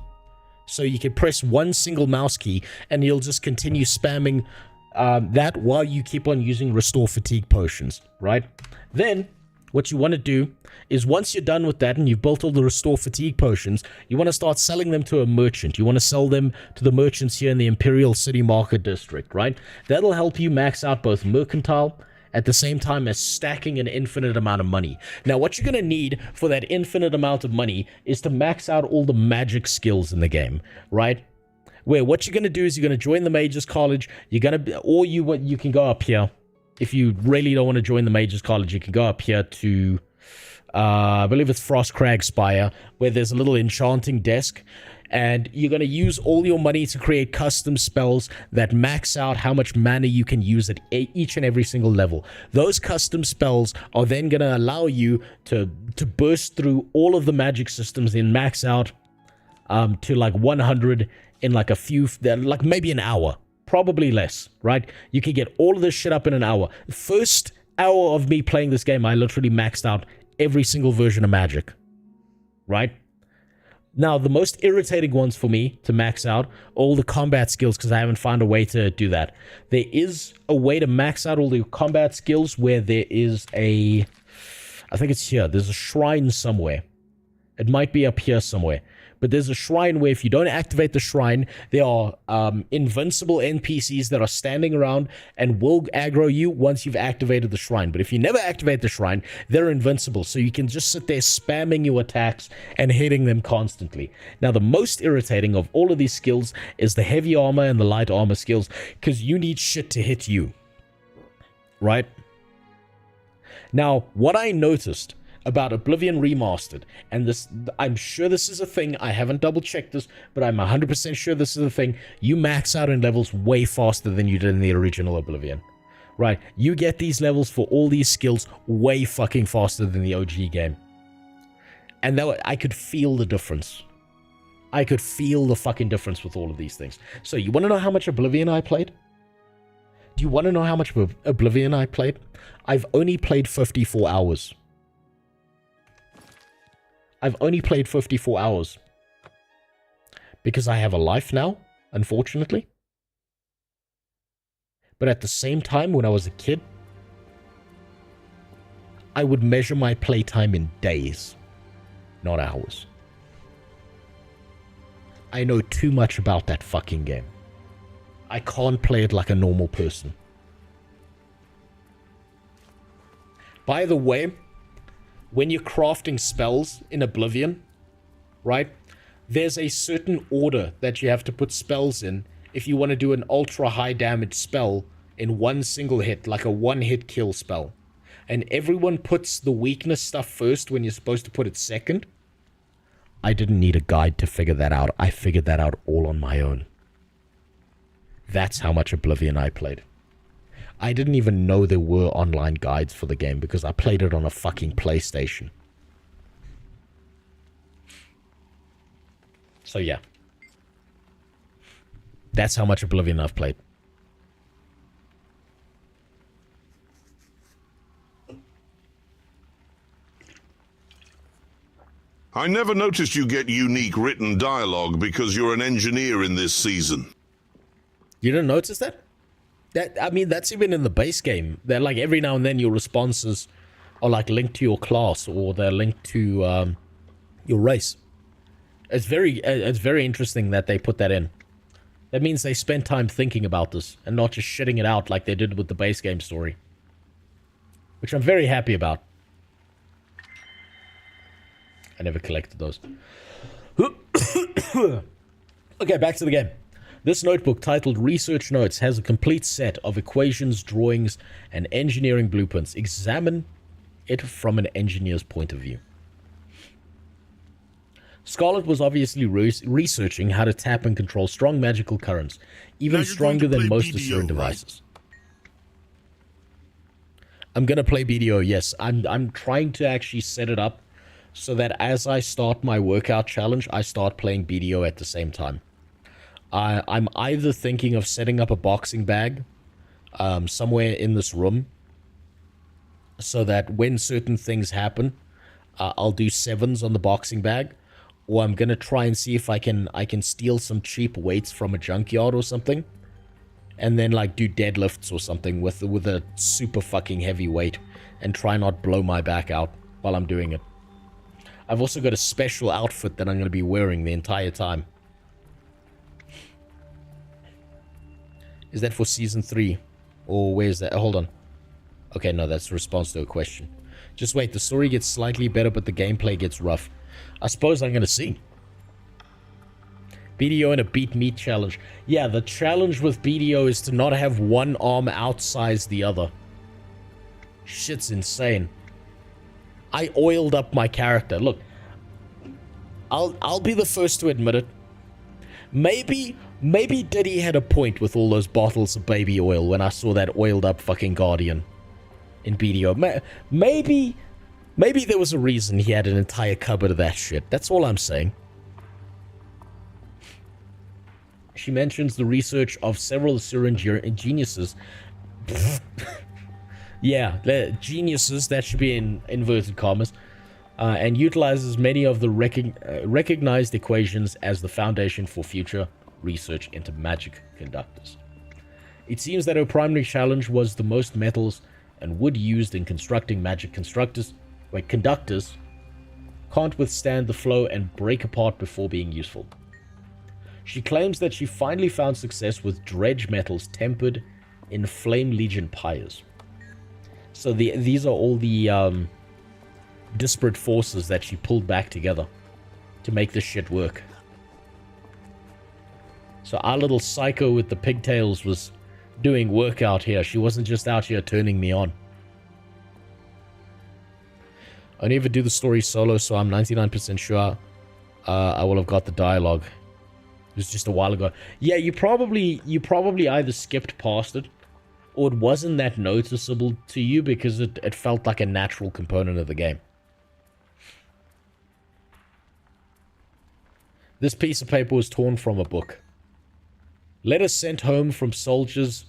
So you can press one single mouse key, and you'll just continue spamming that while you keep on using restore fatigue potions, right? Then what you want to do is once you're done with that and you've built all the restore fatigue potions, you want to start selling them to a merchant. You want to sell them to the merchants here in the Imperial City Market District, right? That'll help you max out both Mercantile at the same time as stacking an infinite amount of money. Now, what you're going to need for that infinite amount of money is to max out all the magic skills in the game, right? Where what you're going to do is you're going to join the Mages College. You're going to, or you can go up here. If you really don't want to join the Mages College, you can go up here to, I believe it's Frostcrag Spire, where there's a little enchanting desk. And you're going to use all your money to create custom spells that max out how much mana you can use at each and every single level. Those custom spells are then going to allow you to burst through all of the magic systems and max out to like 100 in like a few, like maybe an hour, probably less, right? You can get all of this shit up in an hour. The first hour of me playing this game, I literally maxed out every single version of magic, right? Now, the most irritating ones for me to max out all the combat skills, because I haven't found a way to do that. There is a way to max out all the combat skills where there is a, I think it's here, there's a shrine somewhere. It might be up here somewhere. But there's a shrine where if you don't activate the shrine, there are invincible NPCs that are standing around and will aggro you once you've activated the shrine. But if you never activate the shrine, they're invincible. So you can just sit there spamming your attacks and hitting them constantly. Now, the most irritating of all of these skills is the heavy armor and the light armor skills, because you need shit to hit you. Right? Now, what I noticed about Oblivion Remastered, and this, I'm sure this is a thing, I haven't double checked this, but I'm 100% sure this is a thing, you max out in levels way faster than you did in the original Oblivion. Right, you get these levels for all these skills way fucking faster than the OG game. And I could feel the difference. I could feel the fucking difference with all of these things. So you want to know how much Oblivion I played? Do you want to know how much Oblivion I played? I've only played 54 hours. I've only played 54 hours. Because I have a life now, unfortunately. But at the same time, when I was a kid, I would measure my playtime in days, not hours. I know too much about that fucking game. I can't play it like a normal person. By the way, when you're crafting spells in Oblivion, right, there's a certain order that you have to put spells in if you want to do an ultra high damage spell in one single hit, like a one-hit kill spell. And everyone puts the weakness stuff first when you're supposed to put it second. I didn't need a guide to figure that out. I figured that out all on my own. That's how much Oblivion I played. I didn't even know there were online guides for the game because I played it on a fucking PlayStation. So yeah. That's how much Oblivion I've played. I never noticed you get unique written dialogue because you're an engineer in this season. You didn't notice that? I mean, that's even in the base game. They're like every now and then your responses are like linked to your class or they're linked to your race. It's very interesting that they put that in. That means they spent time thinking about this and not just shitting it out like they did with the base game story. Which I'm very happy about. I never collected those. Okay, back to the game. This notebook, titled Research Notes, has a complete set of equations, drawings, and engineering blueprints. Examine it from an engineer's point of view. Scarlet was obviously researching how to tap and control strong magical currents, even stronger than most Asuran devices. I'm gonna play BDO, yes. I'm trying to actually set it up so that as I start my workout challenge, I start playing BDO at the same time. I'm either thinking of setting up a boxing bag somewhere in this room so that when certain things happen, I'll do 7s on the boxing bag, or I'm going to try and see if I can steal some cheap weights from a junkyard or something, and then like do deadlifts or something with a super fucking heavy weight and try not blow my back out while I'm doing it. I've also got a special outfit that I'm going to be wearing the entire time. Is that for Season 3? Or where's that? Hold on. Okay, no, that's a response to a question. Just wait, the story gets slightly better, but the gameplay gets rough. I suppose I'm going to see. BDO in a beat meat challenge. Yeah, the challenge with BDO is to not have one arm outsize the other. Shit's insane. I oiled up my character. Look, I'll be the first to admit it. Maybe Diddy had a point with all those bottles of baby oil when I saw that oiled up fucking Guardian in BDO. Maybe there was a reason he had an entire cupboard of that shit. That's all I'm saying. She mentions the research of several Asuran geniuses. Yeah, geniuses, that should be in inverted commas, and utilizes many of the recognized equations as the foundation for future research into magic conductors. It seems that her primary challenge was the most metals and wood used in constructing magic conductors can't withstand the flow and break apart before being useful. She claims that she finally found success with dredge metals tempered in Flame Legion pyres. So these are all the disparate forces that she pulled back together to make this shit work. So our little psycho with the pigtails was doing work out here. She wasn't just out here turning me on. I never do the story solo, so I'm 99% sure I will have got the dialogue. It was just a while ago. Yeah, you probably either skipped past it, or it wasn't that noticeable to you because it felt like a natural component of the game. This piece of paper was torn from a book. Letters sent home from soldiers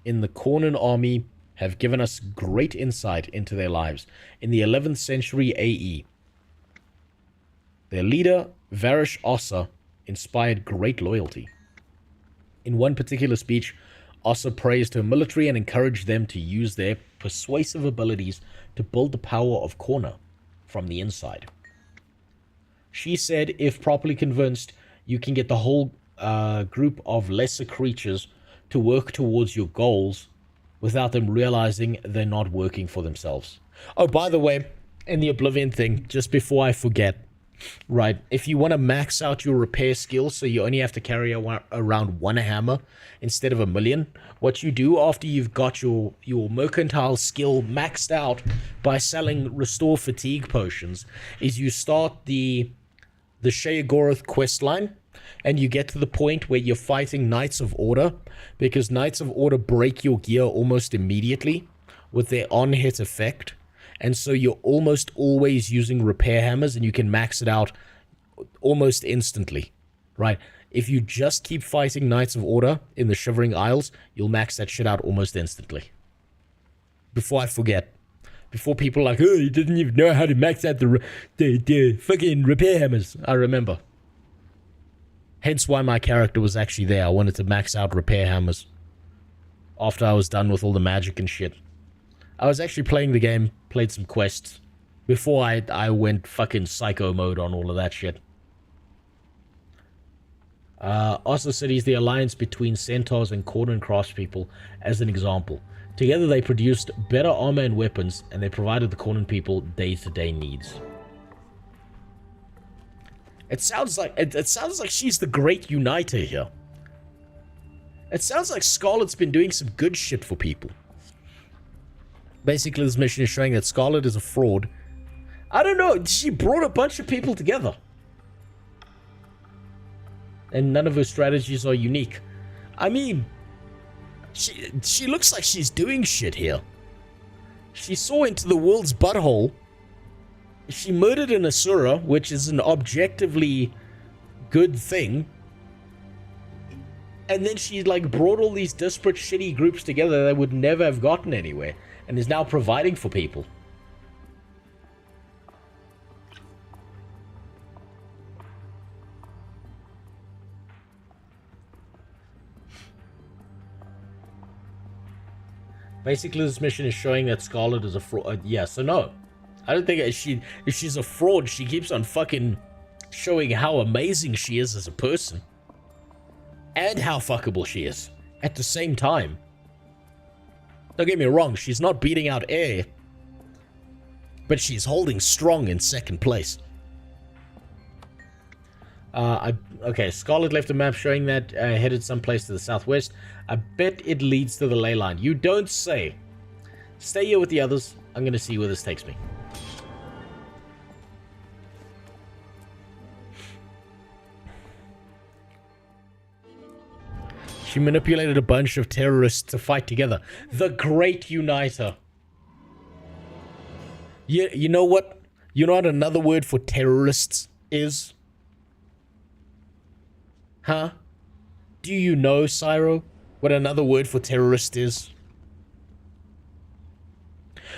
in the Cornan army have given us great insight into their lives. In the 11th century AE, their leader, Varish Ossa, inspired great loyalty. In one particular speech, Ossa praised her military and encouraged them to use their persuasive abilities to build the power of Corna from the inside. She said, if properly convinced, you can get the whole group of lesser creatures to work towards your goals without them realizing they're not working for themselves. Oh, by the way, in the Oblivion thing, just before I forget, right, if you want to max out your repair skills so you only have to carry around one hammer instead of 1,000,000, what you do after you've got your mercantile skill maxed out by selling restore fatigue potions is you start the Sheogorath quest line, and you get to the point where you're fighting Knights of Order, because Knights of Order break your gear almost immediately with their on-hit effect, and so you're almost always using repair hammers, and you can max it out almost instantly, right? If you just keep fighting Knights of Order in the Shivering Isles, you'll max that shit out almost instantly. Before I forget. Before people are like, oh, you didn't even know how to max out the fucking repair hammers. I remember. Hence why my character was actually there. I wanted to max out repair hammers after I was done with all the magic and shit. I was actually playing the game, played some quests, before I went fucking psycho mode on all of that shit. Ossa said he's the alliance between centaurs and Cornan craftspeople as an example. Together they produced better armor and weapons, and they provided the Cornan people day-to-day needs. It sounds like she's the great uniter here. It sounds like Scarlet's been doing some good shit for people. Basically, this mission is showing that Scarlet is a fraud. I don't know, she brought a bunch of people together. And none of her strategies are unique. I mean, she looks like she's doing shit here. She saw into the world's butthole. She murdered an Asura, which is an objectively good thing. And then she, like, brought all these disparate, shitty groups together that would never have gotten anywhere. And is now providing for people. Basically, this mission is showing that Scarlet is a fraud. Yeah, so no. I don't think if she's a fraud, she keeps on fucking showing how amazing she is as a person. And how fuckable she is at the same time. Don't get me wrong, she's not beating out air. But she's holding strong in second place. Okay, Scarlet left a map showing that headed someplace to the southwest. I bet it leads to the ley line. You don't say. Stay here with the others. I'm going to see where this takes me. She manipulated a bunch of terrorists to fight together. The Great Uniter. You know what? You know what another word for terrorists is? Huh? Do you know, Cyro, what another word for terrorist is?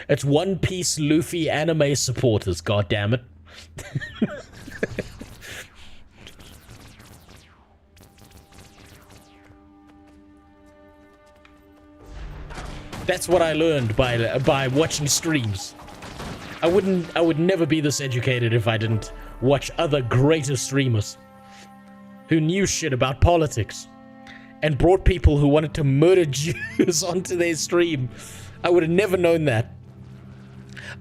It's One Piece Luffy anime supporters, goddammit. That's what I learned by watching streams. I would never be this educated if I didn't watch other greater streamers who knew shit about politics and brought people who wanted to murder Jews onto their stream. I would have never known that.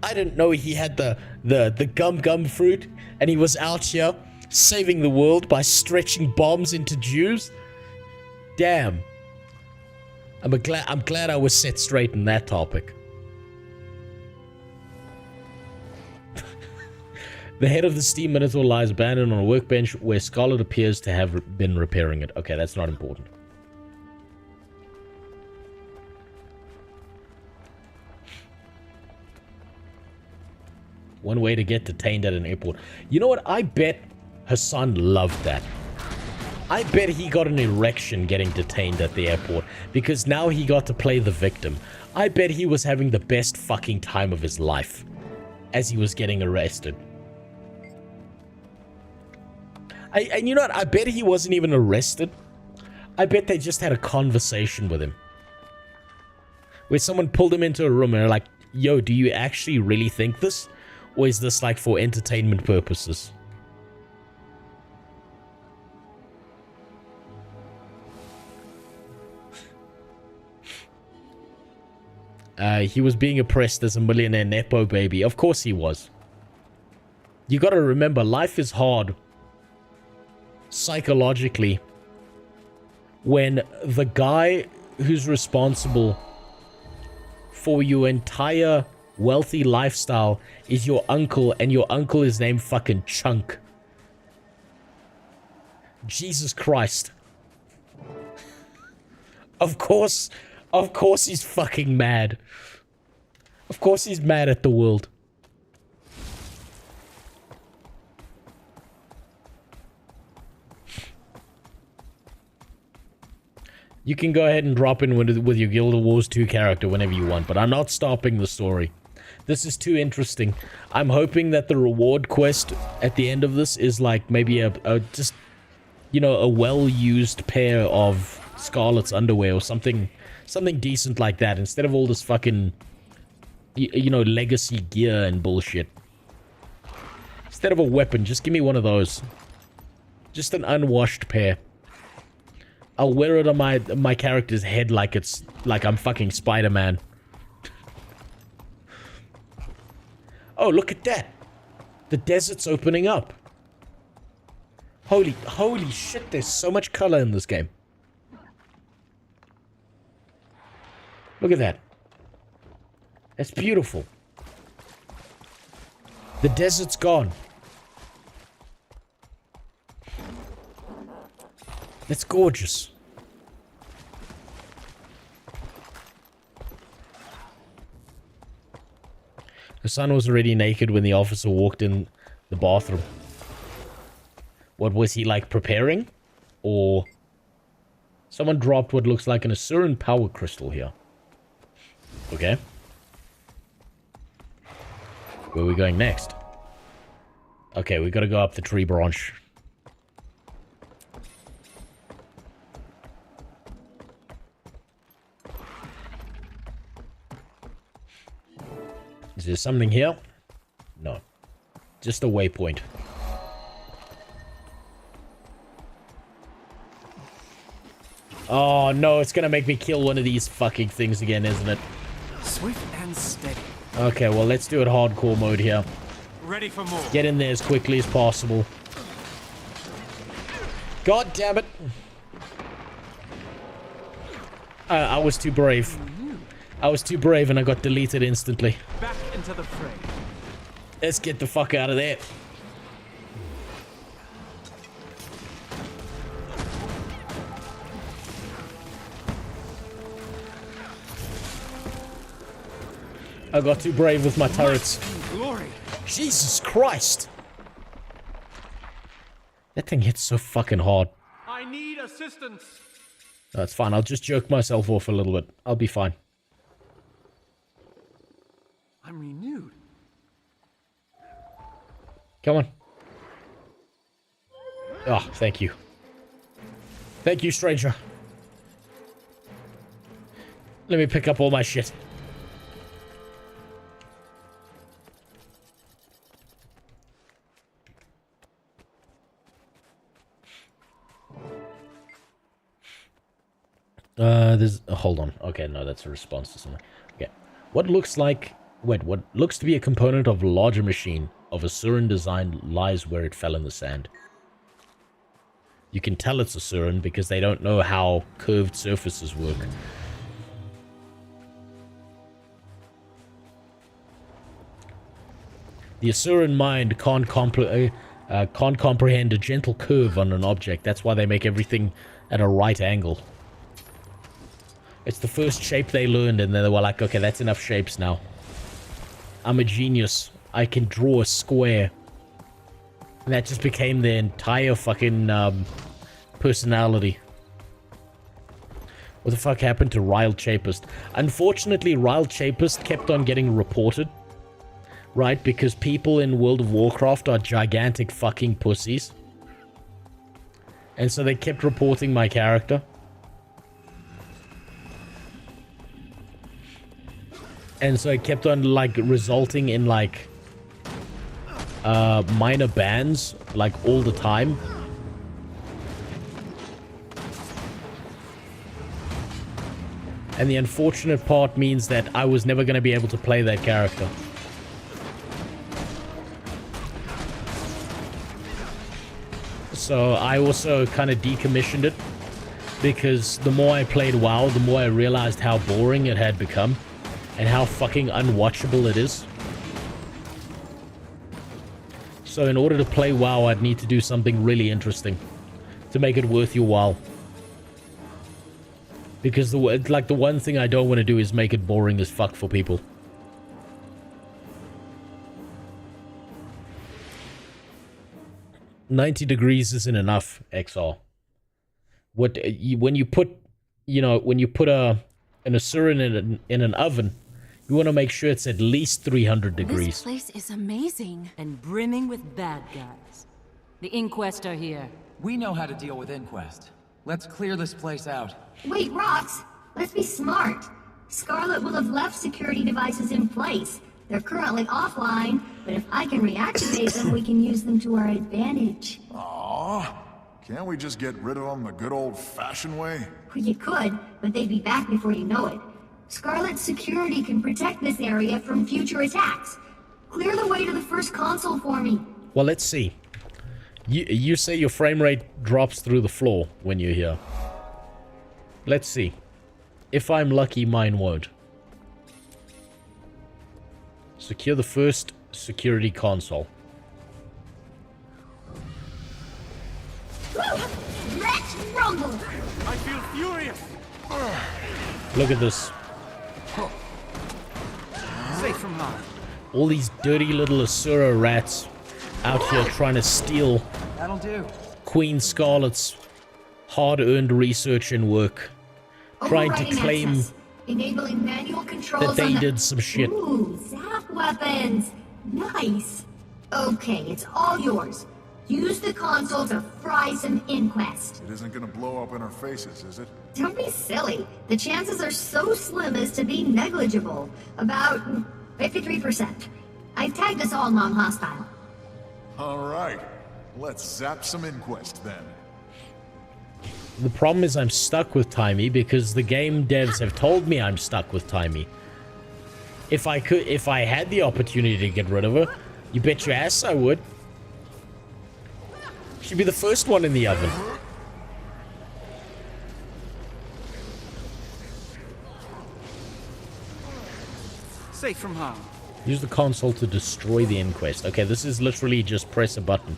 I didn't know he had the gum fruit and he was out here saving the world by stretching bombs into Jews. Damn. I'm glad I was set straight in that topic. The head of the steam minotaur lies abandoned on a workbench where Scarlet appears to have been repairing it. Okay, that's not important. One way to get detained at an airport. You know what? I bet Hassan loved that. I bet he got an erection getting detained at the airport because now he got to play the victim. I bet he was having the best fucking time of his life as he was getting arrested. And you know what? I bet he wasn't even arrested. I bet they just had a conversation with him. Where someone pulled him into a room and they're like, yo, do you actually really think this? Or is this like for entertainment purposes? He was being oppressed as a millionaire Nepo baby. Of course he was. You gotta remember, life is hard psychologically when the guy who's responsible for your entire wealthy lifestyle is your uncle, and your uncle is named fucking Chunk. Jesus Christ. Of course he's fucking mad. Of course he's mad at the world. You can go ahead and drop in with your Guild Wars 2 character whenever you want, but I'm not stopping the story. This is too interesting. I'm hoping that the reward quest at the end of this is like maybe a just, you know, a well-used pair of Scarlet's underwear or something decent like that, instead of all this fucking, you know, legacy gear and bullshit. Instead of a weapon, just give me one of those. Just an unwashed pair. I'll wear it on my character's head like it's like I'm fucking Spider-Man. Oh, look at that. The desert's opening up. Holy shit, there's so much color in this game. Look at that. That's beautiful. The desert's gone. That's gorgeous. Hassan was already naked when the officer walked in the bathroom. What was he, like, preparing? Or... Someone dropped what looks like an Asuran power crystal here. Okay. Where are we going next? Okay, we gotta go up the tree branch. Is there something here? No. Just a waypoint. Oh no, it's gonna make me kill one of these fucking things again, isn't it? Swift and steady. Okay, well, let's do it hardcore mode here. Ready for more. Get in there as quickly as possible. God damn it. I was too brave. I was too brave and I got deleted instantly. Back into the fray. Let's get the fuck out of there. I got too brave with my turrets. Glory. Jesus Christ. That thing hits so fucking hard. I need assistance. That's fine. I'll just jerk myself off a little bit. I'll be fine. I'm renewed. Come on. Oh, thank you. Thank you, stranger. Let me pick up all my shit. Hold on. Okay, no, that's a response to something. Okay. What looks to be a component of a larger machine of a Asuran design lies where it fell in the sand. You can tell it's Asuran because they don't know how curved surfaces work. The Asuran mind can't comprehend a gentle curve on an object. That's why they make everything at a right angle. It's the first shape they learned, and then they were like, okay, that's enough shapes now. I'm a genius. I can draw a square. And that just became their entire fucking personality. What the fuck happened to Ryle Chapist? Unfortunately, Ryle Chapist kept on getting reported. Right? Because people in World of Warcraft are gigantic fucking pussies. And so they kept reporting my character. And so it kept on, like, resulting in, like, minor bans, like, all the time. And the unfortunate part means that I was never going to be able to play that character. So I also kind of decommissioned it, because the more I played WoW, the more I realized how boring it had become and how fucking unwatchable it is. So in order to play WoW, I'd need to do something really interesting to make it worth your while. Because the one thing I don't want to do is make it boring as fuck for people. $90 degrees isn't enough, XR. When you put an Asuran in an oven, you want to make sure it's at least 300 degrees. This place is amazing. And brimming with bad guys. The Inquest are here. We know how to deal with Inquest. Let's clear this place out. Wait, Rox, let's be smart. Scarlet will have left security devices in place. They're currently offline, but if I can reactivate them, we can use them to our advantage. Aww. Can't we just get rid of them the good old-fashioned way? Well, you could, but they'd be back before you know it. Scarlet's security can protect this area from future attacks. Clear the way to the first console for me. Well, let's see. You say your frame rate drops through the floor when you're here. Let's see. If I'm lucky, mine won't. Secure the first security console. Let's rumble! I feel furious! Look at this. Safe from harm. All these dirty little Asura rats out here trying to steal That'll do. Queen Scarlet's hard-earned research and work. Trying to Overriding claim access. Enabling manual controls that they on did some shit. Ooh, zap weapons! Nice! Okay, it's all yours. Use the console to fry some Inquest. It isn't gonna blow up in our faces, is it? Don't be silly. The chances are so slim as to be negligible. About 53%. I've tagged us all non-hostile. Alright. Let's zap some Inquest then. The problem is I'm stuck with Timey because the game devs have told me I'm stuck with Timey. If I had the opportunity to get rid of her, you bet your ass I would. She'd be the first one in the oven. Safe from harm. Use the console to destroy the Inquest. Okay, this is literally just press a button.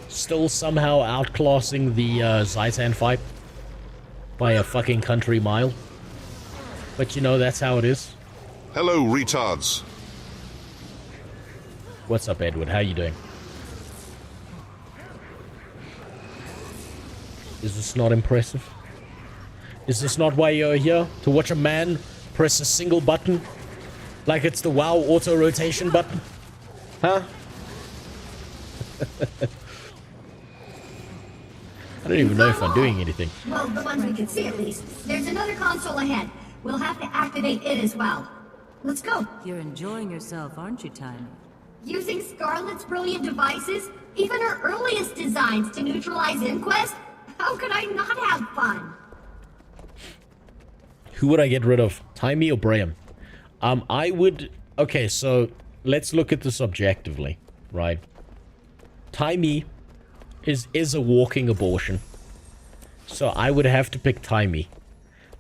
Still somehow outclassing the Zaitan fight by a fucking country mile. But you know, that's how it is. Hello, retards. What's up, Edward? How you doing? Is this not impressive? Is this not why you're here? To watch a man press a single button? Like it's the WoW auto-rotation button? Huh? I don't even know if I'm doing anything. Well, the ones we can see at least. There's another console ahead. We'll have to activate it as well. Let's go. You're enjoying yourself, aren't you, Tiny? Using Scarlet's brilliant devices, even her earliest designs to neutralize Inquest? How could I not have fun? Who would I get rid of? Timey or Braham? I would... Okay, so let's look at this objectively, right? Timey is a walking abortion. So I would have to pick Timey.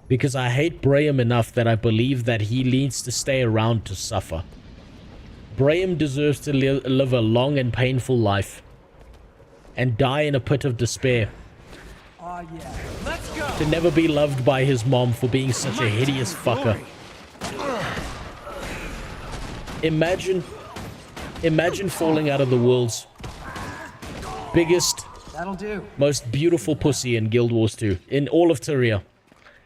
Because I hate Braham enough that I believe that he needs to stay around to suffer. Braham deserves to live a long and painful life. And die in a pit of despair. Oh yeah. Let's go. To never be loved by his mom for being such a hideous fucker. Imagine falling out of the world's biggest, That'll do. most beautiful pussy in Guild Wars 2, in all of Tyria,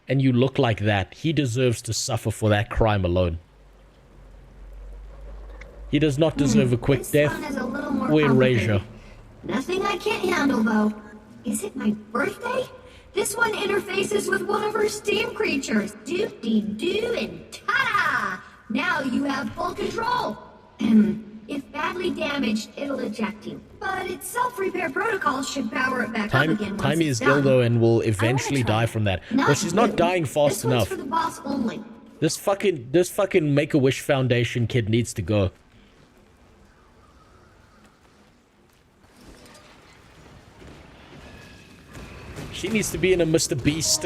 and you look like that, he deserves to suffer for that crime alone. He does not deserve a quick death or erasure. Nothing I can't handle, though. Is it my birthday? This one interfaces with one of her steam creatures. Doop-dee-doo and ta-da! Now you have full control. If badly damaged, it'll eject you. But its self-repair protocol should power it back up again once Timey it's is ill done. though and will eventually die from that. But she's not dying fast This one's enough. for the boss only. This fucking Make-A-Wish Foundation kid needs to go. She needs to be in a Mr. Beast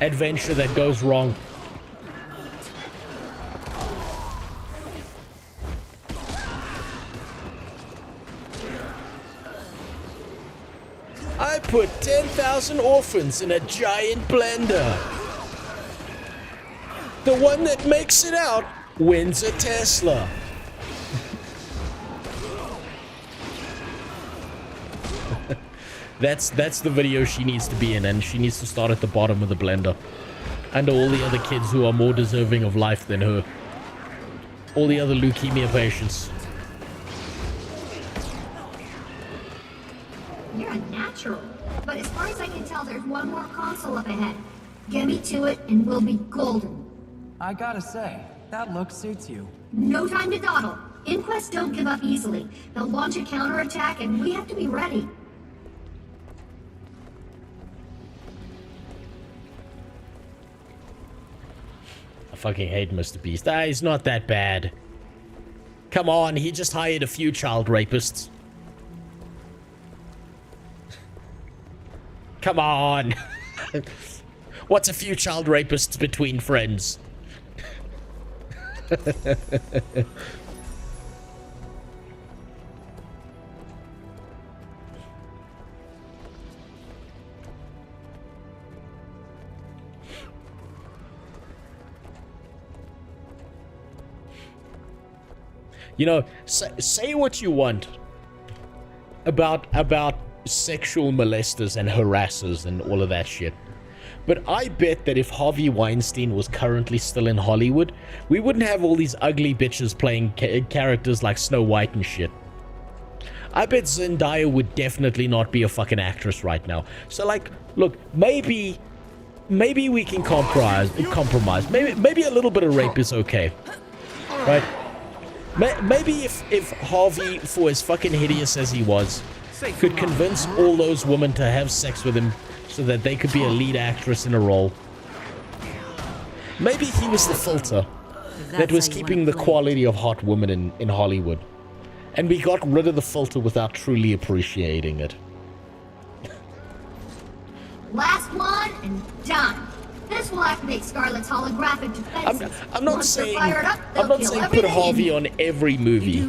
adventure that goes wrong. I put 10,000 orphans in a giant blender. The one that makes it out wins a Tesla. That's the video she needs to be in, and she needs to start at the bottom of the blender. And all the other kids who are more deserving of life than her. All the other leukemia patients. You're a natural. But as far as I can tell, there's one more console up ahead. Get me to it, and we'll be golden. I gotta say, that look suits you. No time to dawdle. Inquests don't give up easily. They'll launch a counterattack, and we have to be ready. I fucking hate Mr. Beast. Ah, he's not that bad. Come on, he just hired a few child rapists. Come on. What's a few child rapists between friends? You know, say what you want about sexual molesters and harassers and all of that shit. But I bet that if Harvey Weinstein was currently still in Hollywood, we wouldn't have all these ugly bitches playing characters like Snow White and shit. I bet Zendaya would definitely not be a fucking actress right now. So, like, look, maybe we can compromise. Maybe a little bit of rape is okay, right? Maybe if Harvey, for as fucking hideous as he was, could convince all those women to have sex with him so that they could be a lead actress in a role. Maybe he was the filter that was keeping the quality of hot women in Hollywood. And we got rid of the filter without truly appreciating it. Last one and done. This will activate Scarlet's holographic defenses. I'm not saying put Harvey on every movie,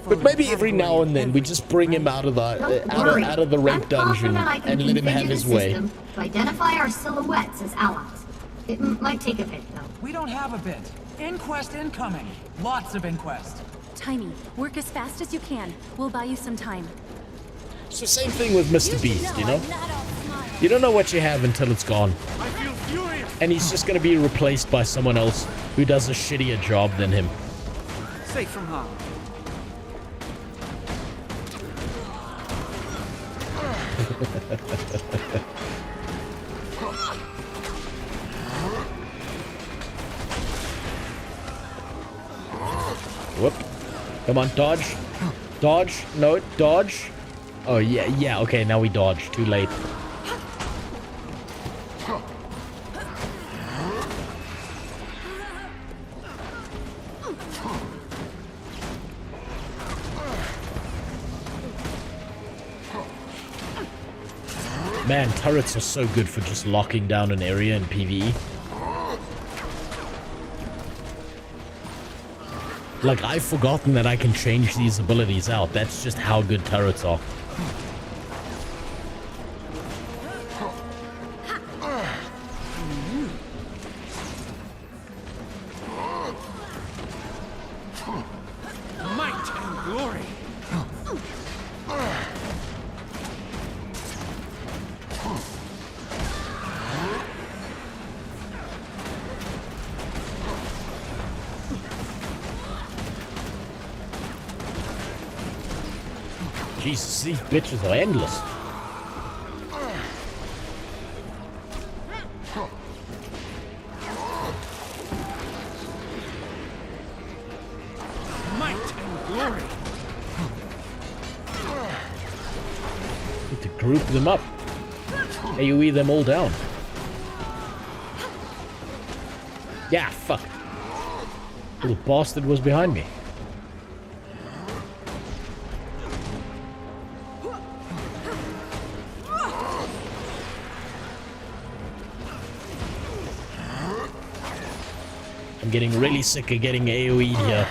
but maybe every now and then we just bring him out of the rape dungeon and let him have his way. To identify our silhouettes as allies. It might take a bit, though. We don't have a bit. Inquest incoming. Lots of inquest. Tiny, work as fast as you can. We'll buy you some time. So same thing with Mr. Beast, you know? You don't know what you have until it's gone. I feel furious. And he's just going to be replaced by someone else who does a shittier job than him. Safe from harm. Whoop. Come on, dodge. Dodge. No, dodge. Oh, yeah, okay, now we dodge. Too late. Man, turrets are so good for just locking down an area in PvE. Like, I've forgotten that I can change these abilities out. That's just how good turrets are. Might and glory. Jesus, these bitches are endless. Might and glory. Need to group them up. AoE them all down. Yeah, fuck. Little bastard was behind me. I'm getting really sick of getting AoE'd here.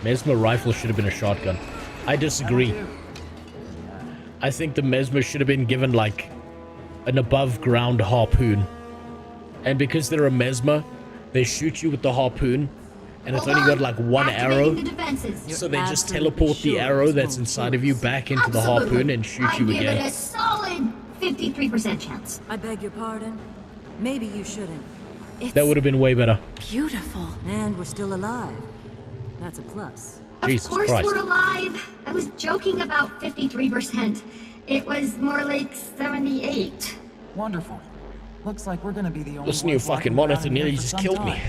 Mesmer rifle should have been a shotgun. I disagree. I think the Mesmer should have been given like an above ground harpoon. And because they're a Mesmer, they shoot you with the harpoon and it's only got like one arrow. So they just teleport the arrow that's inside of you back into the harpoon and shoot you I'd give again. it a solid 53% chance. I beg your pardon. Maybe you shouldn't. That would have been way better. Beautiful. And we're still alive. That's a plus. Jesus Of course Christ. we're alive. I was joking about 53%. It was more like 78. Wonderful. Looks like we're gonna be the only This new ones walking fucking around monitor in here nearly for just some killed me. time.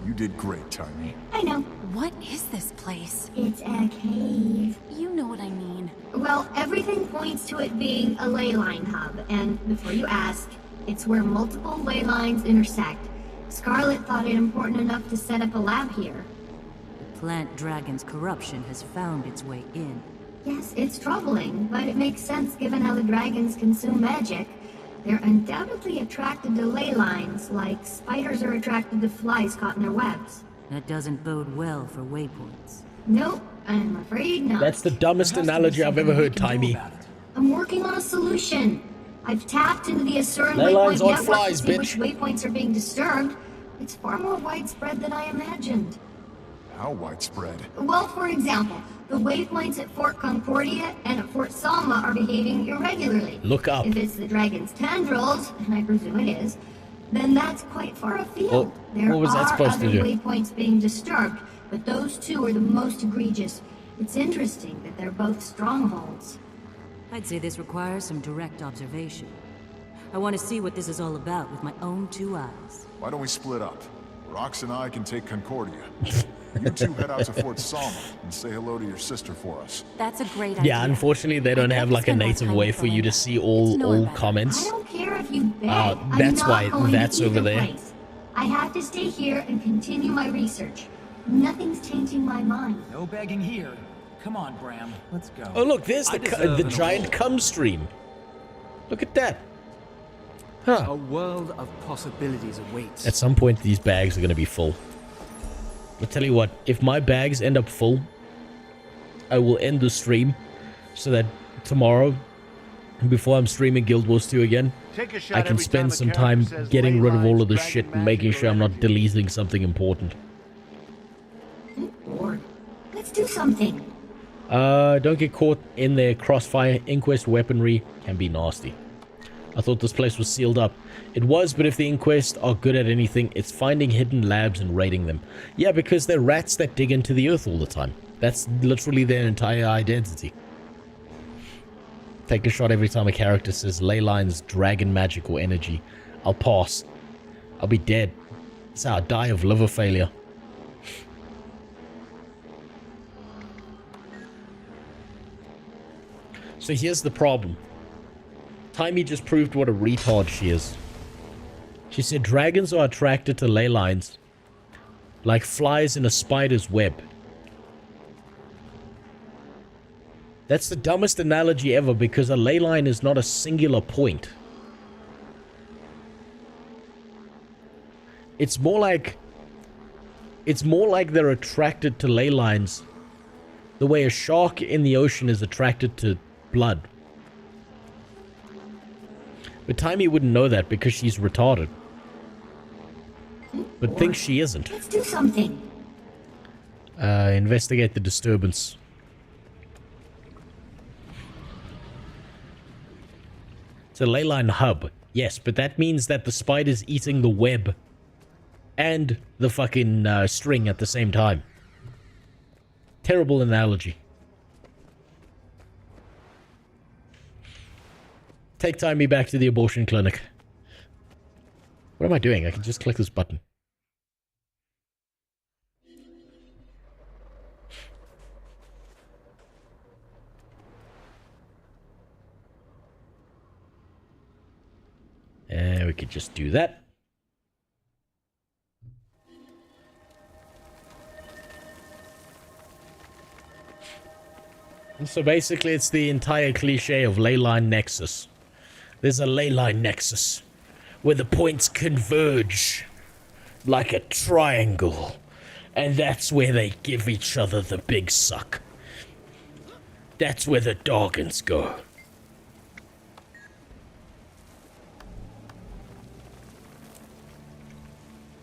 You did great, Tiny. I know. What is this place? It's a cave. You know what I mean. Well, everything points to it being a ley line hub, and before you ask, it's where multiple ley lines intersect. Scarlet thought it important enough to set up a lab here. Plant Dragon's corruption has found its way in. Yes, it's troubling, but it makes sense given how the dragons consume magic. They're undoubtedly attracted to ley lines, like spiders are attracted to flies caught in their webs. That doesn't bode well for waypoints. Nope, I'm afraid not. That's the dumbest analogy I've ever heard, Timey. I'm working on a solution. I've tapped into the Asuran Ley lines waypoint on network flies, to see bitch. which waypoints are being disturbed. It's far more widespread than I imagined. How widespread? Well, for example, the waypoints at Fort Concordia and at Fort Salma are behaving irregularly. Look up. If it's the dragon's tendrils, and I presume it is, then that's quite far afield. Well, There what was that are supposed to other do? waypoints being disturbed, but those two are the most egregious. It's interesting that they're both strongholds. I'd say this requires some direct observation. I want to see what this is all about with my own 2 eyes. Why don't we split up? Rox and I can take Concordia. You two head out to Fort Salma and say hello to your sister for us. That's a great idea. Yeah, unfortunely they don't have like a native way for you to see all comments. I don't care if you beg. I'm That's not why going that's to over either there. place. I have to stay here and continue my research. Nothing's changing my mind. No begging here. Come on, Bram. Let's go. Oh look, there's the giant cum stream. Look at that. Huh. A world of possibilities awaits. At some point these bags are going to be full. I'll tell you what, if my bags end up full, I will end the stream so that tomorrow, before I'm streaming Guild Wars 2 again, I can spend some time getting rid of all of this shit and making sure I'm not deleting something important. Lord, let's do something. Don't get caught in their crossfire. Inquest weaponry can be nasty. I thought this place was sealed up. It was, but if the Inquest are good at anything, it's finding hidden labs and raiding them. Yeah, because they're rats that dig into the earth all the time. That's literally their entire identity. Take a shot every time a character says ley lines, dragon magic, or energy. I'll pass. I'll be dead. That's how I die of liver failure. So here's the problem. Timey just proved what a retard she is. She said dragons are attracted to ley lines like flies in a spider's web. That's the dumbest analogy ever because a ley line is not a singular point. It's more like they're attracted to ley lines the way a shark in the ocean is attracted to blood. But Timey wouldn't know that because she's retarded. But thinks she isn't. Let's do something. Investigate the disturbance. It's a ley line hub. Yes, but that means that the spider's eating the web and the fucking string at the same time. Terrible analogy. Take time me back to the abortion clinic. What am I doing? I can just click this button. And we could just do that. And so basically it's the entire cliche of ley line nexus. There's a ley line nexus where the points converge like a triangle, and that's where they give each other the big suck. That's where the doggins go.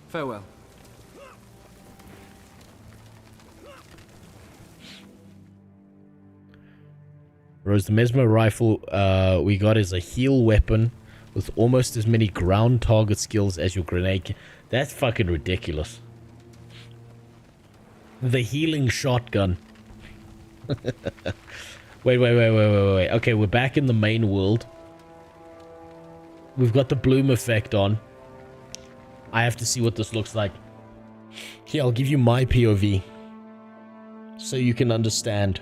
Farewell. Rose, the Mesmer rifle we got is a heal weapon with almost as many ground target skills as your grenade. That's fucking ridiculous. The healing shotgun. Wait. Okay, we're back in the main world. We've got the bloom effect on. I have to see what this looks like. Here, I'll give you my POV so you can understand.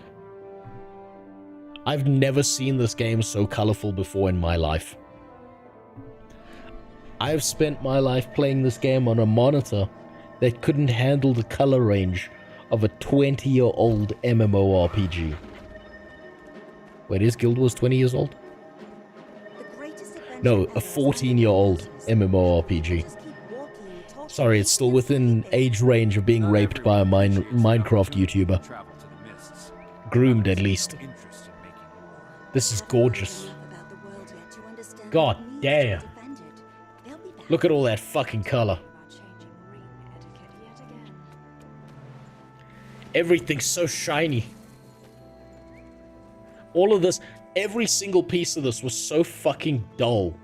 I've never seen this game so colorful before in my life. I've spent my life playing this game on a monitor that couldn't handle the color range of a 20-year-old MMORPG. Wait, is Guild Wars 20 years old? No, a 14-year-old MMORPG. Sorry, it's still within age range of being raped by a Minecraft YouTuber. Groomed, at least. This is gorgeous. God damn. Look at all that fucking color. Everything's so shiny. All of this, every single piece of this was so fucking dull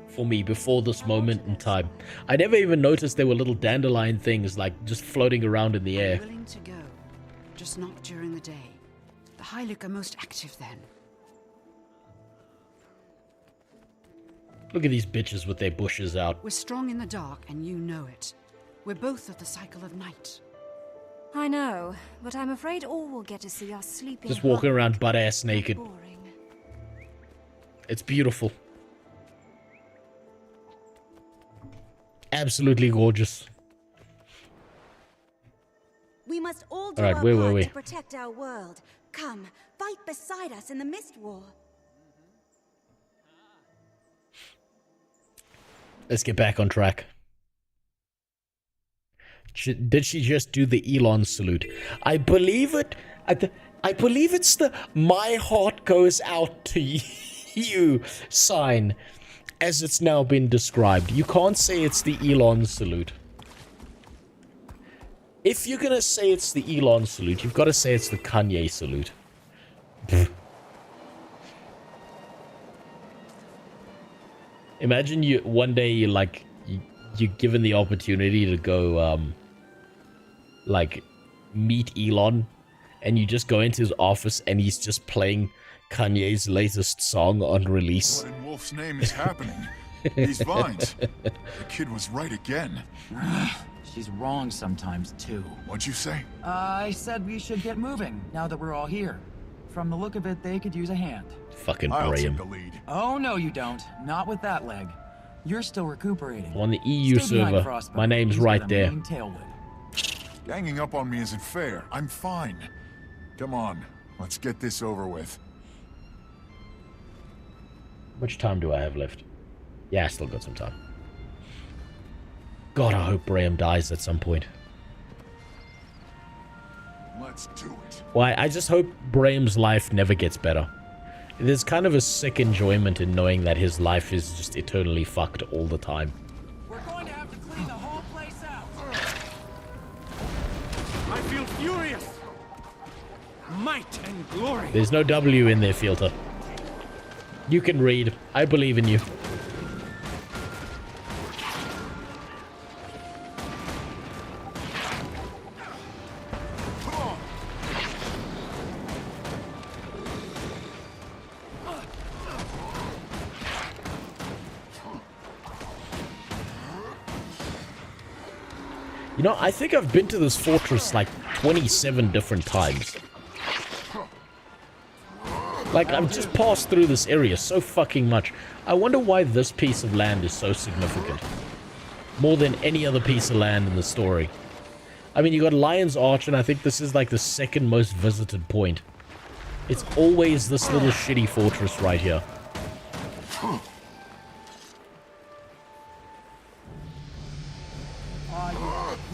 for me before this moment in time. I never even noticed there were little dandelion things like just floating around in the air. Willing to go, just not during the day. The Hylic are most active then. Look at these bitches with their bushes out. We're strong in the dark, and you know it. We're both of the cycle of night. I know, but I'm afraid all will get to see us sleeping. Just walking around butt-ass naked. It's beautiful. Absolutely gorgeous. We must all do Alright, our where were part we? to protect our world. Come, fight beside us in the Mist War. Let's get back on track. Did she just do the Elon salute? I believe it. I believe it's the "My heart goes out to you" sign, as it's now been described. You can't say it's the Elon salute. If you're gonna say it's the Elon salute, you've got to say it's the Kanye salute. Imagine you one day you're given the opportunity to go like meet Elon, and you just go into his office and he's just playing Kanye's latest song on release. What in Wolf's name is happening? These vines. The kid was right again. She's wrong sometimes, too. What'd you say? I said we should get moving, now that we're all here. From the look of it, they could use a hand. Fucking I'll take Graham. the lead. Oh, no you don't. Not with that leg. You're still recuperating. On the EU Stay behind server. Frostbite. My name's He's right got a there. mean tailwind. Ganging up on me isn't fair. I'm fine. Come on, let's get this over with. How much time do I have left? Yeah, I still got some time. God, I hope Graham dies at some point. Let's do it. Why? I just hope Graham's life never gets better. There's kind of a sick enjoyment in knowing that his life is just eternally fucked all the time. We're going to have to clean the whole place out. I feel furious. Might and glory. There's no W in there, Filter. You can read. I believe in you. You know, I think I've been to this fortress like 27 different times. Like, I've just passed through this area so fucking much. I wonder why this piece of land is so significant. More than any other piece of land in the story. I mean, you got Lion's Arch, and I think this is like the second most visited point. It's always this little shitty fortress right here.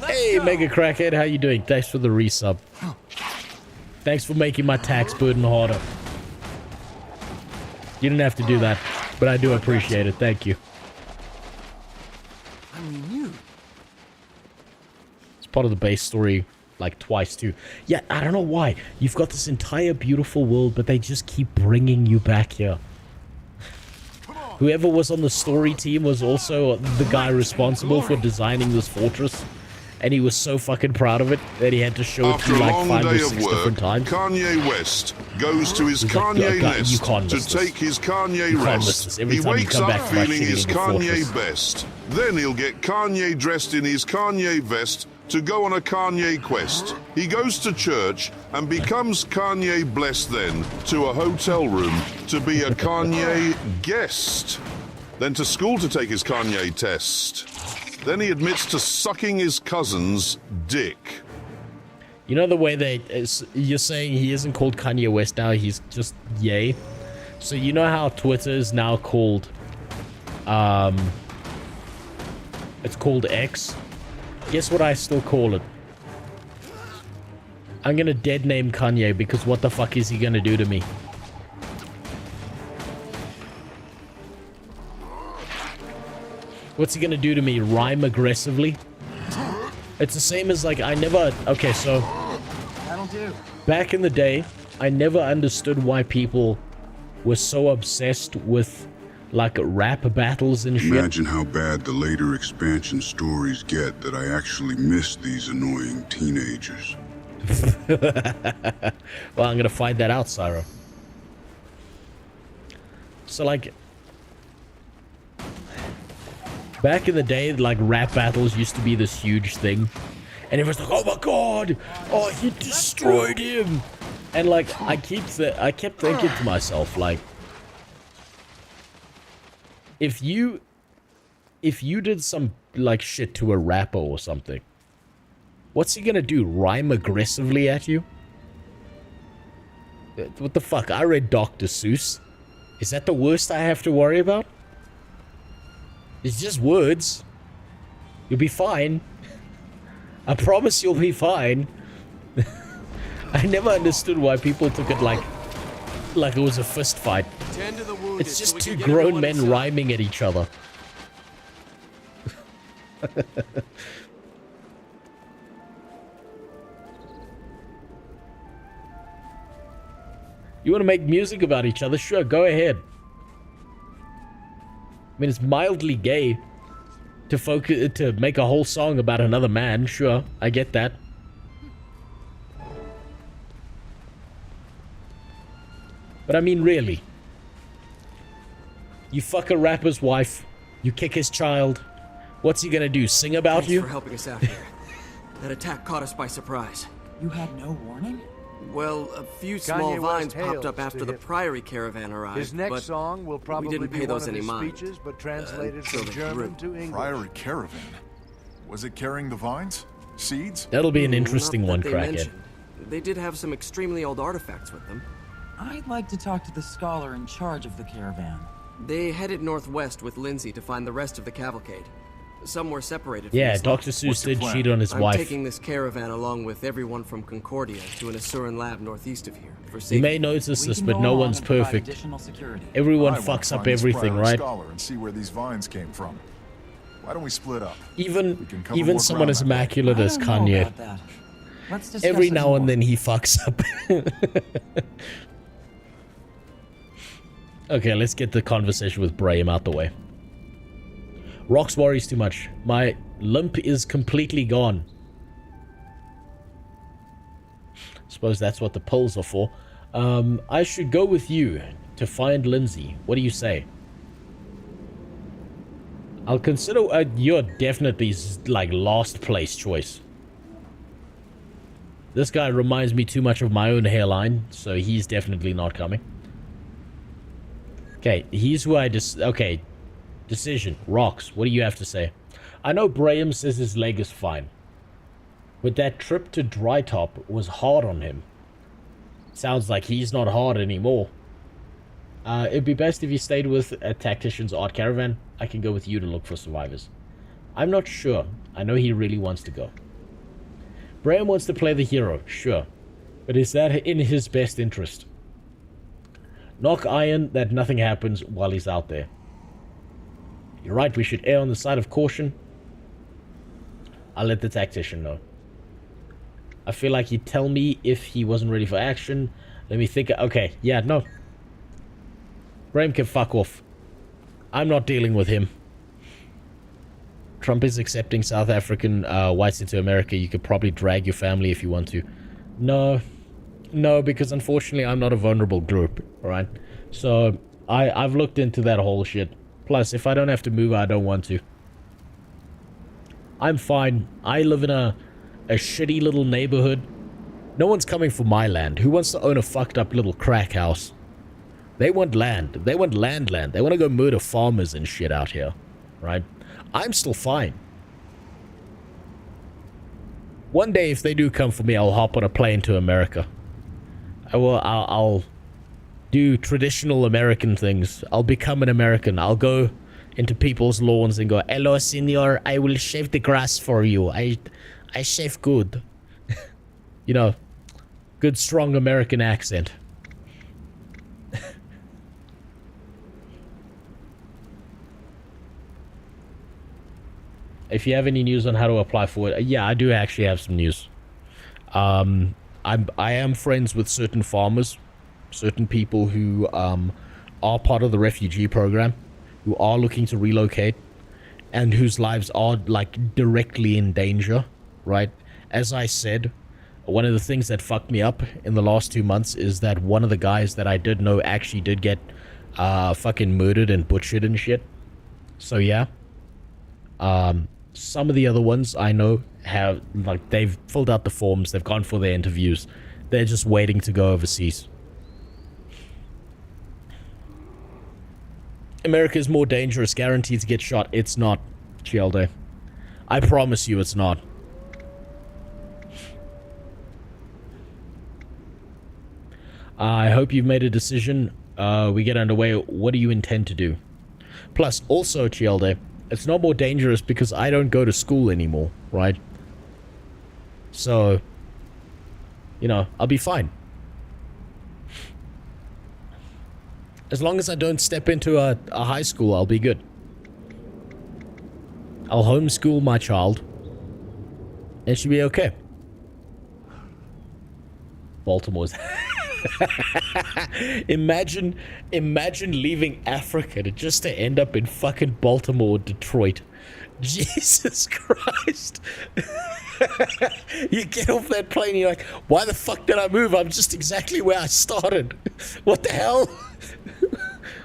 Hey, Mega Crackhead, how you doing? Thanks for the resub. Thanks for making my tax burden harder. You didn't have to do that, but I do appreciate it. Thank you. I mean, you. It's part of the base story, like, twice, too. Yeah, I don't know why. You've got this entire beautiful world, but they just keep bringing you back here. Whoever was on the story team was also the guy responsible for designing this fortress. And he was so fucking proud of it that he had to show it to like 5 or 6 different times. Kanye West goes to his Kanye nest to take his Kanye rest. He wakes up feeling his Kanye best. Then he'll get Kanye dressed in his Kanye vest to go on a Kanye quest. He goes to church and becomes Kanye blessed then to a hotel room to be a Kanye guest. Then to school to take his Kanye test. Then he admits to sucking his cousin's dick. You know the way you're saying he isn't called Kanye West now, he's just Ye. So you know how Twitter is now called, it's called X? Guess what I still call it? I'm gonna dead name Kanye because what the fuck is he gonna do to me? What's he gonna do to me? Rhyme aggressively? It's the same as like, I never... Okay, so... That'll do. Back in the day, I never understood why people were so obsessed with, like, rap battles and shit. Imagine how bad the later expansion stories get that I actually miss these annoying teenagers. Well, I'm gonna find that out, Syro. So, like... Back in the day, like, rap battles used to be this huge thing. And everyone's like, oh my god! Oh, he destroyed him! And, like, I kept thinking to myself, like... If you did some, like, shit to a rapper or something, what's he gonna do? Rhyme aggressively at you? What the fuck? I read Dr. Seuss. Is that the worst I have to worry about? It's just words. You'll be fine. I promise you'll be fine. I never understood why people took it like it was a fist fight. It's just two grown men rhyming at each other. You want to make music about each other? Sure, go ahead. I mean, it's mildly gay to make a whole song about another man. Sure, I get that. But I mean, really. You fuck a rapper's wife. You kick his child. What's he gonna do? Sing about you? Thanks for helping us out here. That attack caught us by surprise. You had no warning? Well, a few small vines popped up after the Priory caravan arrived. His next song will probably we didn't pay be those one of any his mind. speeches, but translated from German to English. Priory caravan? Was it carrying the vines? Seeds? That'll be an interesting one, They Crackhead. mentioned. They did have some extremely old artifacts with them. I'd like to talk to the scholar in charge of the caravan. They headed northwest with Lindsay to find the rest of the cavalcade. Some were separated from Yeah, this lot. Dr. Seuss did cheat on his I'm wife. taking this caravan along with everyone from Concordia to an Asuran lab northeast of here for safety. You may notice this, but no one's perfect. Everyone fucks up everything, right? And see where these vines came from. Why don't we split up? Even more someone ground as that immaculate as Kanye. Every now and then he fucks up. Okay, let's get the conversation with Brahim out the way. Rox worries too much. My limp is completely gone. Suppose that's what the pills are for. I should go with you to find Lindsay. What do you say? I'll consider you're definitely like last place choice. This guy reminds me too much of my own hairline, so he's definitely not coming. Okay, he's who I okay, decision. Rox, what do you have to say? I know Brahim says his leg is fine, but that trip to Dry Top was hard on him. Sounds like he's not hard anymore. It'd be best if you stayed with a tactician's art caravan. I can go with you to look for survivors. I'm not sure. I know he really wants to go. Brahim wants to play the hero, sure. But is that in his best interest? Knock iron that nothing happens while he's out there. You're right, we should err on the side of caution. I'll let the tactician know. I feel like he'd tell me if he wasn't ready for action. Let me think. Okay, yeah, no. Brahim can fuck off. I'm not dealing with him. Trump is accepting South African whites into America. You could probably drag your family if you want to. No. No, because unfortunately I'm not a vulnerable group, alright? So, I've looked into that whole shit. Plus, if I don't have to move, I don't want to. I'm fine. I live in a shitty little neighborhood. No one's coming for my land. Who wants to own a fucked up little crack house? They want land. They want land. They want to go murder farmers and shit out here, right? I'm still fine. One day, if they do come for me, I'll hop on a plane to America. I'll do traditional American things. I'll become an American. I'll go into people's lawns and go, "Hello, senor. I will shave the grass for you. I shave good." You know, good, strong American accent. If you have any news on how to apply for it, yeah, I do actually have some news. I am friends with certain farmers, certain people who are part of the refugee program, who are looking to relocate, and whose lives are like directly in danger, right? As I said, one of the things that fucked me up in the last 2 months is that one of the guys that I did know actually did get fucking murdered and butchered and shit. So yeah. Some of the other ones I know have, like, they've filled out the forms, they've gone for their interviews. They're just waiting to go overseas. America is more dangerous, guaranteed to get shot. It's not, Chielde. I promise you it's not. I hope you've made a decision. We get underway. What do you intend to do? Plus, also, Chielde, it's not more dangerous because I don't go to school anymore, right? So, you know, I'll be fine. As long as I don't step into a high school, I'll be good. I'll homeschool my child. It should be okay. Baltimore's... Imagine leaving Africa just to end up in fucking Baltimore or Detroit. Jesus Christ. You get off that plane and you're like, why the fuck did I move? I'm just exactly where I started. What the hell?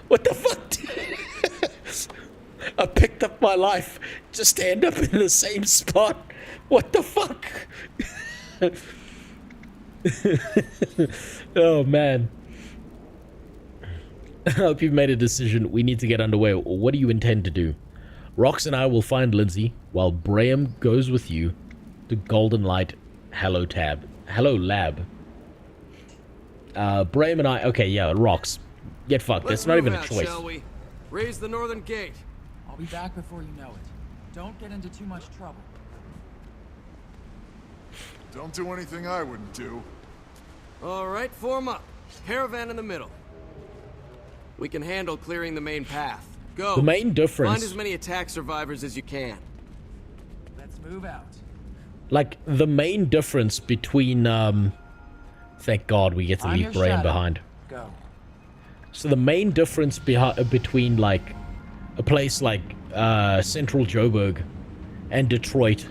What the fuck? I picked up my life just to end up in the same spot. What the fuck? Oh man. I hope you've made a decision. We need to get underway. What do you intend to do? Rox and I will find Lindsay while Brahim goes with you to Golden Light Hello Lab. Brahim and I, okay, yeah, Rox. Get fucked. That's not even a choice. Shall we? Raise the northern gate. I'll be back before you know it. Don't get into too much trouble. Don't do anything I wouldn't do. All right, form up. Caravan in the middle. We can handle clearing the main path. Go. The main difference... Find as many attack survivors as you can. Let's move out. Like, the main difference between, thank God we get to leave Brahim behind. Go. So the main difference between like a place like Central Joburg and Detroit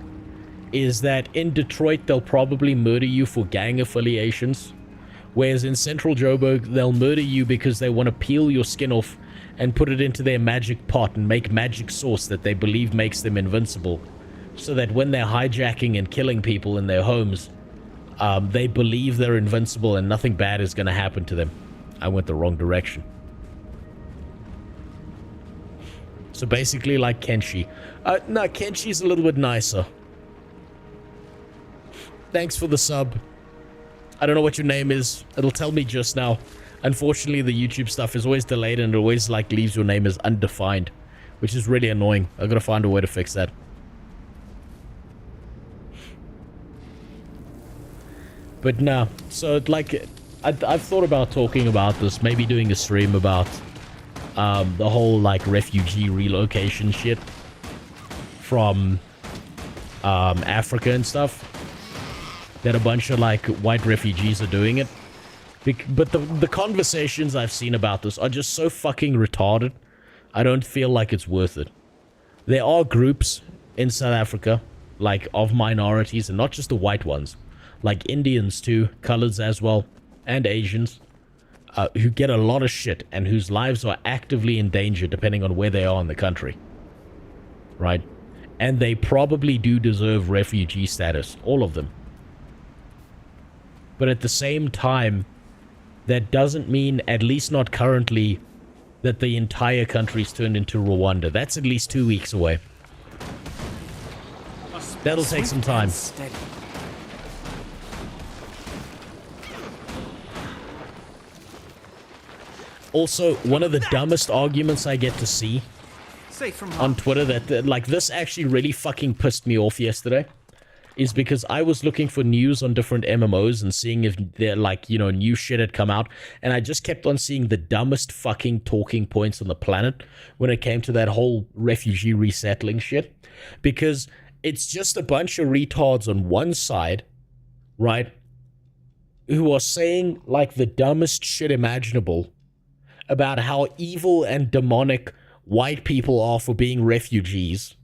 is that in Detroit they'll probably murder you for gang affiliations, whereas in Central Joburg they'll murder you because they want to peel your skin off and put it into their magic pot and make magic sauce that they believe makes them invincible, so that when they're hijacking and killing people in their homes, they believe they're invincible and nothing bad is going to happen to them. I went the wrong direction. So basically like Kenshi. No, Kenshi's a little bit nicer. Thanks for the sub. I don't know what your name is. It'll tell me just now. Unfortunately, the YouTube stuff is always delayed and it always like leaves your name as undefined, which is really annoying. I've got to find a way to fix that. But nah, so like I've thought about talking about this, maybe doing a stream about the whole like refugee relocation shit from Africa and stuff, that a bunch of like white refugees are doing it. But the conversations I've seen about this are just so fucking retarded. I don't feel like it's worth it. There are groups in South Africa, like of minorities, and not just the white ones, like Indians too, coloreds as well, and Asians, who get a lot of shit and whose lives are actively in danger depending on where they are in the country. Right? And they probably do deserve refugee status, all of them. But at the same time, that doesn't mean, at least not currently, that the entire country's turned into Rwanda. That's at least 2 weeks away. That'll take some time. Also, one of the dumbest arguments I get to see on Twitter that, like, this actually really fucking pissed me off yesterday, is because I was looking for news on different MMOs and seeing if they're like, you know, new shit had come out, and I just kept on seeing the dumbest fucking talking points on the planet when it came to that whole refugee resettling shit, because it's just a bunch of retards on one side, right, who are saying like the dumbest shit imaginable about how evil and demonic white people are for being refugees,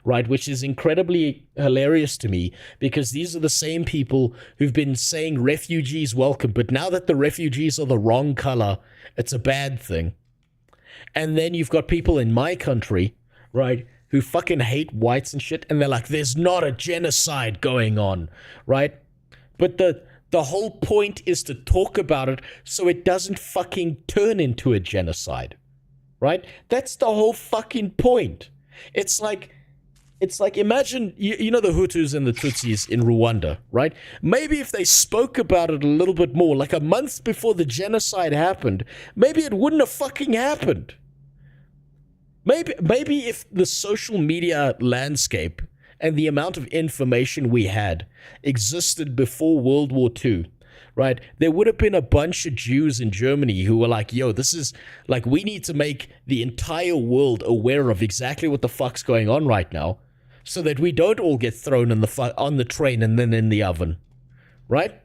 right? Which is incredibly hilarious to me, because these are the same people who've been saying refugees welcome, but now that the refugees are the wrong color, it's a bad thing. And then you've got people in my country, right, who fucking hate whites and shit, and they're like, there's not a genocide going on, right? But the whole point is to talk about it so it doesn't fucking turn into a genocide, right? That's the whole fucking point. It's like imagine, you know, the Hutus and the Tutsis in Rwanda, right? Maybe if they spoke about it a little bit more, like a month before the genocide happened, maybe it wouldn't have fucking happened. Maybe if the social media landscape and the amount of information we had existed before World War II, right, there would have been a bunch of Jews in Germany who were like, yo, this is, like, we need to make the entire world aware of exactly what the fuck's going on right now, so that we don't all get thrown in on the train and then in the oven, right?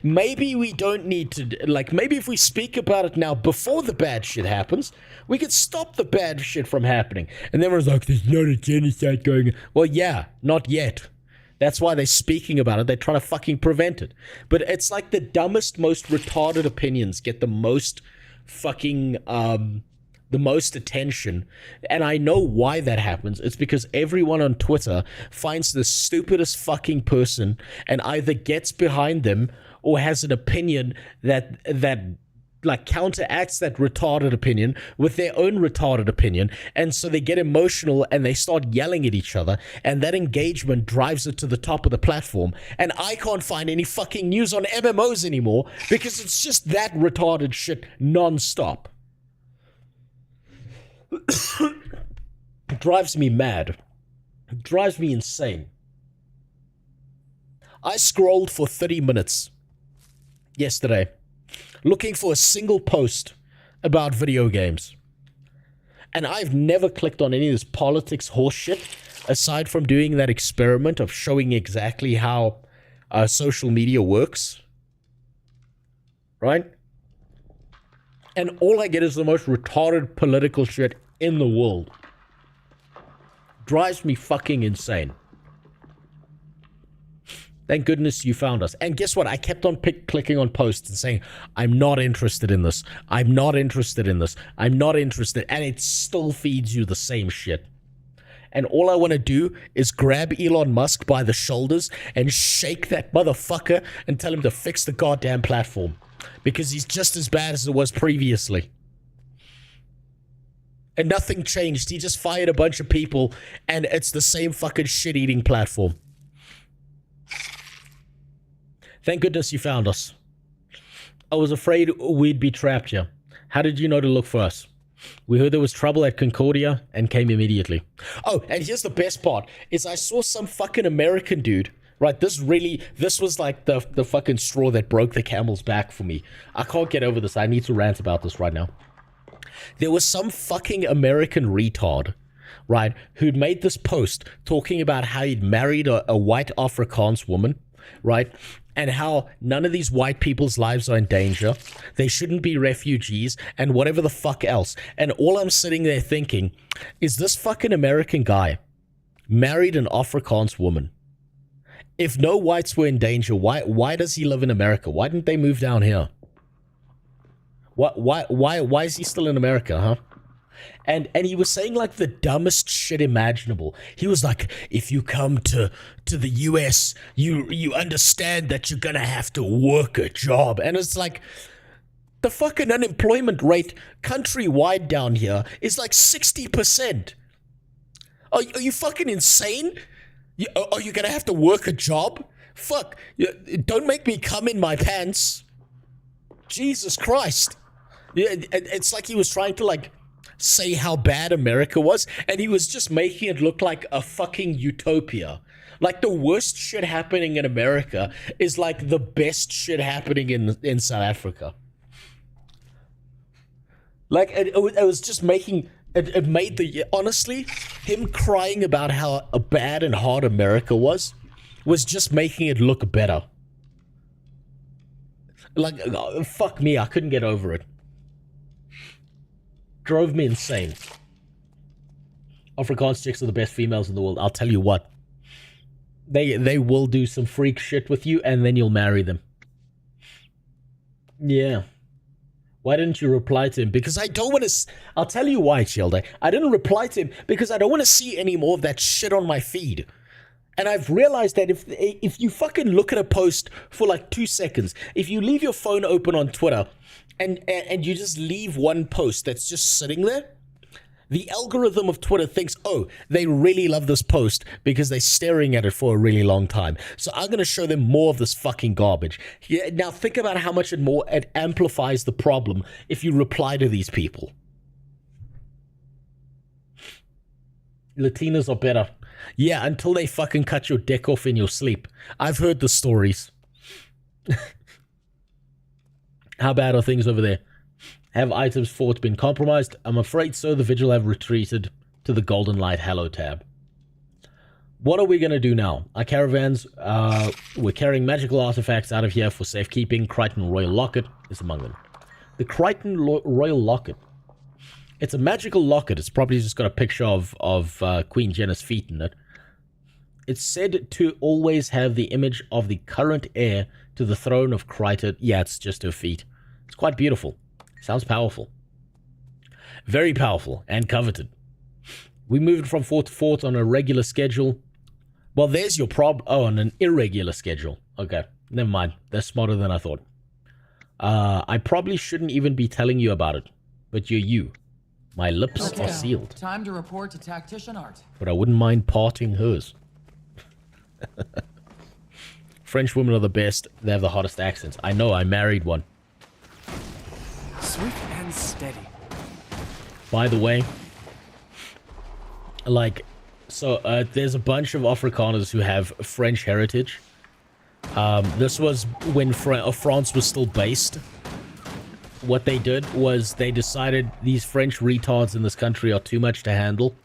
Maybe we don't need to, like, maybe if we speak about it now before the bad shit happens, we could stop the bad shit from happening. And everyone's like, there's not a genocide going on. Well, yeah, not yet. That's why they're speaking about it. They're trying to fucking prevent it. But it's like the dumbest, most retarded opinions get the most fucking, the most attention. And I know why that happens. It's because everyone on Twitter finds the stupidest fucking person and either gets behind them or has an opinion that like counteracts that retarded opinion with their own retarded opinion. And so they get emotional and they start yelling at each other, and that engagement drives it to the top of the platform. And I can't find any fucking news on MMOs anymore because it's just that retarded shit non-stop. It drives me mad. It drives me insane. I scrolled for 30 minutes yesterday looking for a single post about video games. And I've never clicked on any of this politics horseshit aside from doing that experiment of showing exactly how social media works. right? And all I get is the most retarded political shit in the world. Drives me fucking insane. Thank goodness you found us. And guess what? I kept on clicking on posts and saying, I'm not interested in this. I'm not interested in this. I'm not interested. And it still feeds you the same shit. And all I want to do is grab Elon Musk by the shoulders and shake that motherfucker and tell him to fix the goddamn platform. Because he's just as bad as it was previously. And nothing changed. He just fired a bunch of people and it's the same fucking shit-eating platform. Thank goodness you found us. I was afraid we'd be trapped here. How did you know to look for us? We heard there was trouble at Concordia and came immediately. Oh, and here's the best part, is I saw some fucking American dude, right? This was like the fucking straw that broke the camel's back for me. I can't get over this. I need to rant about this right now. There was some fucking American retard, right, who'd made this post talking about how he'd married a white Afrikaans woman, right? And how none of these white people's lives are in danger. They shouldn't be refugees and whatever the fuck else. And all I'm sitting there thinking is this fucking American guy married an Afrikaans woman. If no whites were in danger, why does he live in America? Why didn't they move down here? Why is he still in America, huh? And he was saying like the dumbest shit imaginable. He was like, if you come to the US, you understand that you're gonna have to work a job. And it's like, the fucking unemployment rate countrywide down here is like 60%. Are you fucking insane? Are you gonna have to work a job? Fuck, don't make me come in my pants. Jesus Christ. It's like he was trying to like say how bad America was, and he was just making it look like a fucking utopia. Like the worst shit happening in America is like the best shit happening in South Africa. Like it was just making it made the honestly him crying about how bad and hard America was just making it look better. Like fuck me, I couldn't get over it. Drove me insane. Afrikaans chicks are the best females in the world. I'll tell you what. They will do some freak shit with you and then you'll marry them. Yeah. Why didn't you reply to him? Because I don't want to... I'll tell you why, Childe. I didn't reply to him because I don't want to see any more of that shit on my feed. And I've realized that if you fucking look at a post for like 2 seconds, if you leave your phone open on Twitter and you just leave one post that's just sitting there, the algorithm of Twitter thinks, oh, they really love this post because they're staring at it for a really long time. So I'm going to show them more of this fucking garbage. Yeah, now think about how much it amplifies the problem if you reply to these people. Latinas are better. Yeah, until they fucking cut your dick off in your sleep. I've heard the stories. How bad are things over there? Have items fought been compromised? I'm afraid so. The Vigil have retreated to the Golden Light Hallow tab. What are we going to do now? Our caravans, we're carrying magical artifacts out of here for safekeeping. Crichton Royal Locket is among them. The Crichton Royal Locket. It's a magical locket. It's probably just got a picture of Queen Jenna's feet in it. It's said to always have the image of the current heir to the throne of Crichton. Yeah, it's just her feet. It's quite beautiful. Sounds powerful. Very powerful and coveted. We moved from fort to fort on a regular schedule. Well, there's your Oh, on an irregular schedule. Okay, never mind. They're smarter than I thought. I probably shouldn't even be telling you about it, but you're you. My lips are sealed. Time to report to Tactician Art. But I wouldn't mind parting hers. French women are the best. They have the hottest accents. I know, I married one. Swift and steady. By the way, like, so there's a bunch of Afrikaners who have French heritage. This was when France was still based. What they did was they decided these French retards in this country are too much to handle.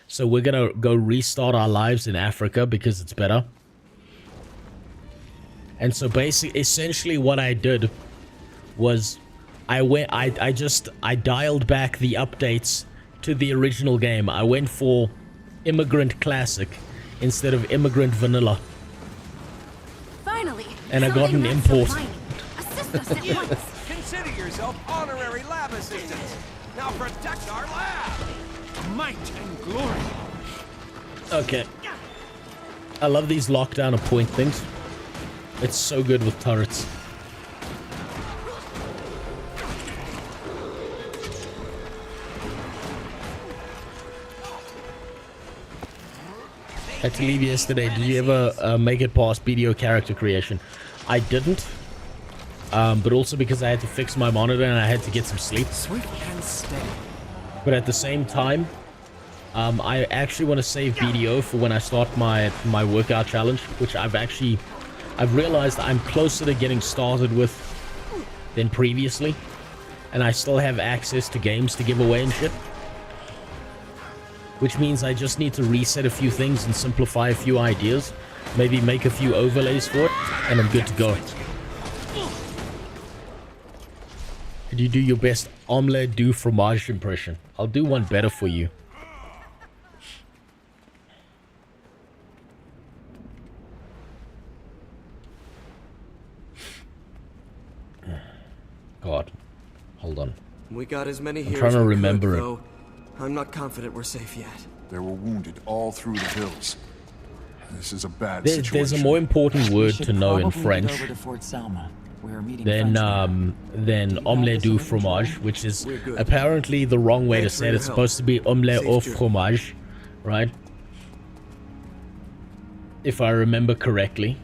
So we're going to go restart our lives in Africa because it's better. And so basically, essentially what I did was I dialed back the updates to the original game. I went for Immigrant Classic instead of Immigrant Vanilla. Finally. And I got an import. Yes, consider yourself honorary lab assistants. Now protect our lab. Might and glory. Okay. I love these lockdown or point things. It's so good with turrets. Had to leave yesterday. Did you ever make it past BDO character creation? I didn't. But also because I had to fix my monitor and I had to get some sleep. Swift and steady. But at the same time, I actually want to save BDO for when I start my workout challenge, which I've realized I'm closer to getting started with than previously, and I still have access to games to give away and shit. Which means I just need to reset a few things and simplify a few ideas, maybe make a few overlays for it, and I'm good to go. Could you do your best omelette du fromage impression? I'll do one better for you. God, hold on. We got as many I'm here trying as to we remember could, it. though I'm not confident we're safe yet. There were wounded all through the hills. This is a bad There's situation. a more important word We to know in should probably French head over to Fort Salma. We're meeting than Frenchmen. omelette du fromage, which is apparently the wrong way to say it. It's supposed to be omelette au fromage, right? If I remember correctly.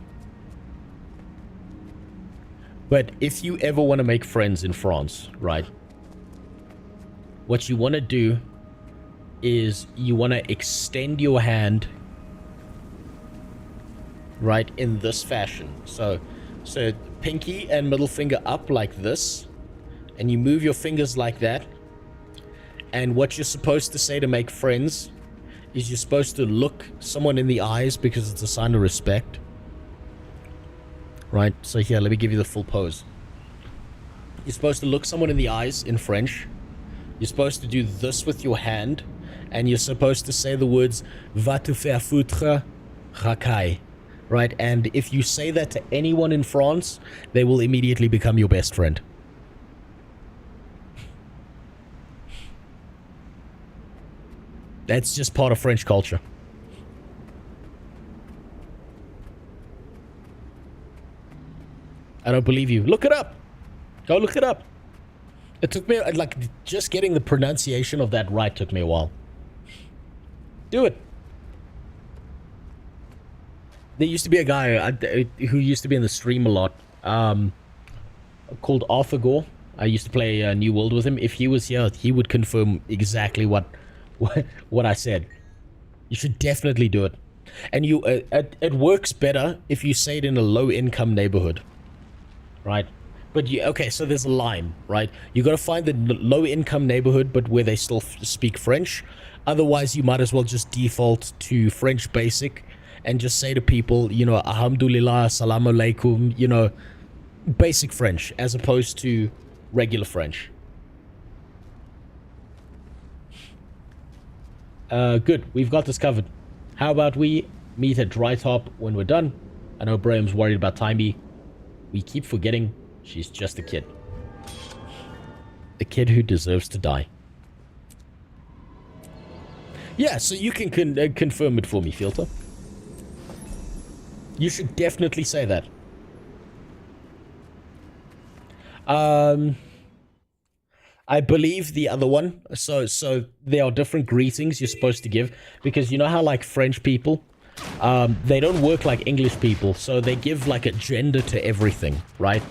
But if you ever want to make friends in France, right? What you want to do is you want to extend your hand, right, in this fashion. So pinky and middle finger up like this, and you move your fingers like that. And what you're supposed to say to make friends is you're supposed to look someone in the eyes because it's a sign of respect. Right, so here, let me give you the full pose. You're supposed to look someone in the eyes in French. You're supposed to do this with your hand, and you're supposed to say the words va te faire foutre, racaille. Right, and if you say that to anyone in France, they will immediately become your best friend. That's just part of French culture. I don't believe you. Look it up. Go look it up. It took me, like, just getting the pronunciation of that right took me a while. Do it. There used to be a guy who used to be in the stream a lot, called Arthur Gore. I used to play New World with him. If he was here, he would confirm exactly what I said. You should definitely do it. And it works better if you say it in a low-income neighborhood. Right? But okay, so there's a line, right? You got to find the low-income neighborhood, but where they still speak French. Otherwise, you might as well just default to French Basic and just say to people, you know, Alhamdulillah, Salam Alaikum, you know, basic French, as opposed to regular French. Good, we've got this covered. How about we meet at Dry Top when we're done? I know Graham's worried about Timey. We keep forgetting she's just a kid. A kid who deserves to die. Yeah, so you can confirm it for me, Filter. You should definitely say that. I believe the other one. So there are different greetings you're supposed to give, because you know how like French people, they don't work like English people, so they give like a gender to everything, right?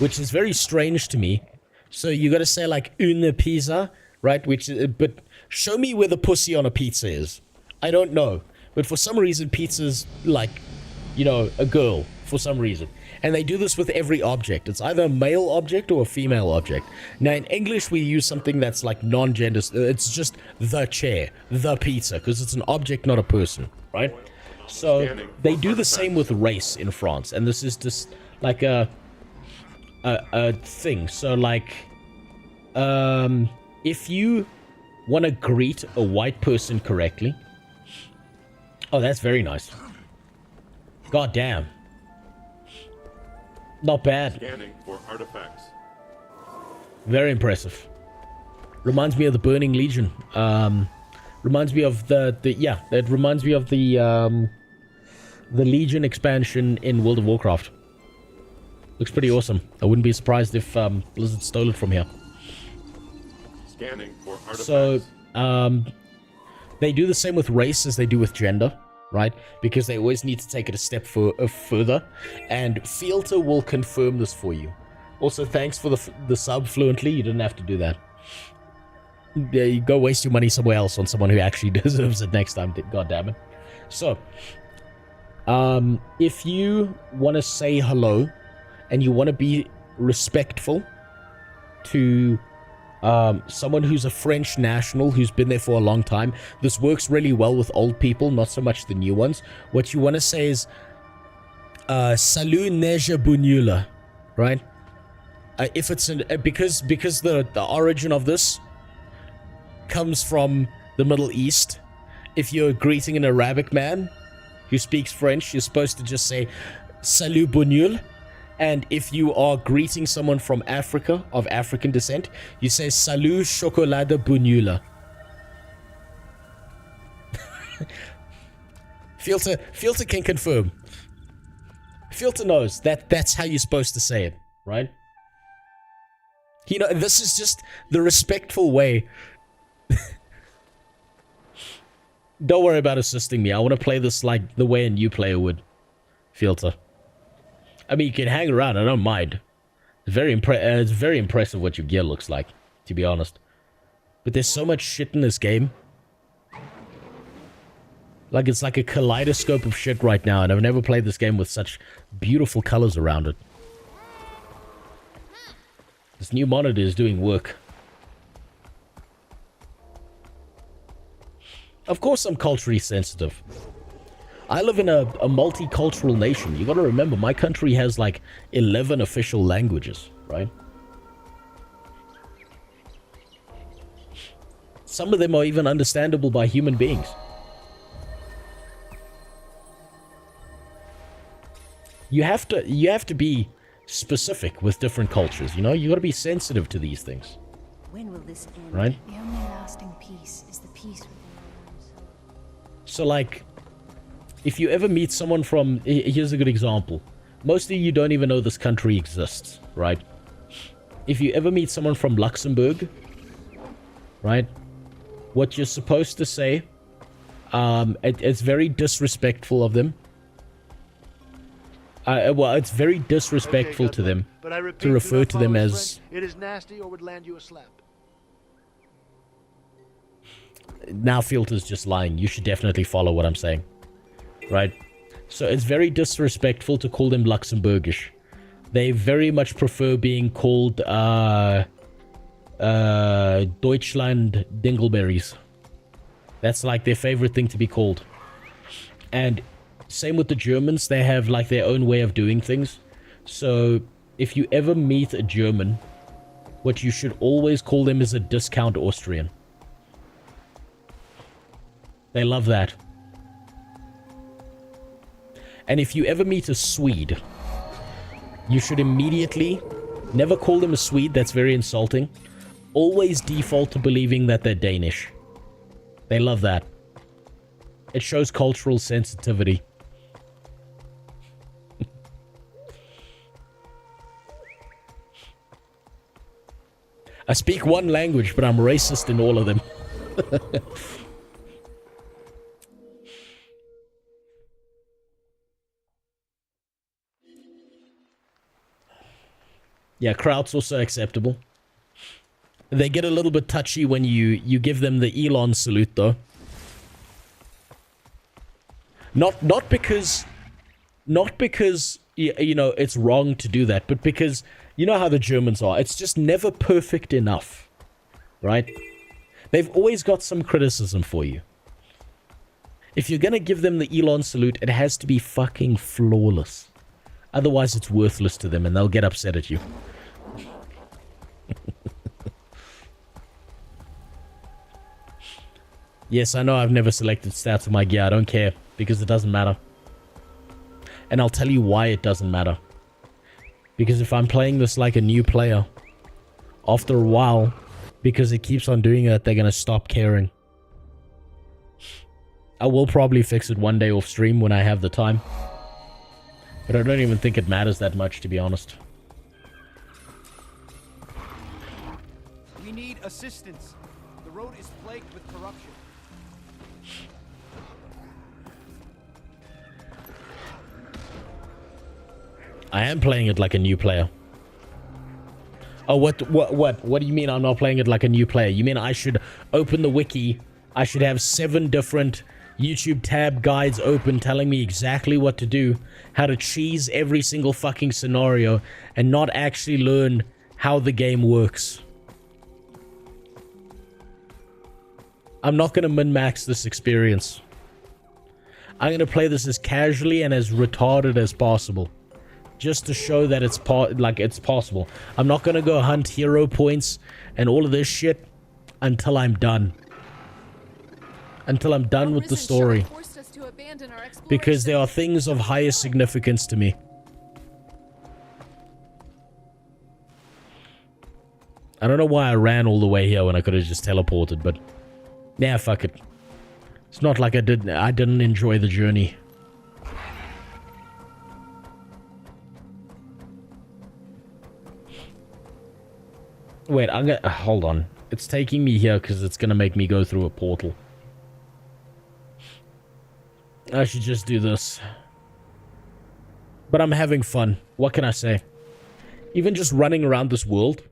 Which is very strange to me. So you got to say like une pizza, right? But show me where the pussy on a pizza is. I don't know, but for some reason pizza's like, you know, a girl for some reason. And they do this with every object. It's either a male object or a female object. Now, in English, we use something that's like non-gender. It's just the chair, the pizza, because it's an object, not a person, right? So they do the same with race in France. And this is just like a a thing. So like, if you want to greet a white person correctly. Oh, that's very nice. God damn. Not bad. Scanning for artifacts. Very impressive. Reminds me of the Burning Legion. Reminds me of it reminds me of the Legion expansion in World of Warcraft. Looks pretty awesome. I wouldn't be surprised if Blizzard stole it from here. Scanning for artifacts. So, they do the same with race as they do with gender, right? Because they always need to take it a step further. And Filter will confirm this for you. Also, thanks for the sub fluently. You didn't have to do that. Yeah, you go waste your money somewhere else on someone who actually deserves it next time. God damn it. So, if you want to say hello and you want to be respectful to someone who's a French national who's been there for a long time, this works really well with old people, not so much the new ones. What you want to say is salut neige bunula, right? If it's because the origin of this comes from the Middle East. If you're greeting an Arabic man who speaks French, you're supposed to just say salut bonjour. And if you are greeting someone from Africa, of African descent, you say salut chocolate bonjour. Filter can confirm. Filter knows that's how you're supposed to say it, right? You know, this is just the respectful way. Don't worry about assisting me. I want to play this like the way a new player would. Filter. I mean, you can hang around. I don't mind. It's very impressive what your gear looks like, to be honest. But there's so much shit in this game. Like, it's like a kaleidoscope of shit right now, and I've never played this game with such beautiful colors around it. This new monitor is doing work. Of course I'm culturally sensitive. I live in a multicultural nation. You gotta remember, my country has like 11 official languages, right? Some of them are even understandable by human beings. You have to be specific with different cultures, you know? You gotta be sensitive to these things. When will this end? Right? The only lasting peace is the peace. So, like, if you ever meet someone from... Here's a good example. Most of you don't even know this country exists, right? If you ever meet someone from Luxembourg, right? What you're supposed to say, it's very disrespectful of them. Well, it's very disrespectful to them to refer to them as... It is nasty or would land you a slap. Now Filter's just lying. You should definitely follow what I'm saying. Right? So it's very disrespectful to call them Luxembourgish. They very much prefer being called Deutschland Dingleberries. That's like their favorite thing to be called. And same with the Germans. They have like their own way of doing things. So if you ever meet a German, what you should always call them is a discount Austrian. They love that. And if you ever meet a Swede, you should immediately never call them a Swede. That's very insulting. Always default to believing that they're Danish. They love that. It shows cultural sensitivity. I speak one language, but I'm racist in all of them. Yeah, Kraut's also acceptable. They get a little bit touchy when you give them the Elon salute, though. Not because you know it's wrong to do that, but because you know how the Germans are. It's just never perfect enough, right? They've always got some criticism for you. If you're gonna give them the Elon salute, it has to be fucking flawless. Otherwise, it's worthless to them and they'll get upset at you. Yes, I know I've never selected stats on my gear. I don't care, because it doesn't matter. And I'll tell you why it doesn't matter. Because if I'm playing this like a new player, after a while, because it keeps on doing it, they're going to stop caring. I will probably fix it one day off stream when I have the time. But I don't even think it matters that much, to be honest. We need assistance. The road is plagued with corruption. I am playing it like a new player. Oh, what do you mean I'm not playing it like a new player? You mean I should open the wiki, I should have 7 different YouTube tab guides open telling me exactly what to do, how to cheese every single fucking scenario, and not actually learn how the game works? I'm not going to min-max this experience. I'm going to play this as casually and as retarded as possible. Just to show that it's possible. I'm not gonna go hunt hero points and all of this shit until I'm done. Until I'm done with the story. Because there are things of higher significance to me. I don't know why I ran all the way here when I could have just teleported, but yeah, fuck it. It's not like I didn't enjoy the journey. Wait, I'm gonna... hold on. It's taking me here because it's gonna make me go through a portal. I should just do this. But I'm having fun. What can I say? Even just running around this world.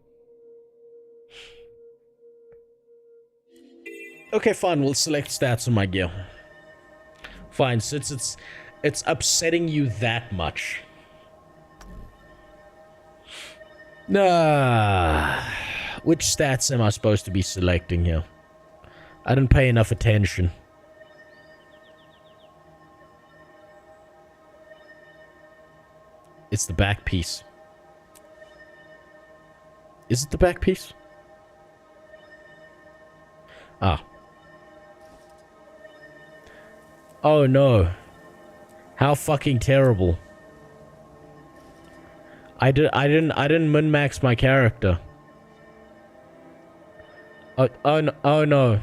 Okay, fine. We'll select stats on my gear. Fine, since it's upsetting you that much. Which stats am I supposed to be selecting here? I didn't pay enough attention. It's the back piece. Is it the back piece? Ah. Oh no. How fucking terrible. I didn't min-max my character. Oh no. Oh no.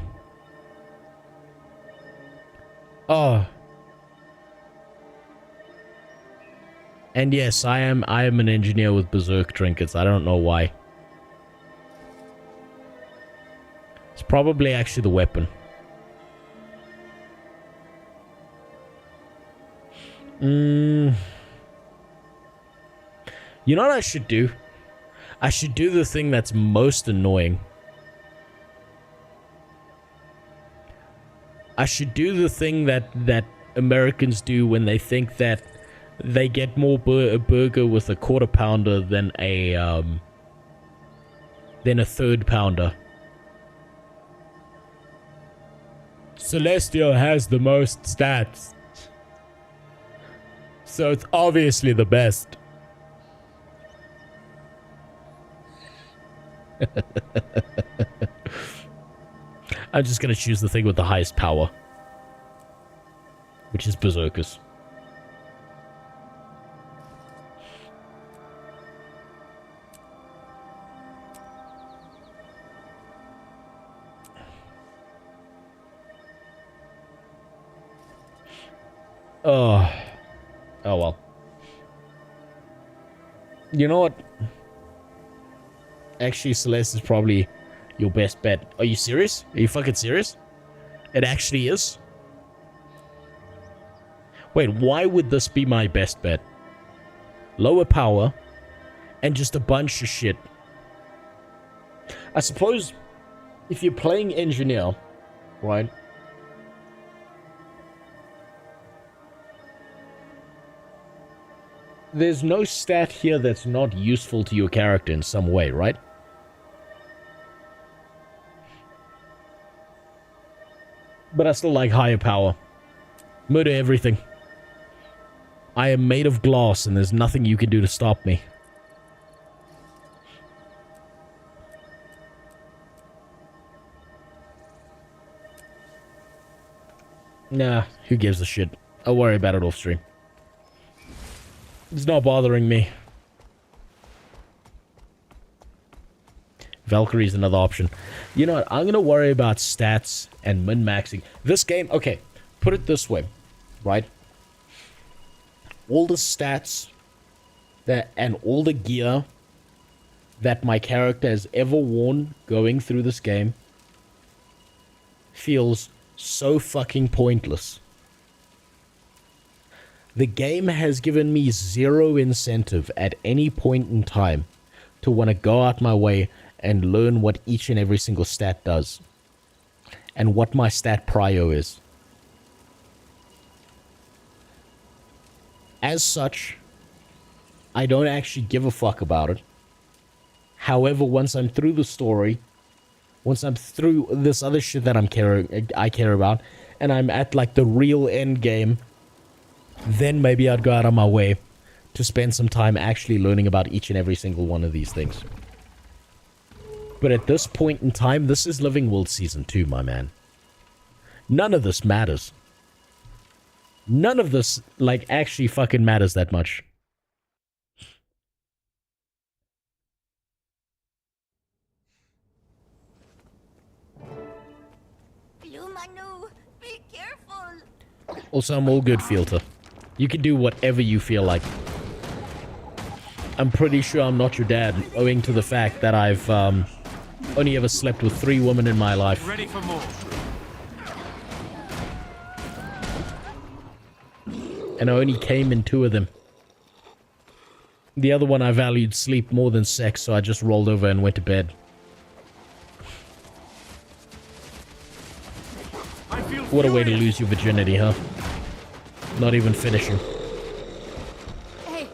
Oh. And yes, I am an engineer with berserk trinkets. I don't know why. It's probably actually the weapon. You know what I should do? I should do the thing that's most annoying. I should do the thing that Americans do when they think that they get more a burger with a quarter pounder than a third pounder. Celestial has the most stats, so it's obviously the best. I'm just gonna choose the thing with the highest power, which is berserkers. Oh well. You know what? Actually, Celeste is probably your best bet. Are you serious? Are you fucking serious? It actually is? Wait, why would this be my best bet? Lower power and just a bunch of shit. I suppose if you're playing engineer, right? There's no stat here that's not useful to your character in some way, right? But I still like higher power. Murder everything. I am made of glass and there's nothing you can do to stop me. Nah, who gives a shit? I'll worry about it off stream. It's not bothering me. Valkyrie's another option. You know what? I'm gonna worry about stats and min-maxing. This game, okay, put it this way, right? All the stats that and all the gear that my character has ever worn going through this game feels so fucking pointless. The game has given me zero incentive at any point in time to want to go out my way and learn what each and every single stat does and what my stat prio is. As such, I don't actually give a fuck about it. However, once I'm through the story, once I'm through this other shit that I care about, and I'm at like the real end game, then maybe I'd go out on my way to spend some time actually learning about each and every single one of these things. But at this point in time, this is Living World Season 2, my man. None of this matters. None of this, like, actually fucking matters that much. Lumanu, be careful. Also, I'm all good, Fielter. You can do whatever you feel like. I'm pretty sure I'm not your dad, owing to the fact that I've only ever slept with 3 women in my life. Ready for more. And I only came in 2 of them. The other one I valued sleep more than sex, so I just rolled over and went to bed. What a way to lose your virginity, huh? Not even finishing. Hey,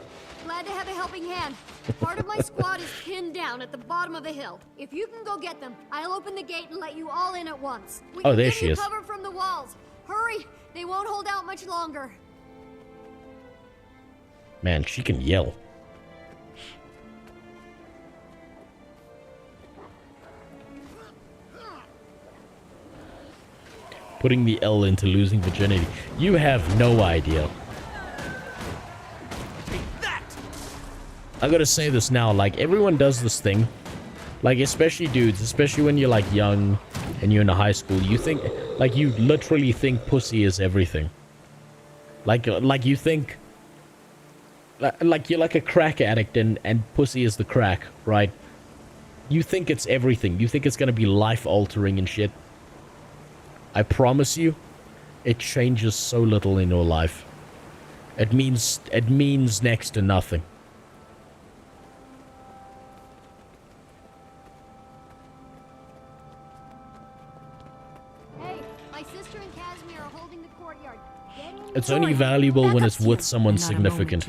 glad to have a helping hand. Part of my squad is pinned down at the bottom of the hill. If you can go get them, I'll open the gate and let you all in at once. We Oh, can there give she you is. cover from the walls. Hurry, they won't hold out much longer. Man, she can yell. Putting the L into losing virginity. You have no idea. I gotta say this now, like, everyone does this thing. Like, especially dudes, especially when you're, like, young and you're in high school. You think, like, you literally think pussy is everything. Like you think... Like, you're like a crack addict and pussy is the crack, right? You think it's everything. You think it's gonna be life-altering and shit. I promise you, it changes so little in your life. It means next to nothing. Hey, my sister and Casimir are holding the courtyard. It's only valuable when it's with someone significant.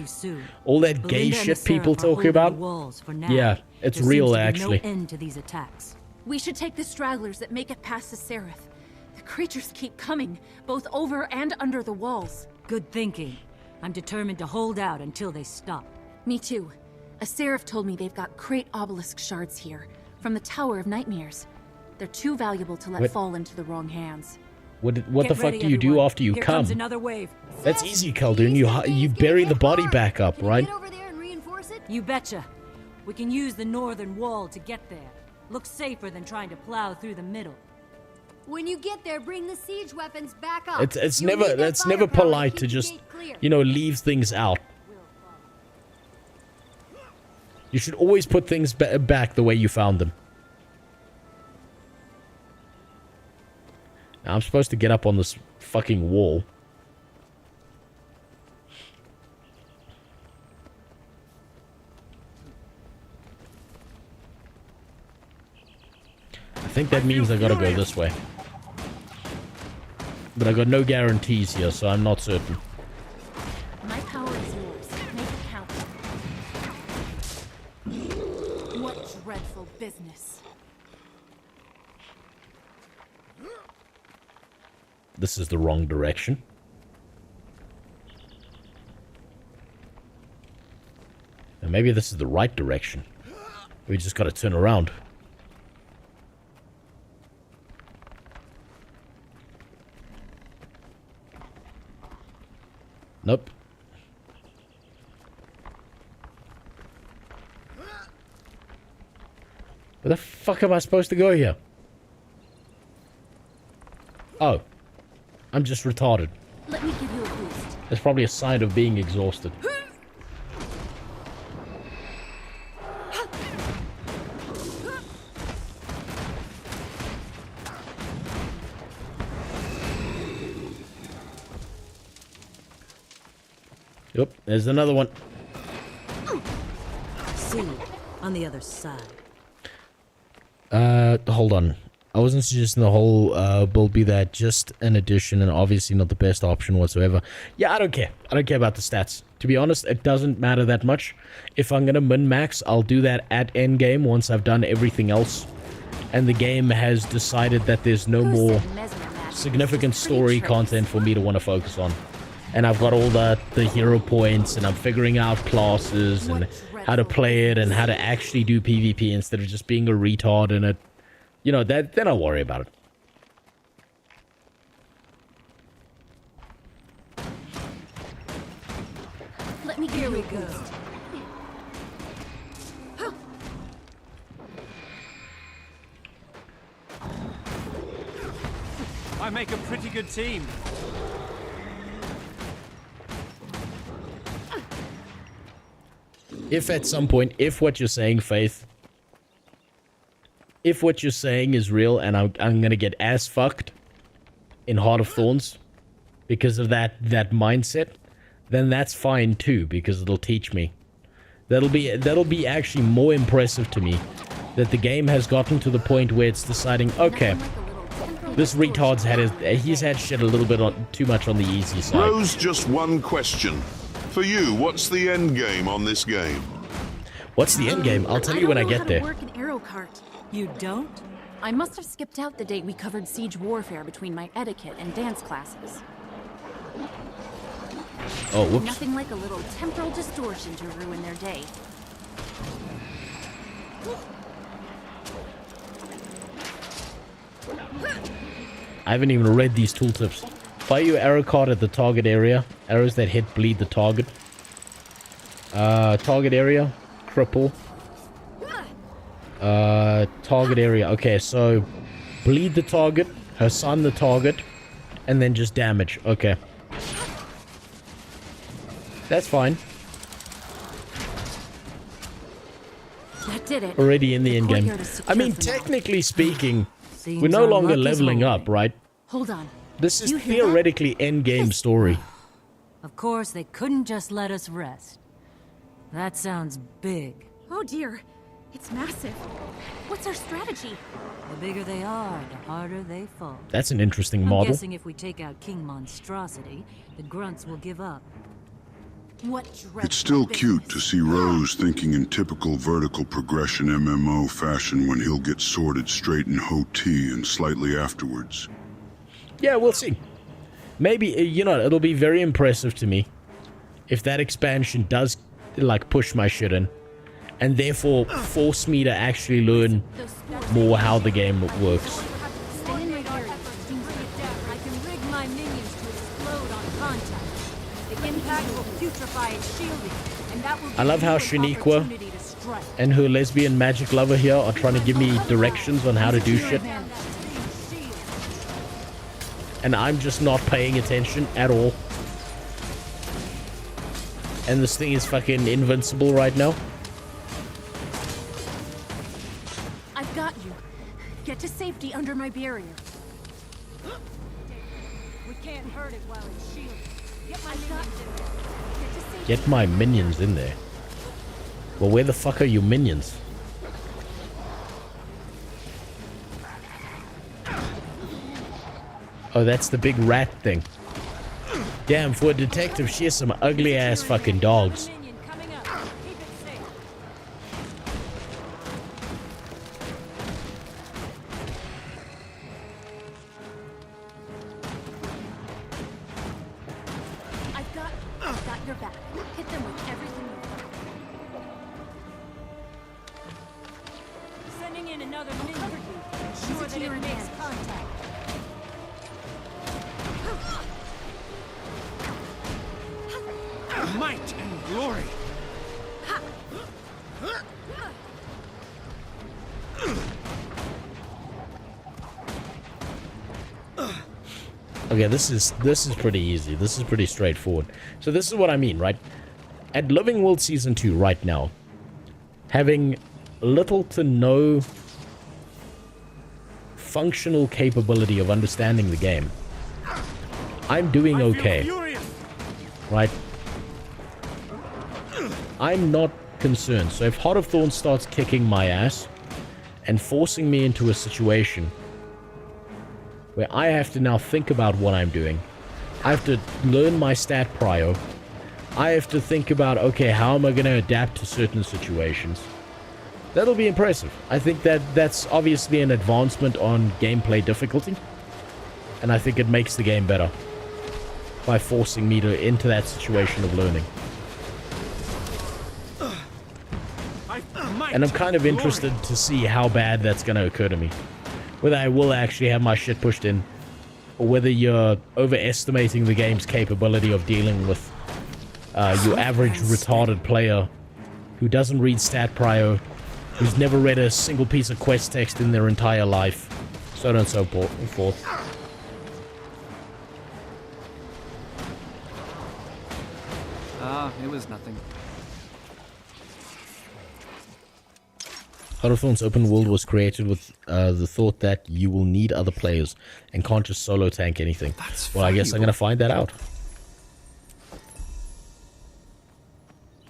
All that gay shit people talk about, yeah, it's real actually. No end to these attacks. We should take the stragglers that make it past the Seraph. The creatures keep coming, both over and under the walls. Good thinking. I'm determined to hold out until they stop. Me too. A Seraph told me they've got great obelisk shards here, from the Tower of Nightmares. They're too valuable to let fall into the wrong hands. What the fuck do you do after you Here come? comes another wave. That's easy, Khaldun. You bury the body back up, right? You betcha. We can use the northern wall to get there. Looks safer than trying to plow through the middle. When you get there, bring the siege weapons back up. It's never polite to just, you know, leave things out. You should always put things back the way you found them. Now, I'm supposed to get up on this fucking wall. I think that means I gotta go this way. But I got no guarantees here, so I'm not certain. My power is yours. Make it count. What dreadful business. This is the wrong direction. maybe this is the right direction. We just gotta turn around. Nope. Where the fuck am I supposed to go here? Oh. I'm just retarded. Let me give you a boost. It's probably a sign of being exhausted. Yep, there's another one. See, on the other side. Hold on. I wasn't suggesting the whole build be that, just an addition, and obviously not the best option whatsoever. Yeah, I don't care. I don't care about the stats. To be honest, it doesn't matter that much. If I'm gonna min-max, I'll do that at endgame once I've done everything else. And the game has decided that there's no more significant story content for me to want to focus on. And I've got all the hero points, and I'm figuring out classes, and how to play it, and how to actually do PvP instead of just being a retard in it. You know, then I'll worry about it. Let me give you a boost. I make a pretty good team. If at some point, if what you're saying, Faith, if what you're saying is real, and I'm gonna get ass fucked in Heart of Thorns because of that mindset, then that's fine too, because it'll teach me. That'll be actually more impressive to me, that the game has gotten to the point where it's deciding, okay, this retard's he's had shit a little bit too much on the easy side. Rose, just one question. For you, what's the end game on this game? What's the end game? I'll tell you when I get there. I don't know how to work an arrow cart. You don't? I must have skipped out the day we covered siege warfare between my etiquette and dance classes. Oh, whoops. Nothing like a little temporal distortion to ruin their day. I haven't even read these tooltips. Fire your arrow card at the target area. Arrows that hit bleed the target. Target area. Cripple. Target area. Okay, so bleed the target, Hassan the target, and then just damage. Okay. That's fine. That did it. Already in the end game. I mean, technically speaking, we're no longer leveling up, right? Hold on. This is theoretically end game story. Of course, they couldn't just let us rest. That sounds big. Oh dear. It's massive. What's our strategy? The bigger they are, the harder they fall. That's an interesting I'm model. guessing if we take out King Monstrosity, the grunts will give up. What It's still cute to see Rose thinking in typical vertical progression MMO fashion when he'll get sorted straight in Ho-Ti and slightly afterwards. Yeah, we'll see. Maybe, you know, it'll be very impressive to me if that expansion does, like, push my shit in, and therefore force me to actually learn more how the game works. Stay in my area. I can rig my minions to explode on contact. The impact will putrefy its shielding, and that will I love how Shaniqua and her lesbian magic lover here are trying to give me directions on how to do shit. And I'm just not paying attention at all. And this thing is fucking invincible right now. I've got you. Get to safety under my barrier. We can't hurt it while it's shielded. Get my minions in there. Get my minions in there. Well, where the fuck are your minions? Oh, that's the big rat thing. Damn, for a detective, she has some ugly ass fucking dogs. I've got your back. Hit them with everything you've got. in another minion. Ensure that it makes contact. Might and glory. Okay, this is pretty easy. This is pretty straightforward. So this is what I mean, right? At Living World Season 2 right now, having little to no functional capability of understanding the game, I'm doing okay. Right? I'm not concerned. So if Heart of Thorns starts kicking my ass and forcing me into a situation where I have to now think about what I'm doing, I have to learn my stat prio, I have to think about, okay, how am I going to adapt to certain situations, that'll be impressive. I think that's obviously an advancement on gameplay difficulty, and I think it makes the game better by forcing me into that situation of learning. And I'm kind of interested to see how bad that's going to occur to me. Whether I will actually have my shit pushed in, or whether you're overestimating the game's capability of dealing with your average retarded player who doesn't read stat prio, who's never read a single piece of quest text in their entire life, so on and so forth. It was nothing. Heart of Thorns open world was created with the thought that you will need other players and can't just solo tank anything. Well, I guess I'm going to find that out.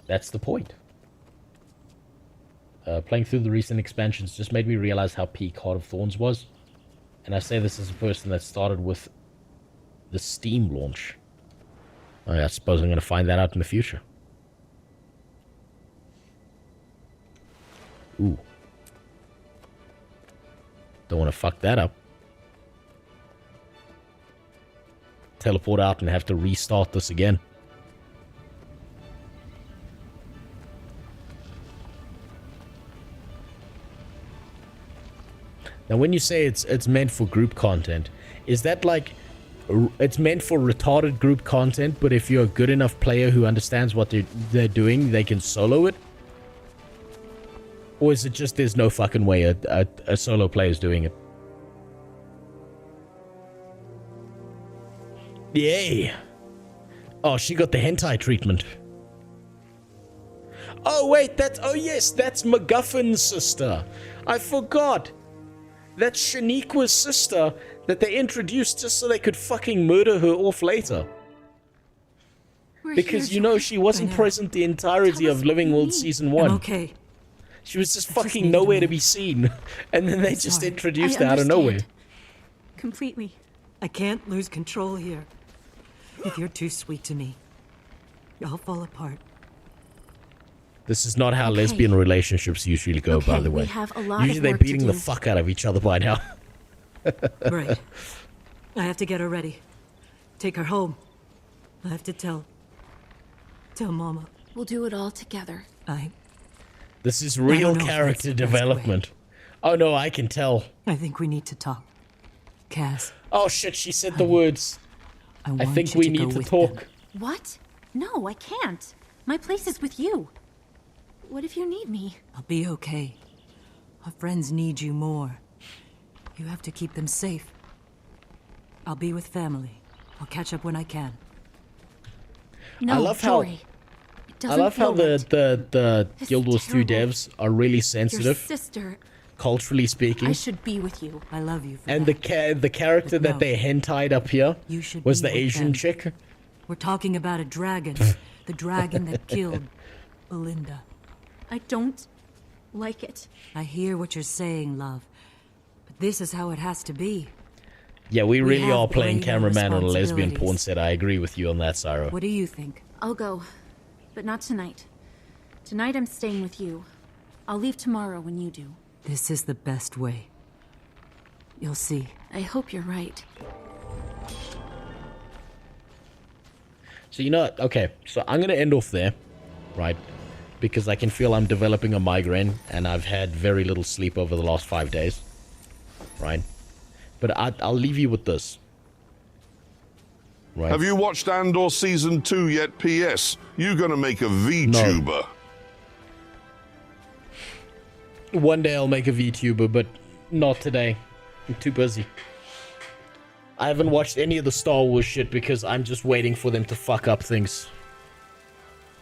That's the point. Playing through the recent expansions just made me realize how peak Heart of Thorns was. And I say this as a person that started with the Steam launch. I suppose I'm going to find that out in the future. Ooh. Don't want to fuck that up. Teleport out and have to restart this again. Now, when you say it's meant for group content, is that like it's meant for retarded group content, but if you're a good enough player who understands what they're doing, they can solo it? Or is it just there's no fucking way a solo player's doing it? Yay! Oh, she got the hentai treatment. Oh, wait, oh yes, that's MacGuffin's sister. I forgot. That's Shaniqua's sister that they introduced just so they could fucking murder her off later. Because, you know, she wasn't present the entirety of Living World Season 1. I'm okay. She was just fucking nowhere to be seen. And then they just introduced her out of nowhere. Completely. I can't lose control here. If you're too sweet to me, I'll fall apart. This is not how lesbian relationships usually go, by the way. We have a lot usually of they're work to beating the do. fuck out of each other by now. Right. I have to get her ready. Take her home. I have to tell Mama. We'll do it all together. This is I real don't know if character that's the best way. development. Oh no, I can tell. I think we need to talk. Cass. Oh shit, she said the words. I want think you we to go need to with talk. What? No, I can't. My place is with you. What if you need me? I'll be okay. Our friends need you more. You have to keep them safe. I'll be with family. I'll catch up when I can. No, I love Jory. I love how the Guild Wars 2 devs are really sensitive, Your sister. culturally speaking. I should be with you. I love you. And the character that they hentied up here was the Asian chick. We're talking about a dragon. The dragon that killed Belinda. I don't like it. I hear what you're saying, love. But this is how it has to be. Yeah, we really have are playing greater cameraman on a lesbian responsibilities. porn set. I agree with you on that, Sarah. What do you think? I'll go. But not tonight. Tonight I'm staying with you. I'll leave tomorrow when you do. This is the best way. You'll see. I hope you're right. So you know what? Okay, so I'm going to end off there, right? because I can feel I'm developing a migraine, and I've had very little sleep over the last 5 days. Right? But I'll leave you with this. Right. Have you watched Andor Season 2 yet, PS? You gonna make a VTuber. No. One day I'll make a VTuber, but not today. I'm too busy. I haven't watched any of the Star Wars shit because I'm just waiting for them to fuck up things.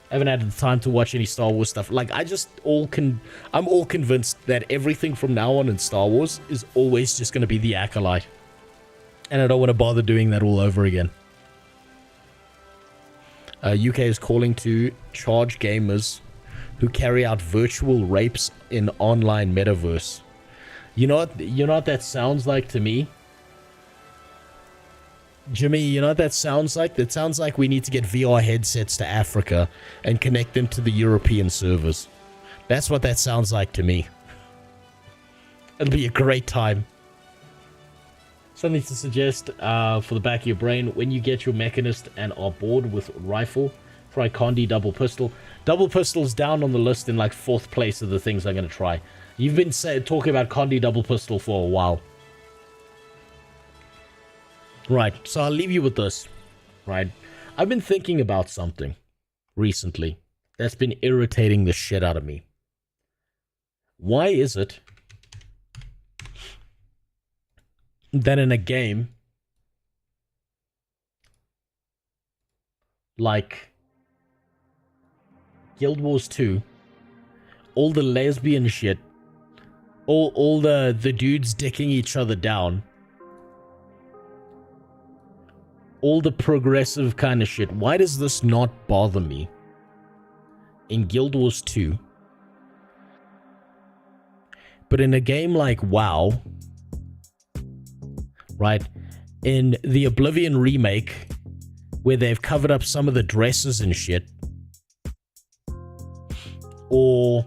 I haven't had the time to watch any Star Wars stuff. Like, I'm all convinced that everything from now on in Star Wars is always just going to be the Acolyte. And I don't want to bother doing that all over again. UK is calling to charge gamers who carry out virtual rapes in online metaverse. You know what that sounds like to me? Jimmy, you know what that sounds like? That sounds like we need to get VR headsets to Africa and connect them to the European servers. That's what that sounds like to me. It'll be a great time. Something to suggest for the back of your brain: when you get your Mechanist and are bored with rifle, try Condi double pistol. Double pistol's down on the list in like 4th place of the things I'm going to try. You've been talking about Condi double pistol for a while. Right, so I'll leave you with this. Right, I've been thinking about something recently that's been irritating the shit out of me. Why is it that in a game like Guild Wars 2, all the lesbian shit, all the dudes dicking each other down, all the progressive kind of shit, why does this not bother me in Guild Wars 2? But in a game like WoW, right, in the Oblivion remake, where they've covered up some of the dresses and shit, or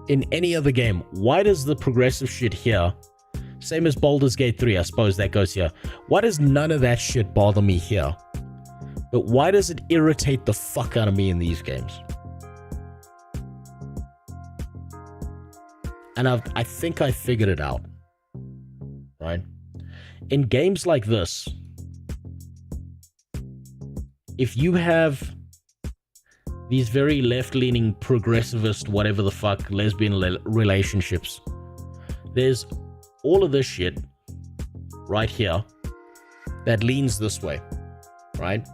in any other game, why does the progressive shit here, same as Baldur's Gate 3, I suppose that goes here, why does none of that shit bother me here? But why does it irritate the fuck out of me in these games? And I think I figured it out. Right? In games like this, if you have these very left-leaning, progressivist, whatever the fuck, lesbian relationships, there's all of this shit right here that leans this way, right?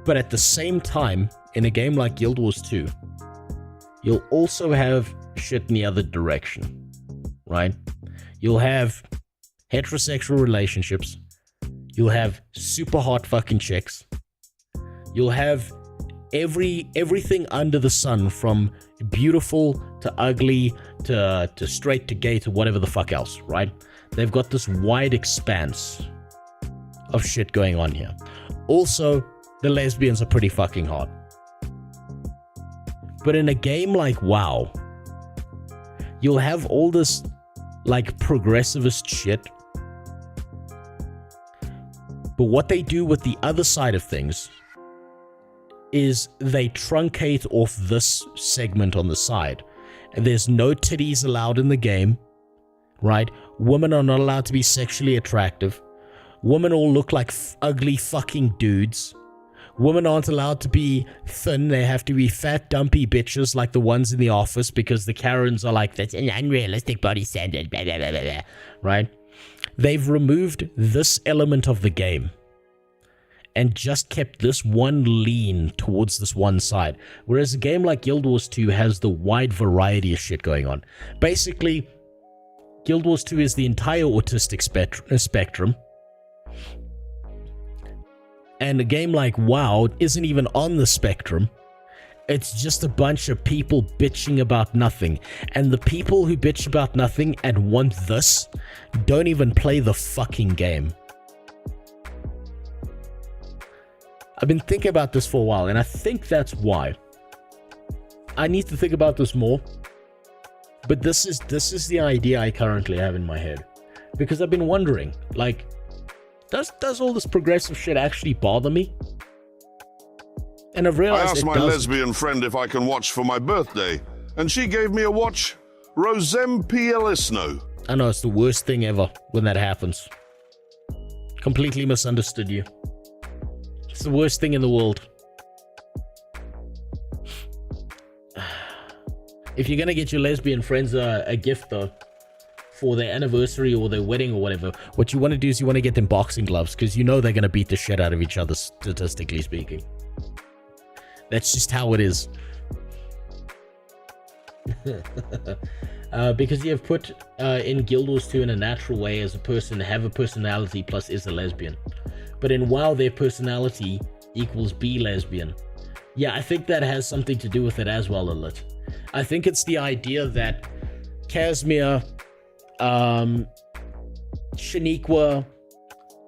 But at the same time, in a game like Guild Wars 2, you'll also have shit in the other direction, right? You'll have heterosexual relationships. You'll have super hot fucking chicks. You'll have everything under the sun, from beautiful to ugly to straight to gay to whatever the fuck else, right? They've got this wide expanse of shit going on here. Also, the lesbians are pretty fucking hot. But in a game like WoW, you'll have all this like progressivist shit. But what they do with the other side of things is they truncate off this segment on the side. And there's no titties allowed in the game, right? Women are not allowed to be sexually attractive. Women all look like ugly fucking dudes. Women aren't allowed to be thin. They have to be fat, dumpy bitches like the ones in The Office, because the Karens are like, that's an unrealistic body standard, blah, blah, blah, blah, blah. Right? They've removed this element of the game and just kept this one lean towards this one side. Whereas a game like Guild Wars 2 has the wide variety of shit going on. Basically, Guild Wars 2 is the entire autistic spectrum. And a game like WoW isn't even on the spectrum. It's just a bunch of people bitching about nothing. And the people who bitch about nothing and want this don't even play the fucking game. I've been thinking about this for a while, and I think that's why. I need to think about this more. But this is the idea I currently have in my head. Because I've been wondering, like, does all this progressive shit actually bother me? And I've I realized asked it my doesn't. lesbian friend if I can watch for my birthday, and she gave me a watch Rosem Pielissno. I know, it's the worst thing ever when that happens. Completely misunderstood you. It's the worst thing in the world. If you're gonna get your lesbian friends a gift though, for their anniversary or their wedding or whatever, what you want to do is you want to get them boxing gloves, because you know they're gonna beat the shit out of each other, statistically speaking. That's just how it is. Because you have put in Guild Wars 2 in a natural way as a person, have a personality plus is a lesbian. But in WoW, their personality equals be lesbian. Yeah, I think that has something to do with it as well, Lilith. I think it's the idea that Casimir, Shaniqua,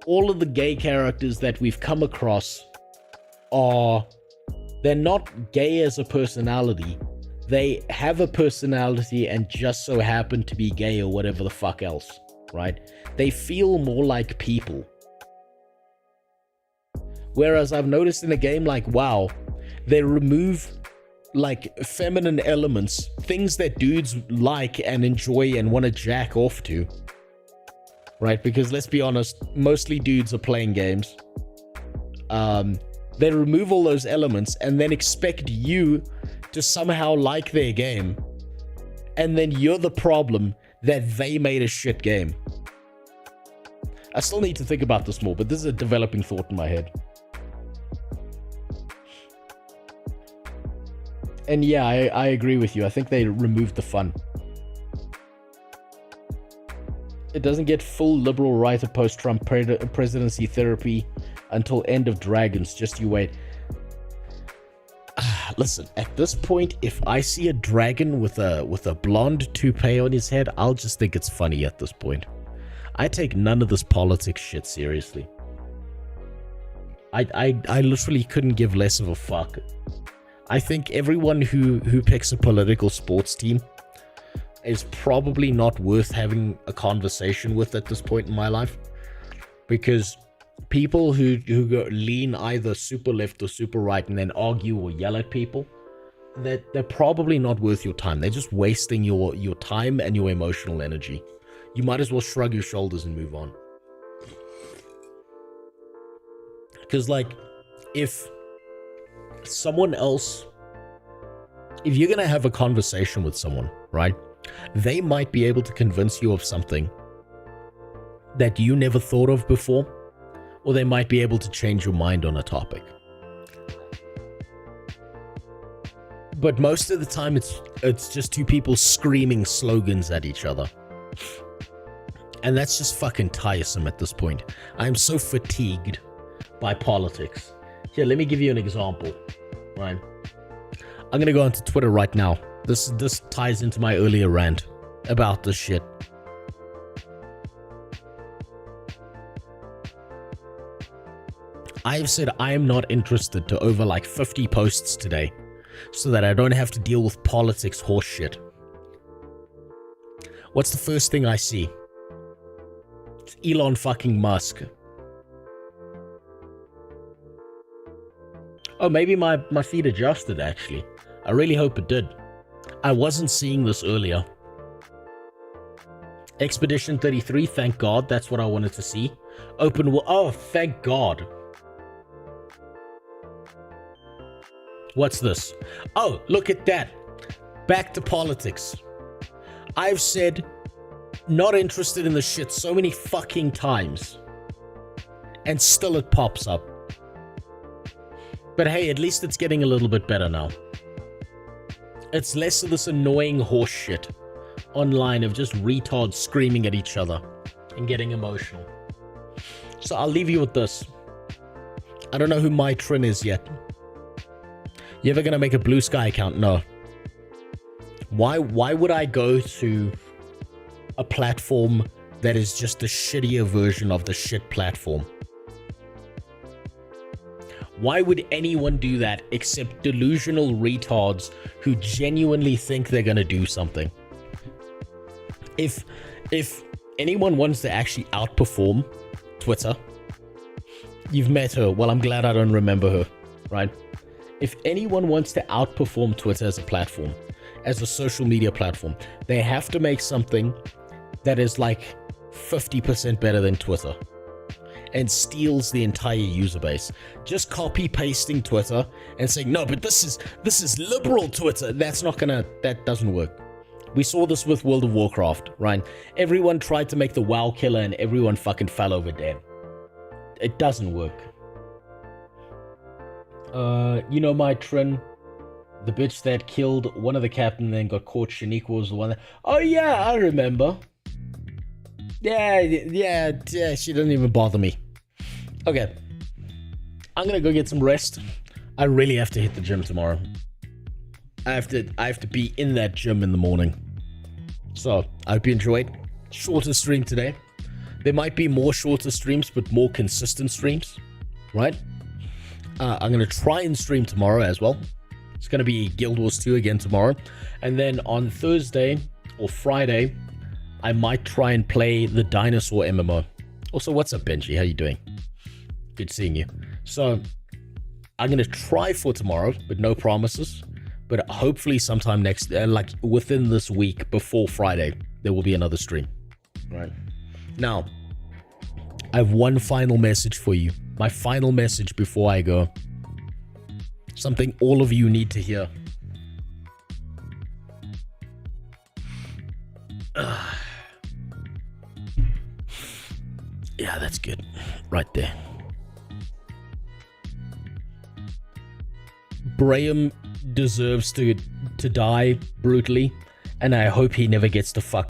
all of the gay characters that we've come across they're not gay as a personality. They have a personality and just so happen to be gay or whatever the fuck else, right? They feel more like people. Whereas I've noticed in a game like WoW, they remove like feminine elements, things that dudes like and enjoy and want to jack off to, right? Because let's be honest, mostly dudes are playing games. They remove all those elements and then expect you to somehow like their game, and then you're the problem that they made a shit game. I still need to think about this more, but this is a developing thought in my head. And yeah, I agree with you. I think they removed the fun. It doesn't get full liberal right of post-Trump presidency therapy until end of Dragons. Just you wait. Listen, at this point, if I see a dragon with a blonde toupee on his head, I'll just think it's funny at this point. I take none of this politics shit seriously. I literally couldn't give less of a fuck. I think everyone who picks a political sports team is probably not worth having a conversation with at this point in my life, because people who lean either super left or super right and then argue or yell at people, they're probably not worth your time. They're just wasting your time and your emotional energy. You might as well shrug your shoulders and move on. Because like, if someone else, if you're gonna have a conversation with someone, right, they might be able to convince you of something that you never thought of before, or they might be able to change your mind on a topic. But most of the time it's just two people screaming slogans at each other. And that's just fucking tiresome at this point. I'm so fatigued by politics. Here, let me give you an example, right? I'm gonna go onto Twitter right now. This ties into my earlier rant about this shit. I have said I am not interested to over like 50 posts today, so that I don't have to deal with politics horse shit. What's the first thing I see? It's Elon fucking Musk. Oh, maybe my feed adjusted actually. I really hope it did. I wasn't seeing this earlier. Expedition 33, thank God. That's what I wanted to see. Open world. Oh, thank God. What's this? Oh, look at that. Back to politics. I've said not interested in the shit so many fucking times, and still it pops up. But hey, at least it's getting a little bit better now. It's less of this annoying horse shit online of just retards screaming at each other and getting emotional. So I'll leave you with this. I don't know who my Trin is yet. You ever gonna make a Blue Sky account? No. Why would I go to a platform that is just a shittier version of the shit platform? Why would anyone do that except delusional retards who genuinely think they're gonna do something? If anyone wants to actually outperform Twitter, you've met her. Well, I'm glad I don't remember her, right? if anyone wants to outperform Twitter as a platform, as a social media platform, they have to make something that is like 50% better than Twitter and steals the entire user base. Just copy pasting Twitter and saying, no, but this is liberal Twitter. That doesn't work. We saw this with World of Warcraft, right? Everyone tried to make the WoW killer and everyone fucking fell over dead. It doesn't work. You know my Trin, the bitch that killed one of the captain and then got caught. Shaniqua was the one that... Oh yeah, I remember. Yeah, she didn't even bother me. Okay. I'm gonna go get some rest. I really have to hit the gym tomorrow. I have to be in that gym in the morning. So, I hope you enjoyed. Shorter stream today. There might be more shorter streams, but more consistent streams. Right? I'm gonna try and stream tomorrow as well. It's gonna be Guild Wars 2 again tomorrow. And then on Thursday or Friday, I might try and play the Dinosaur MMO. Also, what's up, Benji? How you doing? Good seeing you. So, I'm going to try for tomorrow, but no promises. But hopefully sometime next, like within this week, before Friday, there will be another stream. Right. Now, I have one final message for you. My final message before I go. Something all of you need to hear. Yeah, that's good. Right there. Braham deserves to die brutally, and I hope he never gets to fuck